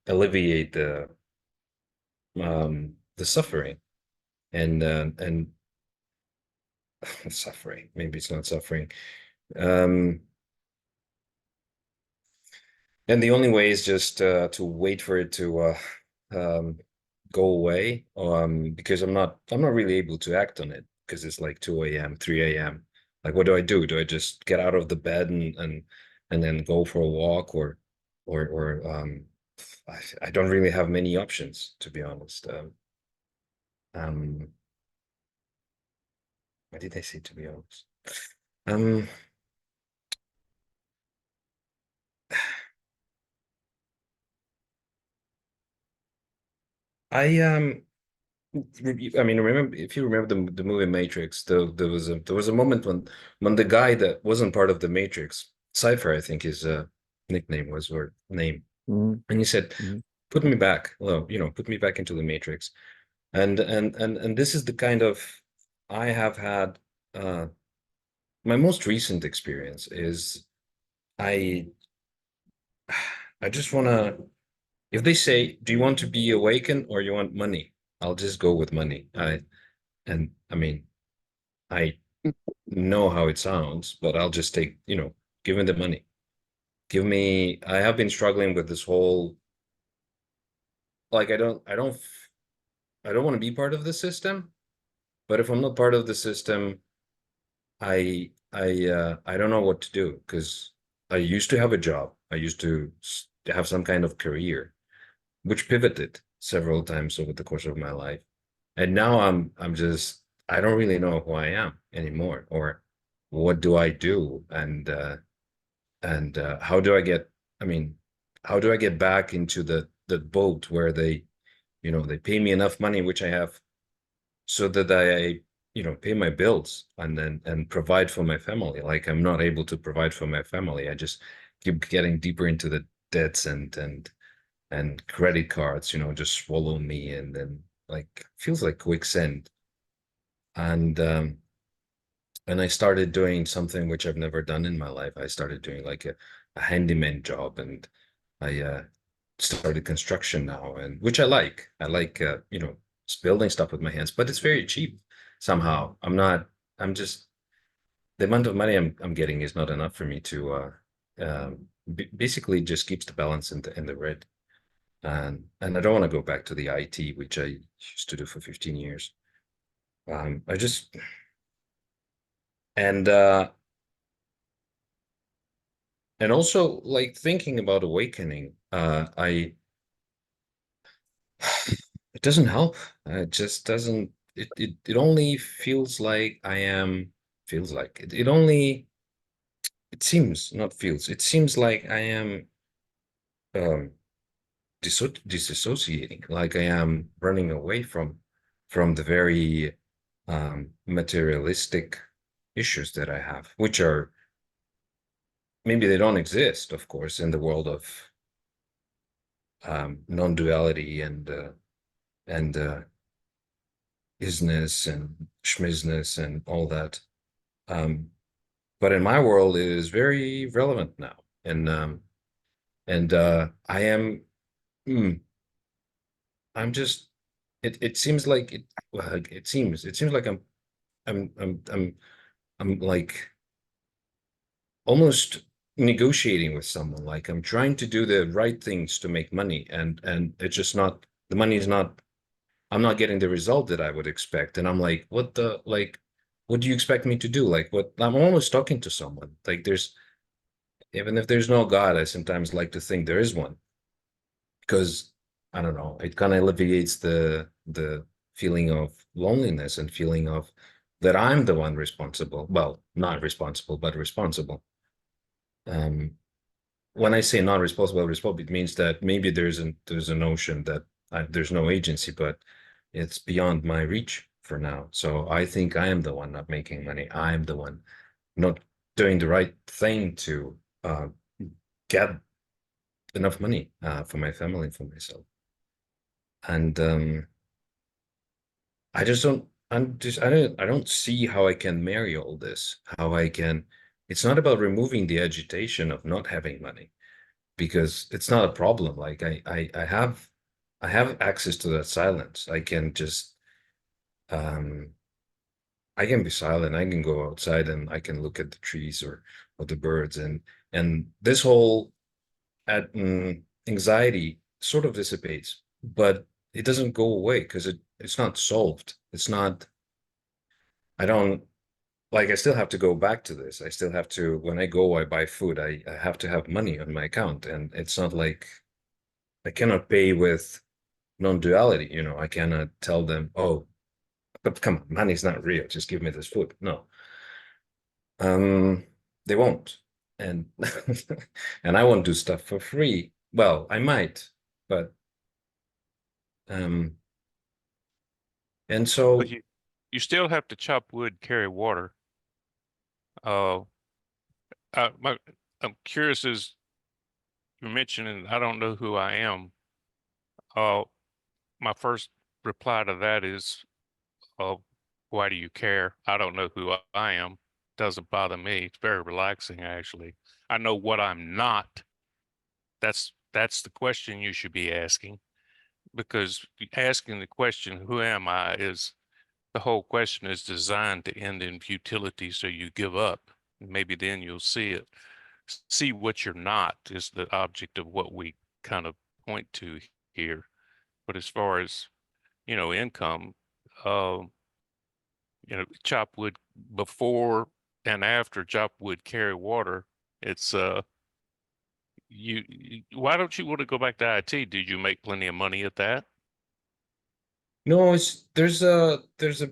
alleviate the suffering and suffering. Maybe it's not suffering. And the only way is just to wait for it to go away, because I'm not really able to act on it, because it's like 2 a.m., 3 a.m. Like, what do I do? Do I just get out of the bed and then go for a walk, or I don't really have many options, to be honest. What did I say, to be honest? I mean, remember, if you remember the movie Matrix, there was a moment when the guy that wasn't part of the Matrix, Cypher, I think his nickname was, or name, and he said, "Put me back, well, put me back into the Matrix," and this is the kind of, I have had my most recent experience is I just want to, if they say, "Do you want to be awakened or you want money?" I'll just go with money. I mean, I know how it sounds, but I'll just take, give me the money. I have been struggling with this whole, like, I don't want to be part of the system, but if I'm not part of the system, I don't know what to do, because I used to have a job. I used to have some kind of career, which pivoted several times over the course of my life. And now I'm just, I don't really know who I am anymore, or what do I do, and how do I get, I mean, how do I get back into the boat where they, they pay me enough money, which I have, so that I, pay my bills and provide for my family. Like, I'm not able to provide for my family. I just keep getting deeper into the debts and credit cards, just swallow me, and then, like, feels like quicksand. And I started doing something which I've never done in my life. I started doing like a handyman job, and I started construction now, and which I like. I like just building stuff with my hands, but it's very cheap somehow. I'm just, the amount of money I'm getting is not enough for me to basically just keeps the balance in the red. And I don't want to go back to the IT, which I used to do for 15 years. I just, and also, like, thinking about awakening, it doesn't help. It just doesn't, it only feels like it only, it seems, not feels, it seems like I am disassociating, like I am running away from the very materialistic issues that I have, which are, maybe they don't exist, of course, in the world of non-duality and isness and schmizness and all that. But in my world, it is very relevant now. And I am, I'm just, it seems like it, well, it seems like I'm like almost negotiating with someone. Like I'm trying to do the right things to make money, and it's just not, the money is not, I'm not getting the result that I would expect. And I'm like, what the, like, what do you expect me to do? Like, what, I'm almost talking to someone. Like there's, even if there's no God, I sometimes like to think there is one, because I don't know, it kind of alleviates the feeling of loneliness and feeling of that I'm the one responsible. Well, not responsible, but responsible. When I say not responsible, it means that maybe there's a notion that there's no agency, but it's beyond my reach for now. So I think I am the one not making money. I am the one not doing the right thing to get enough money for my family and for myself. And I just don't, I don't see how I can marry all this, how I can, it's not about removing the agitation of not having money, because it's not a problem. Like I have access to that silence. I can just I can be silent. I can go outside and I can look at the trees or the birds, and this whole anxiety sort of dissipates, but it doesn't go away because it's not solved. It's not, I don't, like, I still have to go back to this. I still have to, when I go, I buy food, I have to have money on my account. And it's not like I cannot pay with non-duality, you know, I cannot tell them, oh, but come on, money's not real, just give me this food. No. They won't. And and I won't do stuff for free. Well, I might, but and so But you still have to chop wood, carry water. I'm curious, as you're mentioning, I don't know who I am. My first reply to that is, why do you care? I don't know who I am. Doesn't bother me. It's very relaxing, actually. I know what I'm not. That's the question you should be asking, because asking the question, who am I, is, the whole question is designed to end in futility, so you give up. Maybe then you'll see it. See what you're not is the object of what we kind of point to here. But as far as, income, chop wood before and after chop wood, carry water. It's why don't you want to go back to IT? Did you make plenty of money at that? no, there's a there's a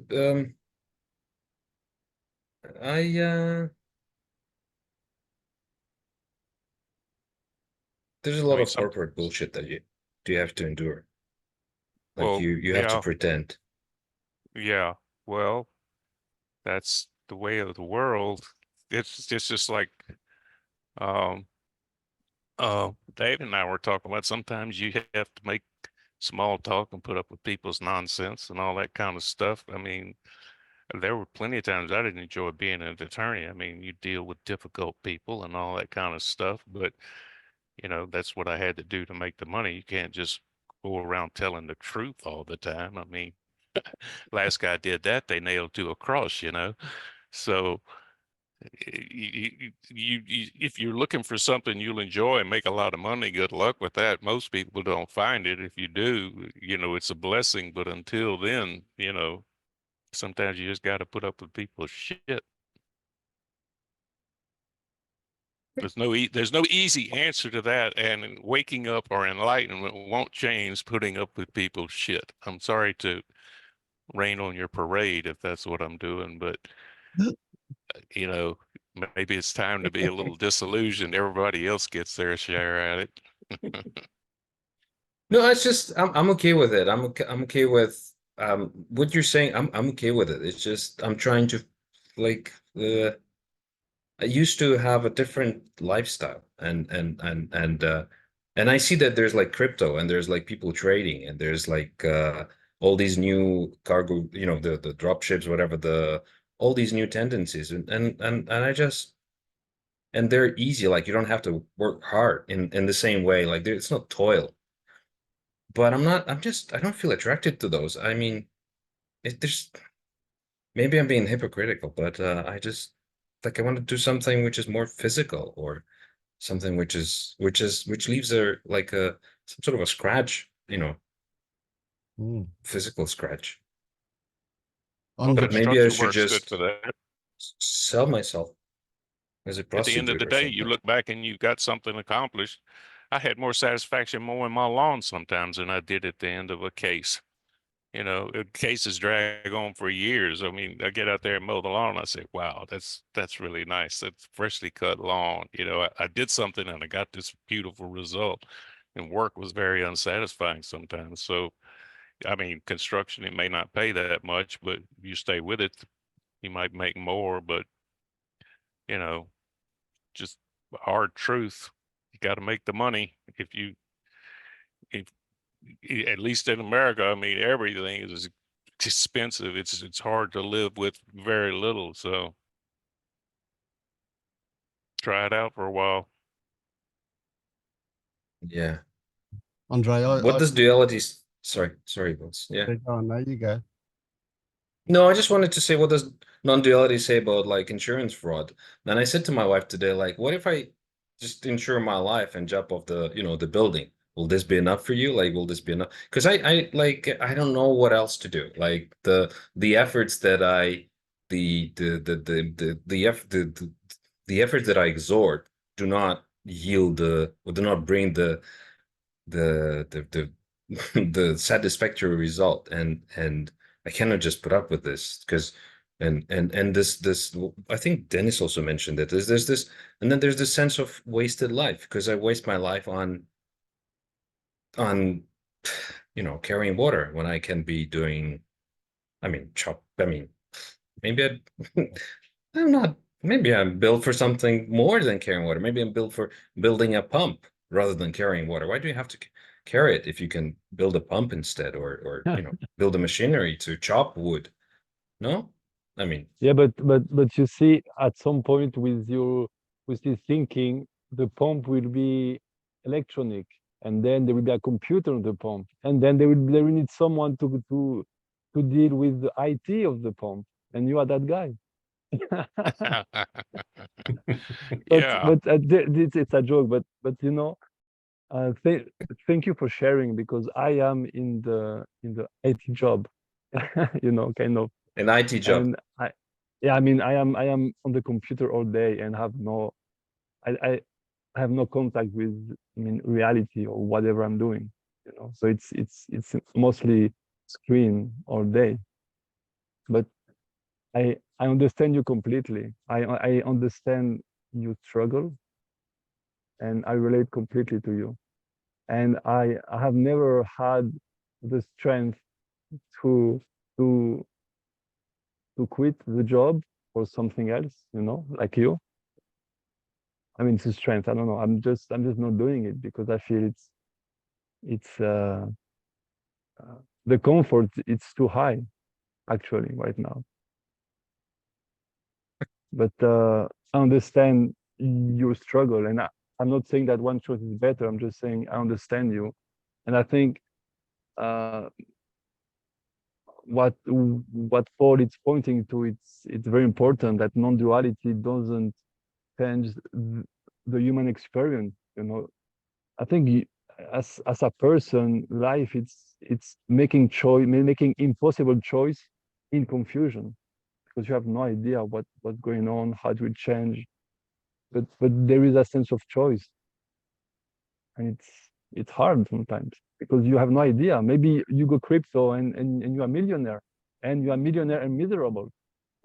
lot of corporate bullshit that you have to endure. Like well, you have to pretend. Yeah, well, that's the way of the world. It's just like Dave and I were talking about, sometimes you have to make small talk and put up with people's nonsense and all that kind of stuff. I mean, there were plenty of times I didn't enjoy being an attorney. I mean, you deal with difficult people and all that kind of stuff, but that's what I had to do to make the money. You can't just go around telling the truth all the time. I mean, last guy did that, they nailed to a cross, So if you're looking for something you'll enjoy and make a lot of money, good luck with that. Most people don't find it. If you do, it's a blessing. But until then, sometimes you just got to put up with people's shit. There's no easy answer to that, and waking up or enlightenment won't change putting up with people's shit. I'm sorry to rain on your parade if that's what I'm doing, but maybe it's time to be a little disillusioned. Everybody else gets their share at it. No, it's just I'm okay with it. I'm okay with what you're saying. I'm okay with it. It's just I'm trying to like I used to have a different lifestyle and I see that there's like crypto and there's like people trading and there's like all these new cargo, you know, the drop ships, whatever, all these new tendencies and I just and they're easy, like you don't have to work hard in the same way, like it's not toil. But I don't feel attracted to those. I mean, there's maybe I'm being hypocritical, but I just like I want to do something which is more physical or something which leaves some sort of a scratch, you know, physical scratch. But maybe I Construction should work's good just for that. sell myself as a At the end of prostitute the or day, you something. look back and you got something accomplished. I had more satisfaction mowing my lawn sometimes than I did at the end of a case. You know, cases drag on for years. I mean, I get out there and mow the lawn. And I say, wow, that's really nice. That's freshly cut lawn. You know, I did something and I got this beautiful result. And work was very unsatisfying sometimes. So, I mean, construction, it may not pay that much, but if you stay with it, you might make more. But, you know, just hard truth. You got to make the money. If at least in America, I mean, everything is expensive. It's hard to live with very little. So try it out for a while. Yeah. Andre, What does duality? Sorry, Vince. Yeah. go on, there you go. No, I just wanted to say, what does non-duality say about like insurance fraud? And I said to my wife today, like, what if I just insure my life and jump off the, you know, the building? Will this be enough for you? Like, will this be enough? Because I don't know what else to do. Like the efforts that I the efforts that I exhort do not yield or do not bring the the satisfactory result, and I cannot just put up with this because and this I think Dennis also mentioned that there's this and then there's this sense of wasted life because I waste my life on you know, carrying water when I can be doing, I mean, maybe I'm not, maybe I'm built for something more than carrying water. Maybe I'm built for building a pump rather than carrying water. Why do you have to carry it if you can build a pump instead, or you know, build a machinery to chop wood? No, I mean, Yeah, but you see, at some point with this thinking, the pump will be electronic, and then there will be a computer on the pump, and then they will need someone to deal with the IT of the pump, and you are that guy. Yeah. But it's a joke, but you know, thank you for sharing, because I am in the IT job, you know, kind of. an IT job. And yeah, I mean, I am on the computer all day and I have no contact with, I mean, reality or whatever I'm doing, you know. So it's mostly screen all day. But I understand you completely. I understand you struggle, and I relate completely to you. And I have never had the strength to to quit the job for something else, you know, like you. I mean, it's a strength. I don't know. I'm just not doing it because I feel it's the comfort. It's too high, actually, right now. But I understand your struggle, and I'm not saying that one choice is better. I'm just saying I understand you, and I think what Paul is pointing to, it's very important that non-duality doesn't change the human experience, you know. I think as a person, life, it's making impossible choice in confusion, because you have no idea what's going on, how it will change, but there is a sense of choice, and it's hard sometimes because you have no idea. Maybe you go crypto and you're a millionaire, and you're a millionaire and miserable,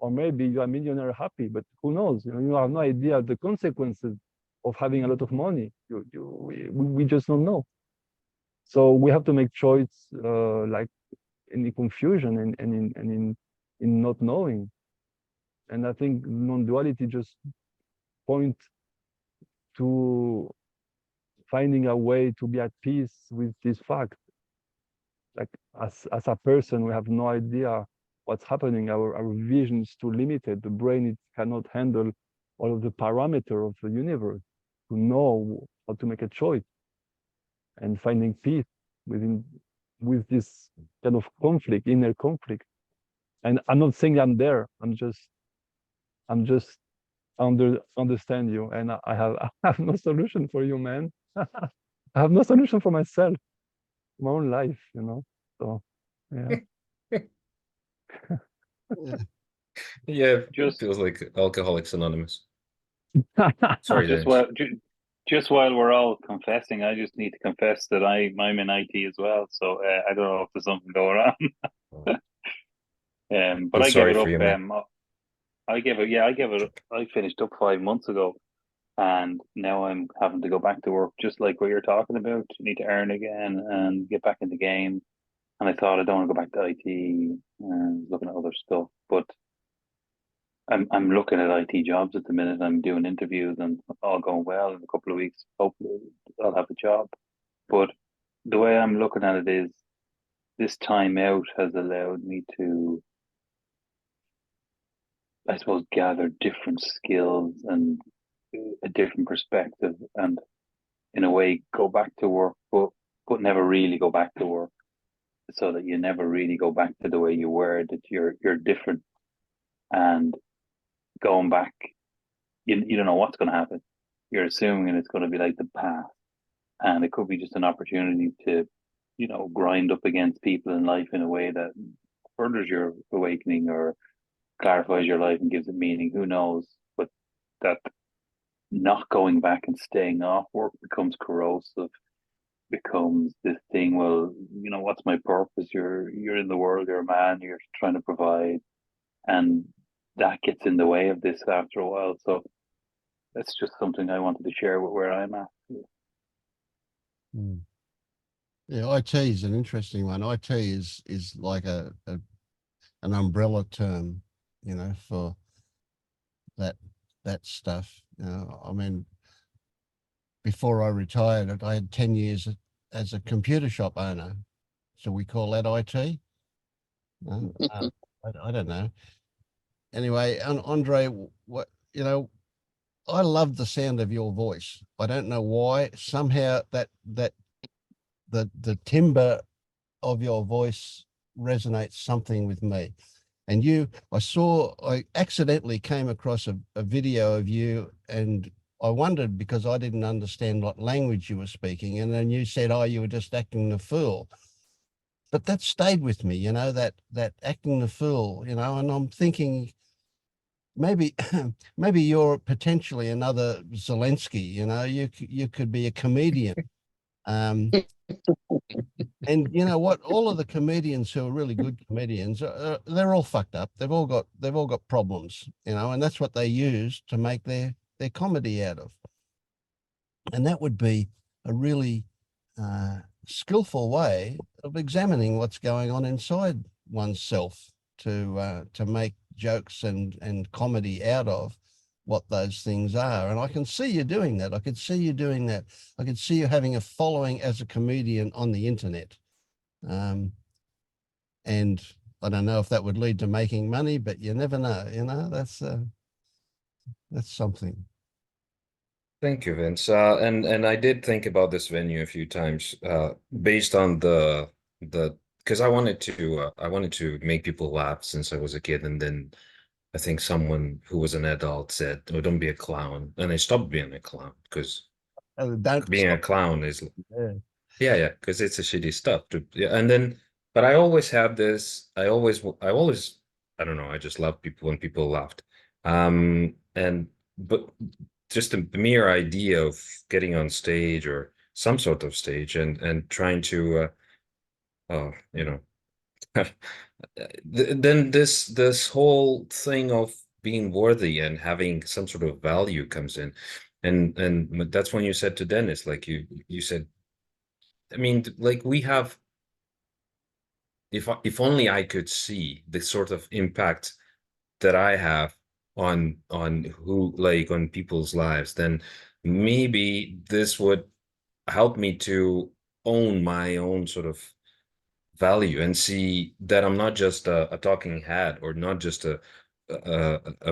or maybe you are millionaire happy, but who knows? You have no idea the consequences of having a lot of money. We just don't know. So we have to make choice like in the confusion and in not knowing. And I think non-duality just point to finding a way to be at peace with this fact. Like as a person, we have no idea what's happening. Our vision is too limited. The brain it cannot handle all of the parameter of the universe to know how to make a choice. And finding peace with this kind of conflict, inner conflict. And I'm not saying I'm there. I'm just understand you, and I have no solution for you, man. I have no solution for myself, my own life, So yeah. Yeah, Just feels like Alcoholics Anonymous. Sorry, just while we're all confessing, I just need to confess that I'm in IT as well. So I don't know if there's something going on. But I gave it up. I finished up 5 months ago, and now I'm having to go back to work, just like what you're talking about. You need to earn again and get back in the game. And I thought I don't want to go back to IT and looking at other stuff, but I'm looking at IT jobs at the minute. I'm doing interviews and all going well. In a couple of weeks, hopefully I'll have a job. But the way I'm looking at it is, this time out has allowed me to, I suppose, gather different skills and a different perspective, and in a way go back to work, but never really go back to work, so that you never really go back to the way you were, that you're different. And going back, you don't know what's going to happen. You're assuming it's going to be like the past, and it could be just an opportunity to, grind up against people in life in a way that furthers your awakening or clarifies your life and gives it meaning. Who knows? But that not going back and staying off work becomes corrosive, becomes this thing. Well, what's my purpose? You're in the world, you're a man, you're trying to provide, and that gets in the way of this after a while. So that's just something I wanted to share with where I'm at. Yeah, IT is an interesting one. IT is like an umbrella term, for that stuff. I mean, before I retired, I had 10 years as a computer shop owner. So we call that IT? I don't know. Anyway, Andre, I love the sound of your voice. I don't know why. Somehow that the timbre of your voice resonates something with me. And I accidentally came across a video of you, and I wondered, because I didn't understand what language you were speaking. And then you said, you were just acting the fool. But that stayed with me, that acting the fool, and I'm thinking, maybe you're potentially another Zelensky, you could be a comedian. And you know what? All of the comedians who are really good comedians, they're all fucked up. They've all got problems, and that's what they use to make their comedy out of. And that would be a really skillful way of examining what's going on inside oneself to make jokes and comedy out of what those things are. And I can see you doing that. I could see you doing that. I could see you having a following as a comedian on the internet. And I don't know if that would lead to making money, but you never know, that's something. Thank you, Vince. And I did think about this venue a few times, based on because I wanted to make people laugh since I was a kid, and then I think someone who was an adult said, "Oh, don't be a clown," and I stopped being a clown, because being a clown is yeah, because it's a shitty stuff. But I always had this. I always I don't know. I just love people when people laughed. But just the mere idea of getting on stage or some sort of stage and trying to then this whole thing of being worthy and having some sort of value comes in, and that's when you said to Dennis, like you said, I mean, like we have, if only I could see the sort of impact that I have on who, like, on people's lives, then maybe this would help me to own my own sort of value and see that I'm not just a talking head, or not just a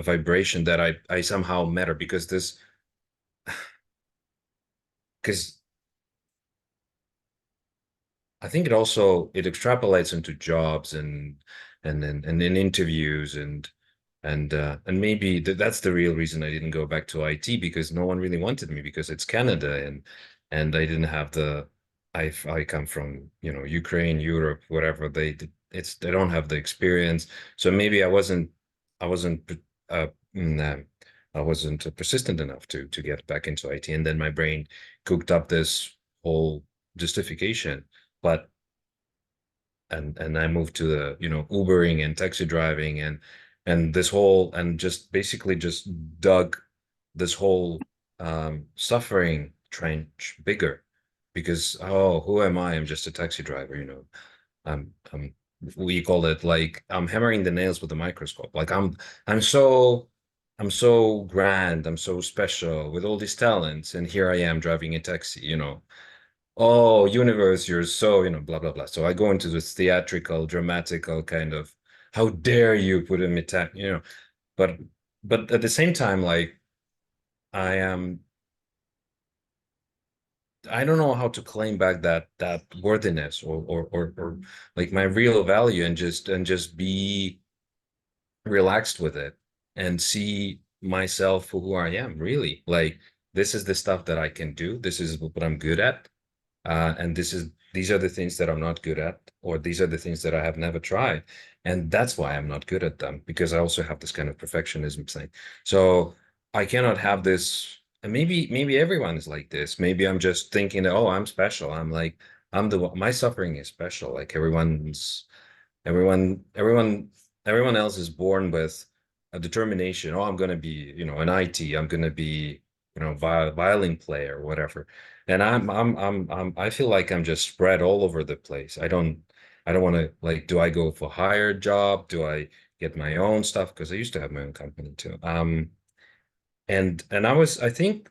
vibration, that I somehow matter, because I think it extrapolates into jobs and in interviews, and maybe that's the real reason I didn't go back to IT, because no one really wanted me, because it's Canada, and I didn't have I come from, Ukraine, Europe, whatever. They don't have the experience, so maybe I wasn't uh, mm, um, I wasn't persistent enough to get back into IT, and then my brain cooked up this whole justification. But and I moved to the, Ubering and taxi driving, and this whole, and just basically just dug this whole suffering trench bigger, because, oh, who am I? I'm just a taxi driver, I'm we call it, like, I'm hammering the nails with a microscope. Like, I'm so grand, I'm so special with all these talents, and here I am driving a taxi, oh, universe, you're so, blah, blah, blah. So I go into this theatrical, dramatical kind of, how dare you put in me, but at the same time, like, I don't know how to claim back that worthiness, or like my real value, and just be relaxed with it, and see myself for who I am, really. Like, this is the stuff that I can do. This is what I'm good at. And these are the things that I'm not good at, or these are the things that I have never tried. And that's why I'm not good at them, because I also have this kind of perfectionism thing. So I cannot have this, and maybe everyone is like this. Maybe I'm just thinking that, oh, I'm special. My suffering is special. Like, everyone else is born with a determination. Oh, I'm going to be, an IT, I'm going to be, violin player or whatever. And I feel like I'm just spread all over the place. I don't want to, like, do I go for a higher job? Do I get my own stuff? Because I used to have my own company too. And I think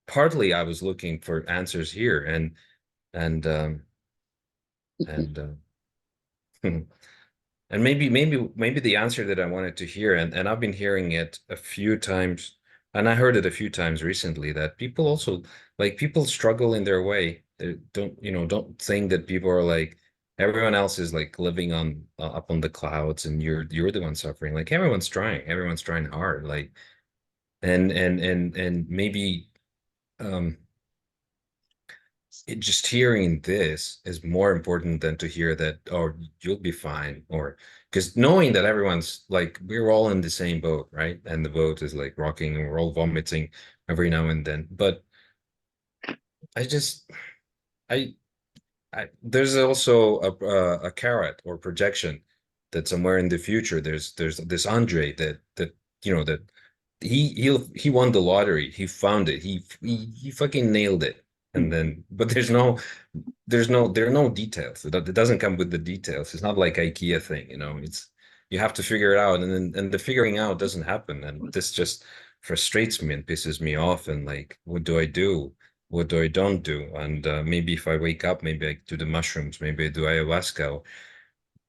partly I was looking for answers here, and and maybe the answer that I wanted to hear, and I've been hearing it a few times, and I heard it a few times recently, that people also, like, people struggle in their way. They don't think that people are like, everyone else is like living on up on the clouds, and you're the one suffering. Like, everyone's trying hard, like, and maybe just hearing this is more important than to hear that, oh, you'll be fine, or because knowing that everyone's like, we're all in the same boat, right? And the boat is like rocking, and we're all vomiting every now and then. But I just, I there's also a carrot or projection that somewhere in the future there's this Andre that that he won the lottery, he found it, he fucking nailed it, and then, but there are no details. It doesn't come with the details. It's not like IKEA thing, it's, you have to figure it out, and the figuring out doesn't happen, and this just frustrates me and pisses me off, and like, what do I do? What do I don't do? And maybe if I wake up, maybe I do the mushrooms, maybe I do ayahuasca,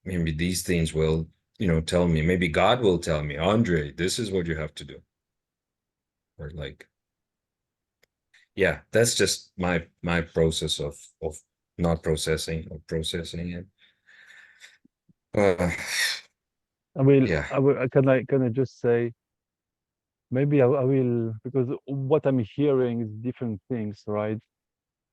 maybe these things will, tell me, maybe God will tell me, Andre, this is what you have to do. Or like, yeah, that's just my process of not processing or processing it. Yeah. Can I just say, maybe I will, because what I'm hearing is different things, right?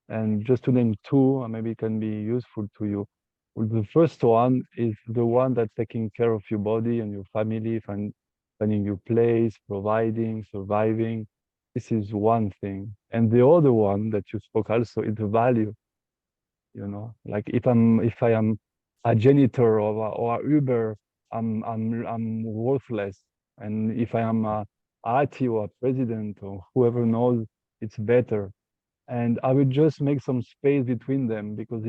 And just to name two, maybe it can be useful to you. Well, the first one is the one that's taking care of your body and your family, finding your place, providing, surviving. This is one thing. And the other one that you spoke also is the value. Like, if I am a janitor or a Uber, I'm worthless. And if I am a IT or a president or whoever knows, it's better. And I would just make some space between them because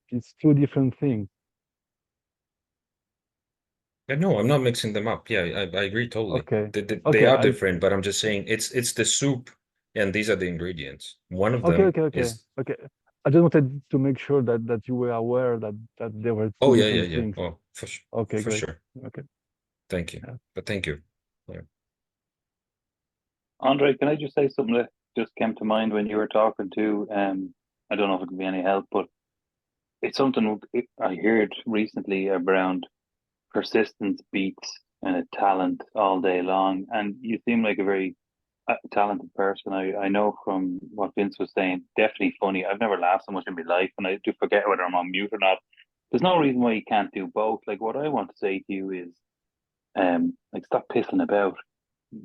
it's two different things. No, I'm not mixing them up. Yeah, I agree totally. Okay. They are different, but I'm just saying it's the soup and these are the ingredients. One of them is okay. I just wanted to make sure that you were aware that there were two different things. Oh, for sure. Okay, For great. sure. Okay. Thank you. Yeah. But thank you. Yeah. Andre, can I just say something that just came to mind when you were talking to? I don't know if it could be any help, but it's something I heard recently around persistence beats a talent all day long. And you seem like a very talented person. I know from what Vince was saying, definitely funny. I've never laughed so much in my life, and I do forget whether I'm on mute or not. There's no reason why you can't do both. Like, what I want to say to you is, like, stop pissing about.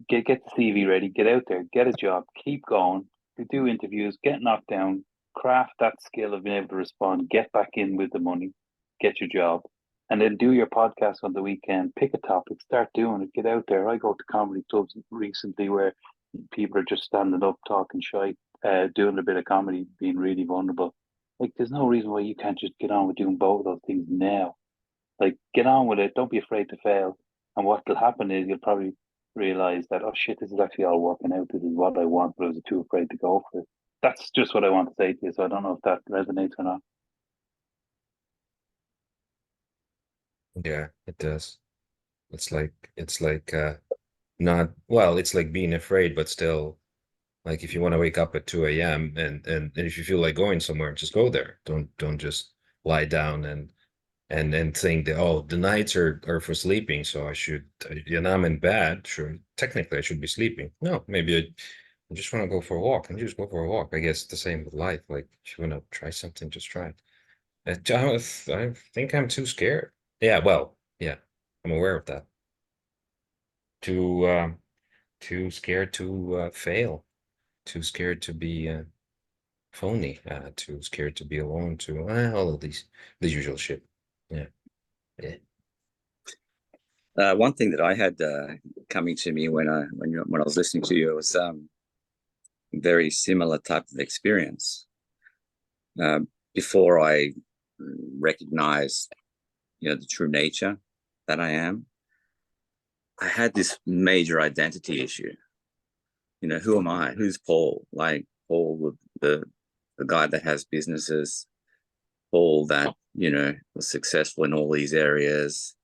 Get the CV ready. Get out there. Get a job. Keep going. Do interviews. Get knocked down. Craft that skill of being able to respond. Get back in with the money. Get your job, and then do your podcast on the weekend. Pick a topic. Start doing it. Get out there. I go to comedy clubs recently where people are just standing up, talking shite, doing a bit of comedy, being really vulnerable. Like, there's no reason why you can't just get on with doing both of those things now. Like, get on with it. Don't be afraid to fail. And what will happen is you'll probably realize that, oh shit, this is actually all working out. This is what I want, but I was too afraid to go for it. That's just what I want to say to you. So I don't know if that resonates or not. Yeah, it does. It's like not well, it's like being afraid, but still like if you want to wake up at 2 a.m. and if you feel like going somewhere, just go there. Don't just lie down and think that, oh, the nights are for sleeping, so I should, and I'm in bed, sure, technically I should be sleeping. No, maybe I just want to go for a walk and just go for a walk. I guess the same with life. Like if you want to try something, just try it. I think I'm too scared. Yeah, well, yeah, I'm aware of that. Too scared to fail, too scared to be phony, too scared to be alone, to all of the usual shit. Yeah. One thing that I had coming to me when I was listening to you was very similar type of experience. Before I recognized, the true nature that I am, I had this major identity issue. Who am I? Who's Paul? Like Paul, the guy that has businesses, Paul that, was successful in all these areas.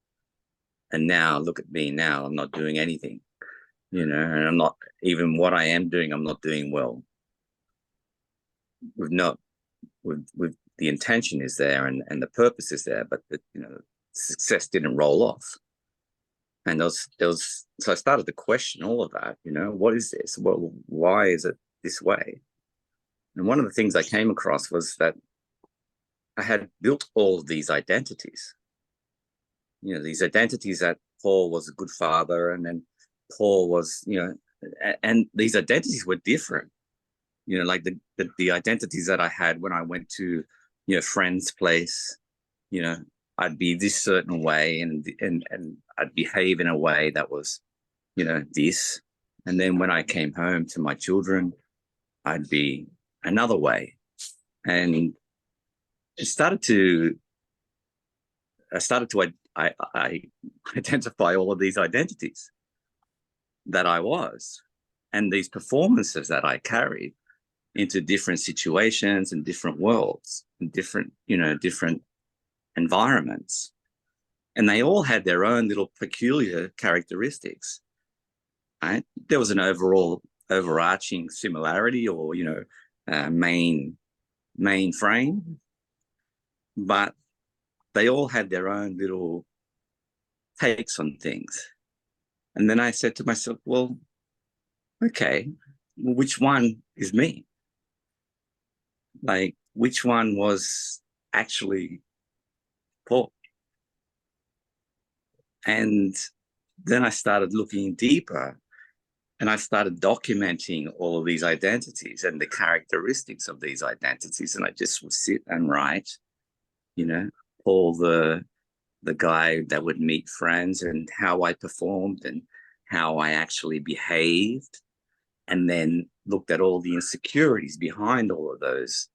And now look at me now, I'm not doing anything, and I'm not, even what I am doing, I'm not doing well. With the intention is there and the purpose is there, but the success didn't roll off. And so I started to question all of that, what is this? Well, why is it this way? And one of the things I came across was that I had built all of these identities. These identities that Paul was a good father, and then Paul was, and these identities were different. Like the identities that I had when I went to, friend's place, I'd be this certain way and I'd behave in a way that was, this. And then when I came home to my children, I'd be another way. And I started to I identify all of these identities that I was, and these performances that I carried into different situations and different worlds and different environments. And they all had their own little peculiar characteristics. Right? There was an overarching similarity or, main frame, but they all had their own little takes on things. And then I said to myself, well, okay, which one is me? Like, which one was actually Paul? And then I started looking deeper and I started documenting all of these identities and the characteristics of these identities. And I just would sit and write, Paul the guy that would meet friends, and how I performed and how I actually behaved, and then looked at all the insecurities behind all of those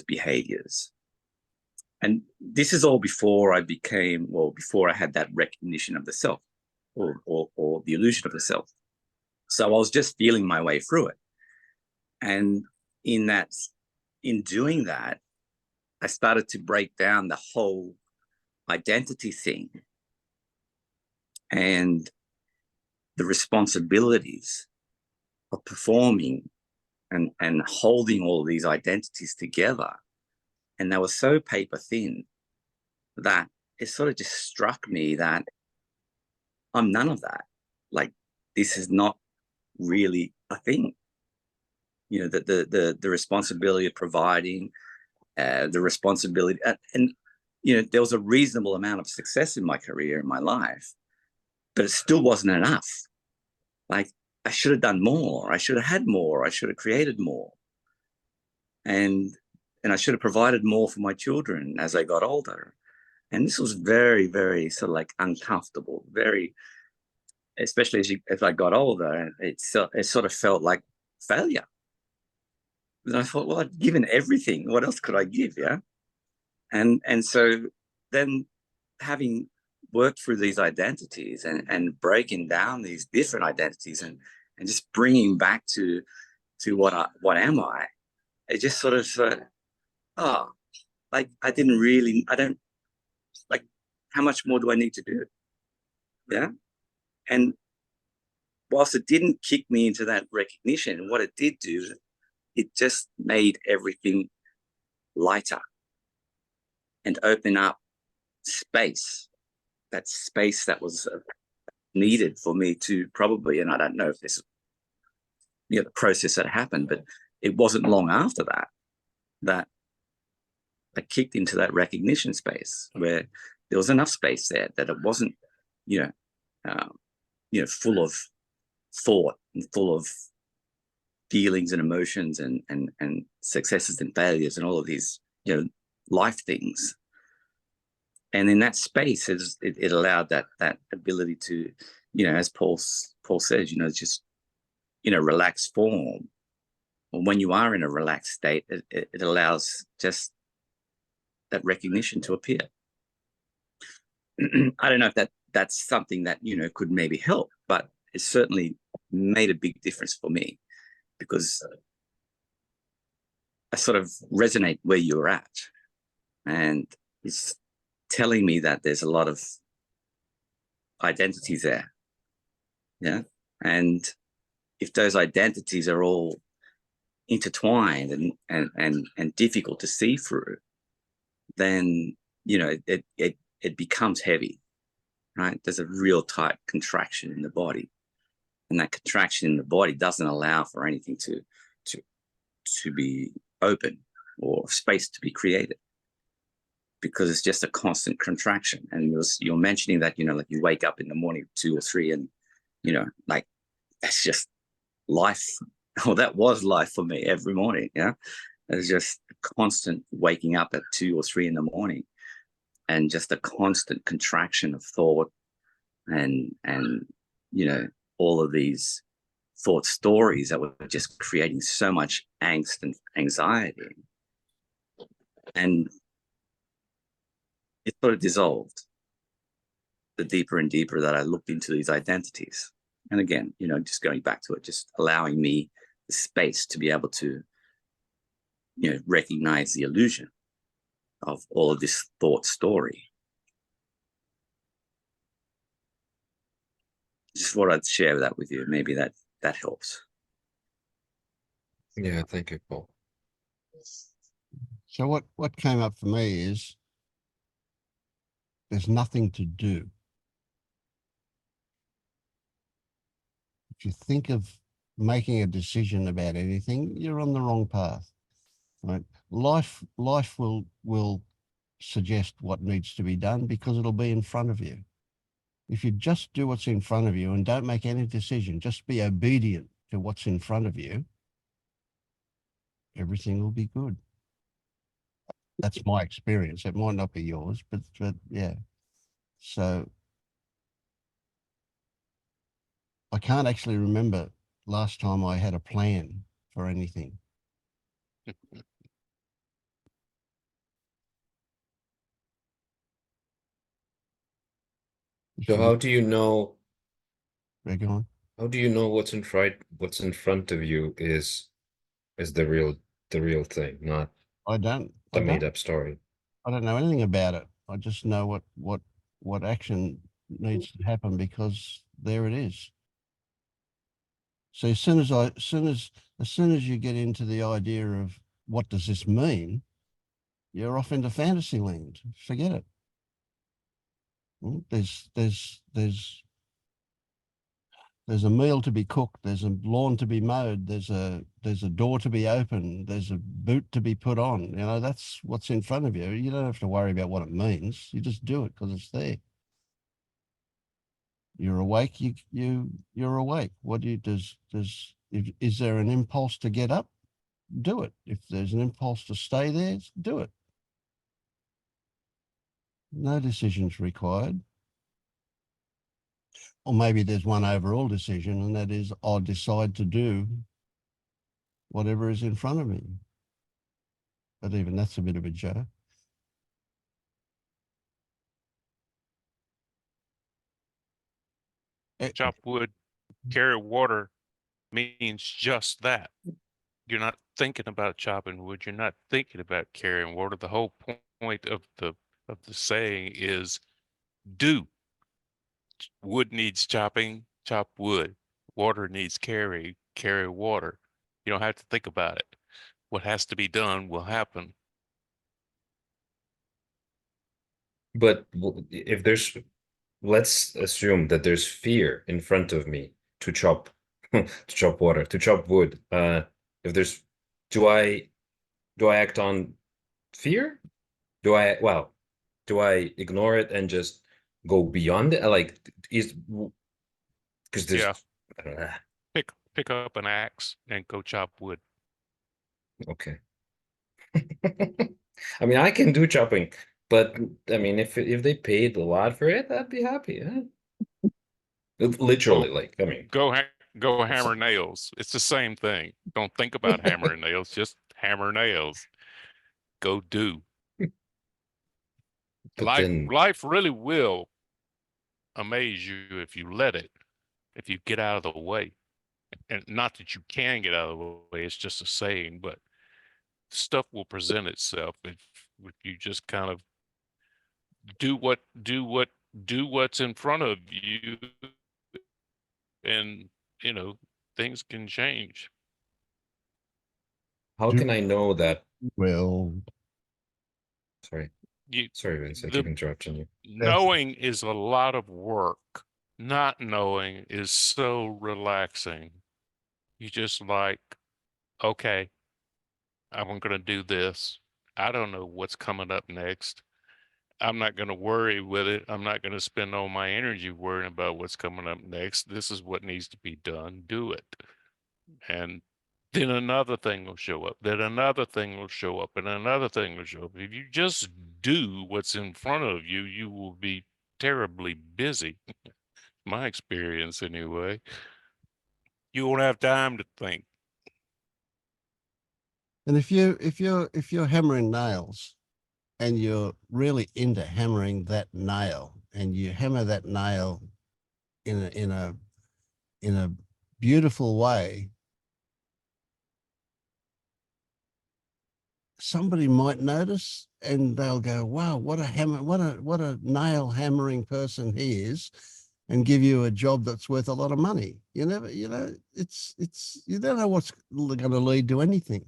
behaviors. And this is all before I became, well, before I had that recognition of the self, or the illusion of the self. So I was just feeling my way through it. And in doing that, I started to break down the whole identity thing and the responsibilities of performing and holding all these identities together. And they were so paper thin that it sort of just struck me that I'm none of that. Like, this is not really a thing. You know, the responsibility of providing, the responsibility, and you know, there was a reasonable amount of success in my career, in my life, but it still wasn't enough. Like, I should have done more. I should have had more. I should have created more. And I should have provided more for my children as they got older. And this was very, very sort of like uncomfortable, very, especially as I got older, it sort of felt like failure. And I thought, well, I'd given everything. What else could I give? Yeah. And so then, having worked through these identities and breaking down these different identities and just bringing back to what am I? It just sort of, like, I don't, like, how much more do I need to do? Yeah. And whilst it didn't kick me into that recognition, what it did do, it just made everything lighter and open up space, that space that was needed for me to probably, and I don't know if this is, you know, the process that happened, but it wasn't long after that I kicked into that recognition space where there was enough space there that it wasn't, full of thought and full of feelings and emotions and successes and failures and all of these, life things. And in that space, it allowed that ability to, as Paul says, just in a relaxed form. Or when you are in a relaxed state, it allows just that recognition to appear. I don't know if that's something that, could maybe help, but it certainly made a big difference for me, because I sort of resonate where you're at. And it's telling me that there's a lot of identities there. Yeah. And if those identities are all intertwined and difficult to see through, then, it becomes heavy, right? There's a real tight contraction in the body. And that contraction in the body doesn't allow for anything to be open or space to be created, because it's just a constant contraction. And you're mentioning that, like you wake up in the morning 2 or 3 and, like that's just life. Well, that was life for me every morning. Yeah. It's just a constant waking up at 2 or 3 in the morning, and just a constant contraction of thought and all of these thought stories that were just creating so much angst and anxiety. And it sort of dissolved the deeper and deeper that I looked into these identities. And again, just going back to it, just allowing me the space to be able to, recognize the illusion of all of this thought story. Just thought I'd share that with you. Maybe that helps. Yeah, thank you, Paul. So what came up for me is there's nothing to do. If you think of making a decision about anything, you're on the wrong path. Right? Life will suggest what needs to be done because it'll be in front of you. If you just do what's in front of you and don't make any decision, just be obedient to what's in front of you, everything will be good. That's my experience. It might not be yours, but yeah. So I can't actually remember last time I had a plan for anything. So how do you know? Go on. How do you know what's in front of you is the real thing, not I don't. the made up story? I don't know anything about it. I just know what action needs to happen because there it is. So as soon as you get into the idea of what does this mean, you're off into fantasy land. Forget it. There's a meal to be cooked. There's a lawn to be mowed. There's a door to be opened. There's a boot to be put on. You know, that's what's in front of you. You don't have to worry about what it means. You just do it because it's there. You're awake. You're awake. What do you is there an impulse to get up? Do it. If there's an impulse to stay there, do it. No decisions required. Or maybe there's one overall decision, and that is I'll decide to do whatever is in front of me. But even that's a bit of a joke. Chop wood, carry water means just that. You're not thinking about chopping wood. You're not thinking about carrying water. The whole point of the saying is do. Wood needs chopping, chop wood. Water needs carry water. You don't have to think about it. What has to be done will happen. But if there's, let's assume that there's fear in front of me to chop to chop water, to chop wood. If there's, do I act on fear? Do I ignore it and just go beyond it? Like, is because there's, Yeah. I don't know. Pick up an axe and go chop wood. Okay. I mean, I can do chopping, but I mean, if they paid a lot for it, I'd be happy. Huh? Literally, like, I mean, Go hammer nails. It's the same thing. Don't think about hammering nails. Just hammer nails. Go do. Life really will amaze you if you let it. If you get out of the way. And not that you can get out of the way, it's just a saying, but stuff will present itself if you just kind of do what's in front of you, and things can change. How can I know that? Well, sorry, Vince, I the- keep interrupting you. Knowing is a lot of work. Not knowing is so relaxing. You just like, okay, I'm going to do this. I don't know what's coming up next. I'm not going to worry with it. I'm not going to spend all my energy worrying about what's coming up next. This is what needs to be done. Do it. And then another thing will show up. Then another thing will show up, and another thing will show up. If you just do what's in front of you, you will be terribly busy. My experience, anyway. You won't have time to think. And if you're hammering nails and you're really into hammering that nail and you hammer that nail in a beautiful way, somebody might notice and they'll go, wow, what a nail hammering person he is, and give you a job that's worth a lot of money. You don't know what's going to lead to anything.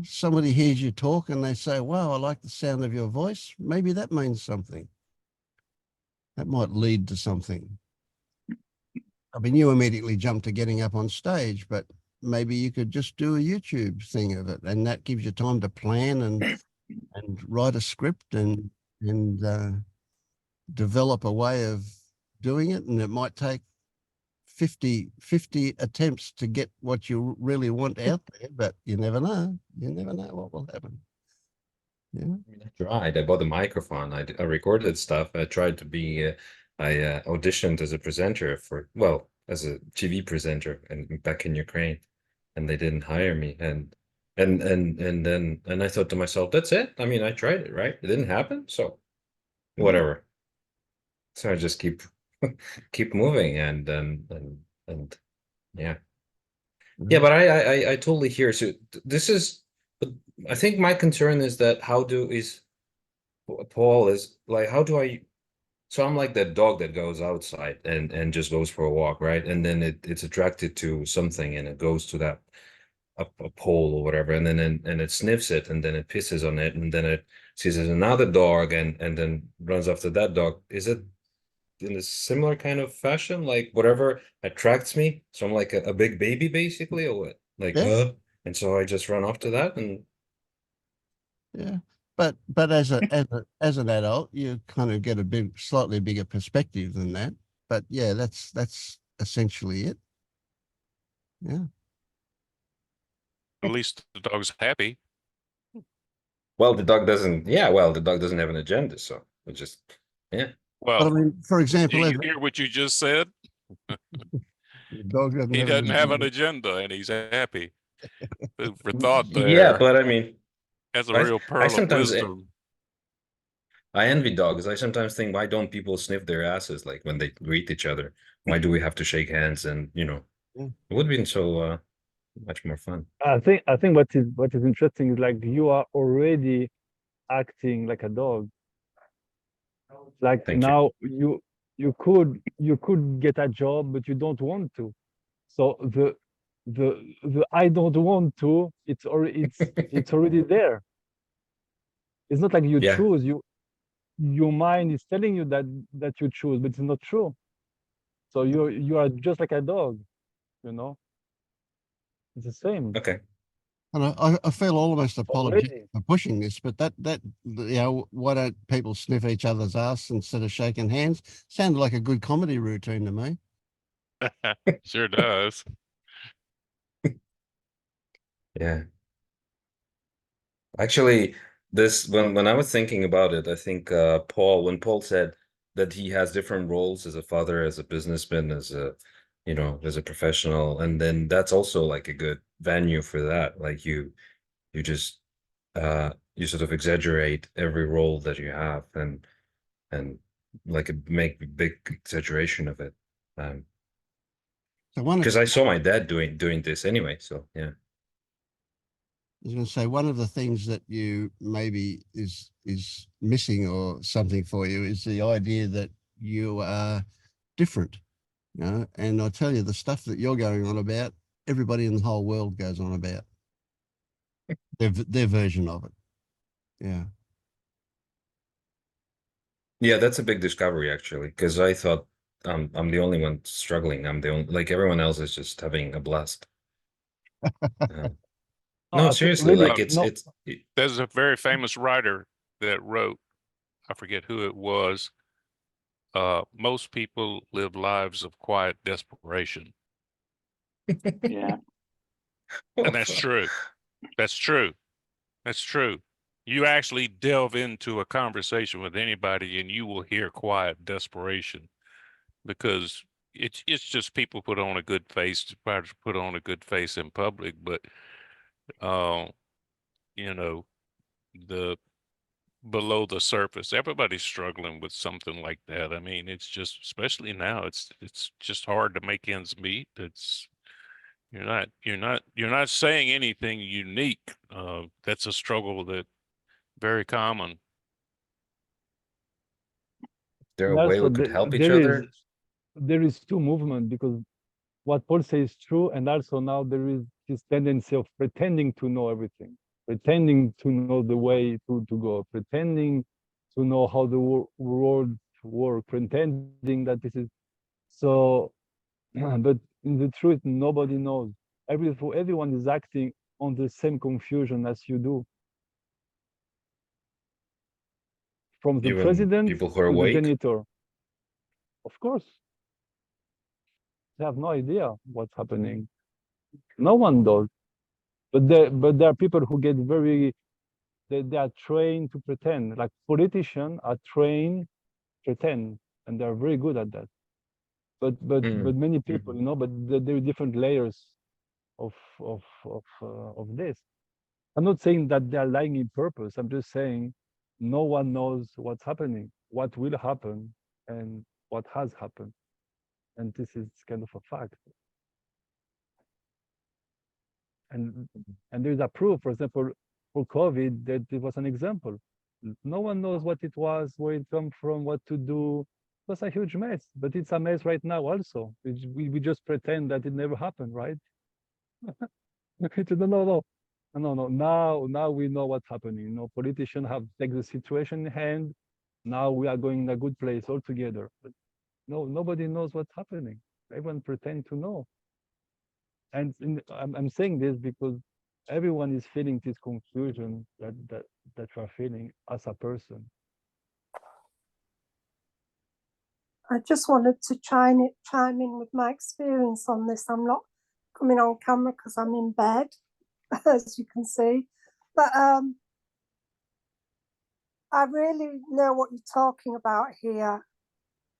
Somebody hears you talk and they say, wow, I like the sound of your voice. Maybe that means something. That might lead to something. I mean, you immediately jump to getting up on stage, but maybe you could just do a YouTube thing of it, and that gives you time to plan and write a script and develop a way of doing it. And it might take 50 attempts to get what you really want out there, but you never know. You never know what will happen. Yeah. I mean, I tried. I bought a microphone. I recorded stuff. I tried to be. I auditioned as a presenter as a TV presenter, and back in Ukraine, and they didn't hire me. And I thought to myself, that's it. I mean, I tried it, right? It didn't happen, so whatever. So I just keep moving, and yeah. Yeah, but I totally hear. So this is, I think my concern is that Paul is like, how do I? So I'm like that dog that goes outside and just goes for a walk, right? And then it's attracted to something and it goes to that a pole or whatever, and then and it sniffs it, and then it pisses on it, and then it sees another dog and then runs after that dog. Is it in a similar kind of fashion, like whatever attracts me? So I'm like a big baby basically, or what? Like, Yes. and so I just run after that, and Yeah. But as an adult, you kind of get a slightly bigger perspective than that. But yeah, that's essentially it. Yeah. At least the dog's happy. well, the dog doesn't. Yeah, well, the dog doesn't have an agenda, so it just yeah. But I Well, mean, for example, do you hear what you just said? the dog doesn't He have doesn't have an agenda. agenda and he's happy. Food for thought Yeah, there. but I mean, That's a I real pearl of sometimes wisdom. I envy dogs. I sometimes think, why don't people sniff their asses like when they greet each other? Why do we have to shake hands? And Yeah. it would have been so much more fun. I think what is interesting is like you are already acting like a dog. Like Thank you. now you could get a job, but you don't want to. So the I don't want to, it's already there. It's not like you Yeah. choose. Your mind is telling you that you choose, but it's not true. So you are just like a dog, you know. It's the same. Okay. And I feel almost apologetic Already. for pushing this, but that why don't people sniff each other's ass instead of shaking hands? Sounded like a good comedy routine to me. Sure does. Yeah. Actually, this when I was thinking about it, I think when Paul said that he has different roles as a father, as a businessman, as a as a professional, and then that's also like a good venue for that. Like you just you sort of exaggerate every role that you have and like make a big exaggeration of it. So one Because I saw my dad doing this anyway, so yeah. I was going to say one of the things that you maybe is missing or something for you is the idea that you are different, and I tell you, the stuff that you're going on about, everybody in the whole world goes on about their version of it. Yeah. Yeah, that's a big discovery actually, because I thought I'm the only one struggling. I'm the only, like everyone else is just having a blast. No, seriously, really, like There's a very famous writer that wrote, I forget who it was. Most people live lives of quiet desperation. Yeah. And that's true. That's true. That's true. You actually delve into a conversation with anybody and you will hear quiet desperation, because it's just people put on a good face to try to put on a good face in public, but the below the surface, everybody's struggling with something like that. I mean, it's just, especially now, it's just hard to make ends meet. You're not saying anything unique. That's a struggle that very common. there a And way also we could help each there other? is two movement, because what Paul says is true, and also now there is this tendency of pretending to know everything, pretending to know the way to go, pretending to know how the world works, pretending that this is so. But in the truth, nobody knows. Everyone is acting on the same confusion as you do. From the Even president people who are to the awake? janitor. Of course. They have no idea what's happening. No one does. But there are people who get very They are trained to pretend. Like politicians are trained to pretend, and they're very good at that. But many people, you know, but there are different layers of this. I'm not saying that they are lying in purpose. I'm just saying no one knows what's happening, what will happen, and what has happened. And this is kind of a fact. And there's a proof, for example, for COVID, that it was an example. No one knows what it was, where it come from, what to do. It was a huge mess, but it's a mess right now also. We just pretend that it never happened, right? No. Now we know what's happening. You know, politicians have taken the situation in hand. Now we are going in a good place altogether. But no, nobody knows what's happening. Everyone pretend to know. And I'm saying this because everyone is feeling this confusion that you're feeling as a person. I just wanted to chime in with my experience on this. I'm not coming on camera because I'm in bed, as you can see. But I really know what you're talking about here,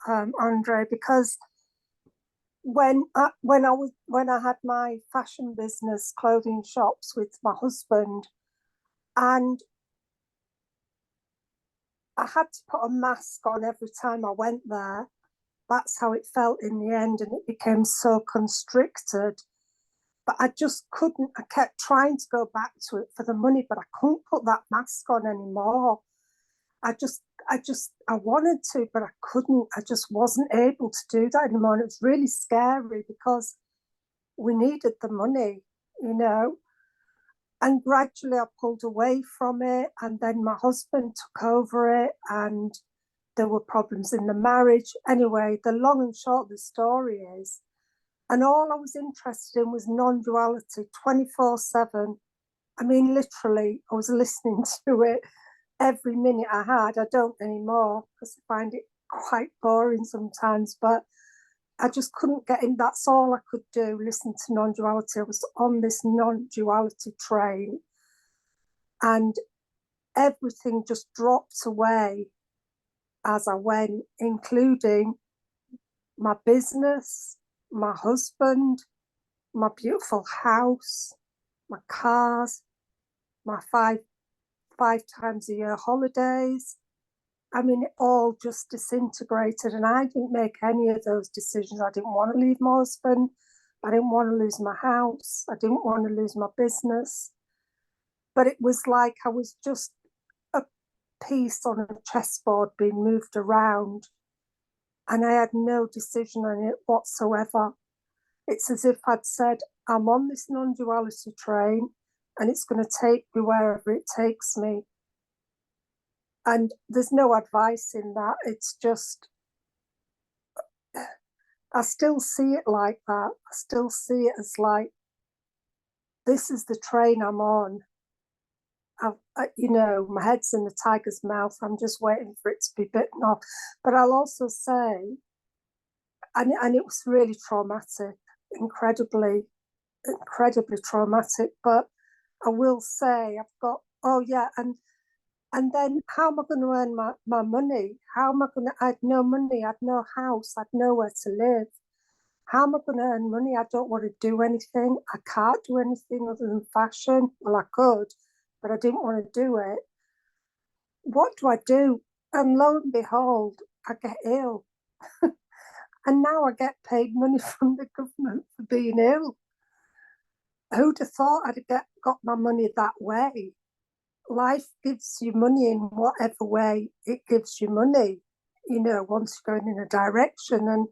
Andre, because when I had my fashion business, clothing shops with my husband, and I had to put a mask on every time I went there. That's how it felt in the end, and it became so constricted. But I just couldn't. I kept trying to go back to it for the money, but I couldn't put that mask on anymore. I wanted to, but I couldn't. I just wasn't able to do that anymore. And it was really scary because we needed the money, you know. And gradually I pulled away from it, and then my husband took over it, and there were problems in the marriage. Anyway, the long and short of the story is, and all I was interested in was non-duality 24/7. I mean, literally, I was listening to it every minute I had. I don't anymore because I find it quite boring sometimes, but I just couldn't get in. That's all I could do, listen to non-duality. I was on this non-duality train, and everything just dropped away as I went, including my business, my husband, my beautiful house, my cars, my five times a year holidays. I mean, it all just disintegrated, and I didn't make any of those decisions. I didn't want to leave my husband. I didn't want to lose my house. I didn't want to lose my business. But it was like I was just a piece on a chessboard being moved around, and I had no decision on it whatsoever. It's as if I'd said, I'm on this non-duality train, and it's going to take me wherever it takes me. And there's no advice in that. It's just, I still see it like that. I still see it as like, this is the train I'm on. You know, my head's in the tiger's mouth. I'm just waiting for it to be bitten off. But I'll also say, and it was really traumatic, incredibly traumatic. But I will say, I've got, and then how am I going to earn my money? How am I going to, I had no money, I had no house, I had nowhere to live. How am I going to earn money? I don't want to do anything. I can't do anything other than fashion. Well, I could, but I didn't want to do it. What do I do? And lo and behold, I get ill. And now I get paid money from the government for being ill. Who'd have thought I'd got my money that way? Life gives you money in whatever way it gives you money, you know, once you're going in a direction. And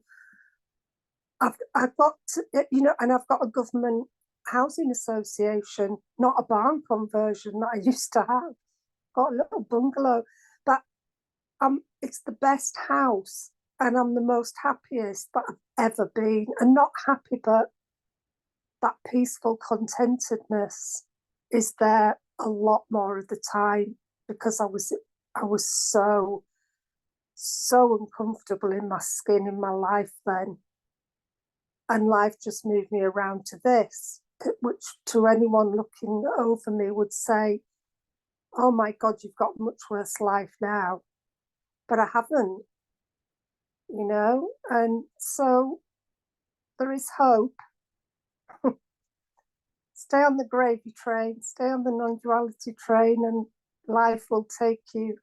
I've got to, you know, and I've got a government housing association, not a barn conversion that I used to have. Got a little bungalow, but it's the best house, and I'm the most happiest that I've ever been. And not happy, but that peaceful contentedness is there a lot more of the time, because I was so uncomfortable in my skin in my life then, and life just moved me around to this, which to anyone looking over me would say, oh my God, you've got a much worse life now. But I haven't, you know, and so there is hope. Stay on the gravy train, stay on the non-duality train, and life will take you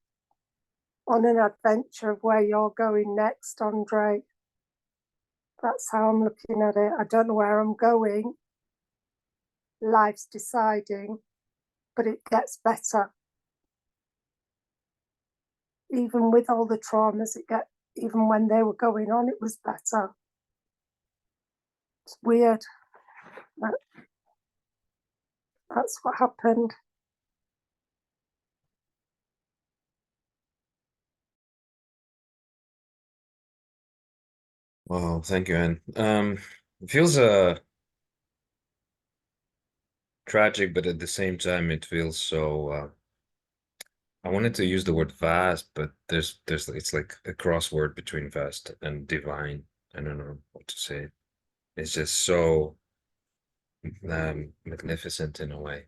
on an adventure of where you're going next, Andre. That's how I'm looking at it. I don't know where I'm going. Life's deciding, but it gets better. Even with all the traumas, even when they were going on, it was better. It's weird. That's what happened. Wow, thank you, Anne. It feels tragic, but at the same time, it feels so. I wanted to use the word vast, but there's it's like a crossword between vast and divine. I don't know what to say. It's just so magnificent in a way.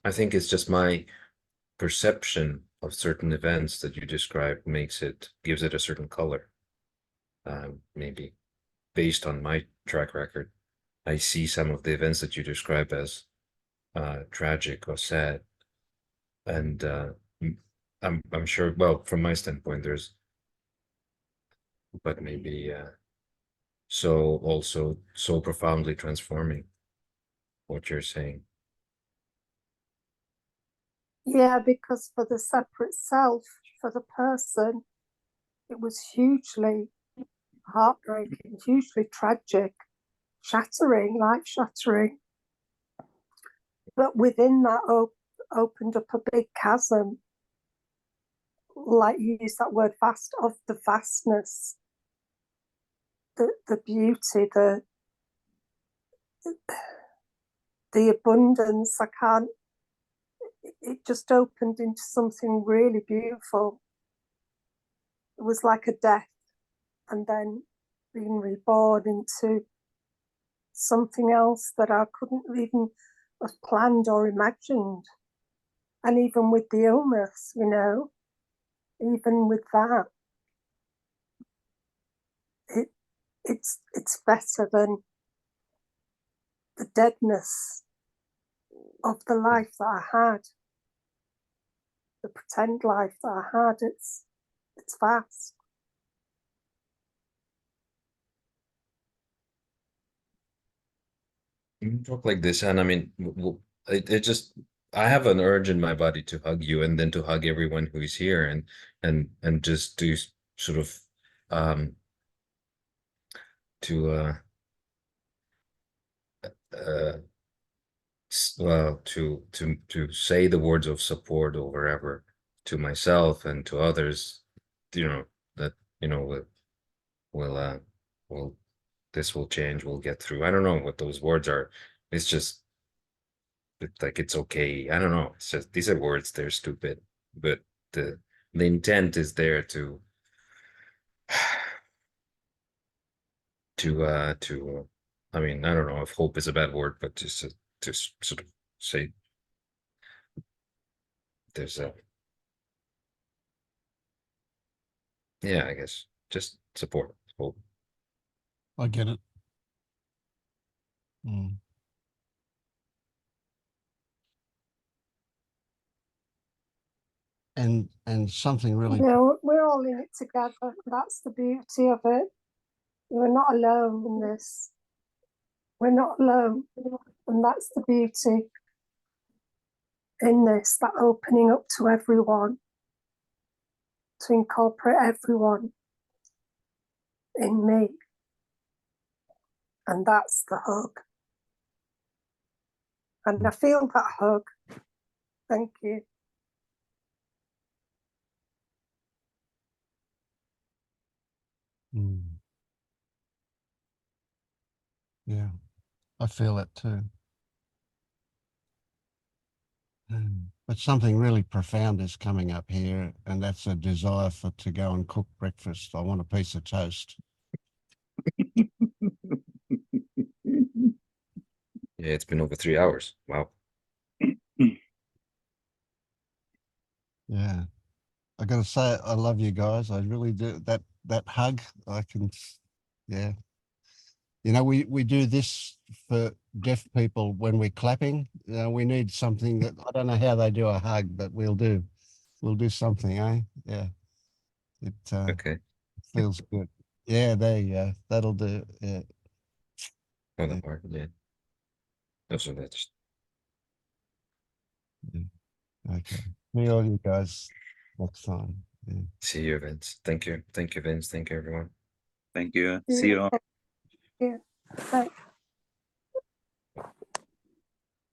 I think it's just my perception of certain events that you describe gives it a certain color. Maybe based on my track record, I see some of the events that you describe as tragic or sad, and I'm sure. Well, from my standpoint, but maybe so also so profoundly transforming what you're saying. Yeah, because for the separate self, for the person, it was hugely heartbreaking, hugely tragic, shattering, life-shattering. But within that opened up a big chasm, like you used that word vast, of the vastness, the beauty, the abundance. It just opened into something really beautiful. It was like a death and then being reborn into something else that I couldn't even have planned or imagined. And even with the illness, you know, even with that, it's better than the deadness of the life that I had, the pretend life that I had. It's vast. You talk like this, and I mean, I have an urge in my body to hug you, and then to hug everyone who is here, and just to sort of well, to say the words of support or wherever to myself and to others, you know, that will this will change, we'll get through. I don't know what those words are. It's just like, it's okay. I don't know. It's just, these are words, they're stupid, but the intent is there to I mean, I don't know if hope is a bad word, but just to sort of say there's I guess just support, hope. I get it. And something really. Yeah, we're all in it together. That's the beauty of it. We're not alone in this. We're not alone. And that's the beauty in this, that opening up to everyone, to incorporate everyone in me. And that's the hug. And I feel that hug. Thank you. Yeah, I feel it too. But something really profound is coming up here, and that's a desire to go and cook breakfast. I want a piece of toast. Yeah, it's been over 3 hours. Wow. Yeah. I gotta say, I love you guys. I really do. That hug, I can, yeah. You know, we do this for deaf people when we're clapping. We need something that, I don't know how they do a hug, but we'll do something, eh? Yeah. It Okay. feels good. Yeah, there you go. That'll do. Yeah. Oh, that part. Yeah. Also, that's Okay. Me, all you guys next time. Yeah. see you, Vince. Thank you. Thank you, Vince. Thank you, everyone. Thank you. See you all. Yeah. Right.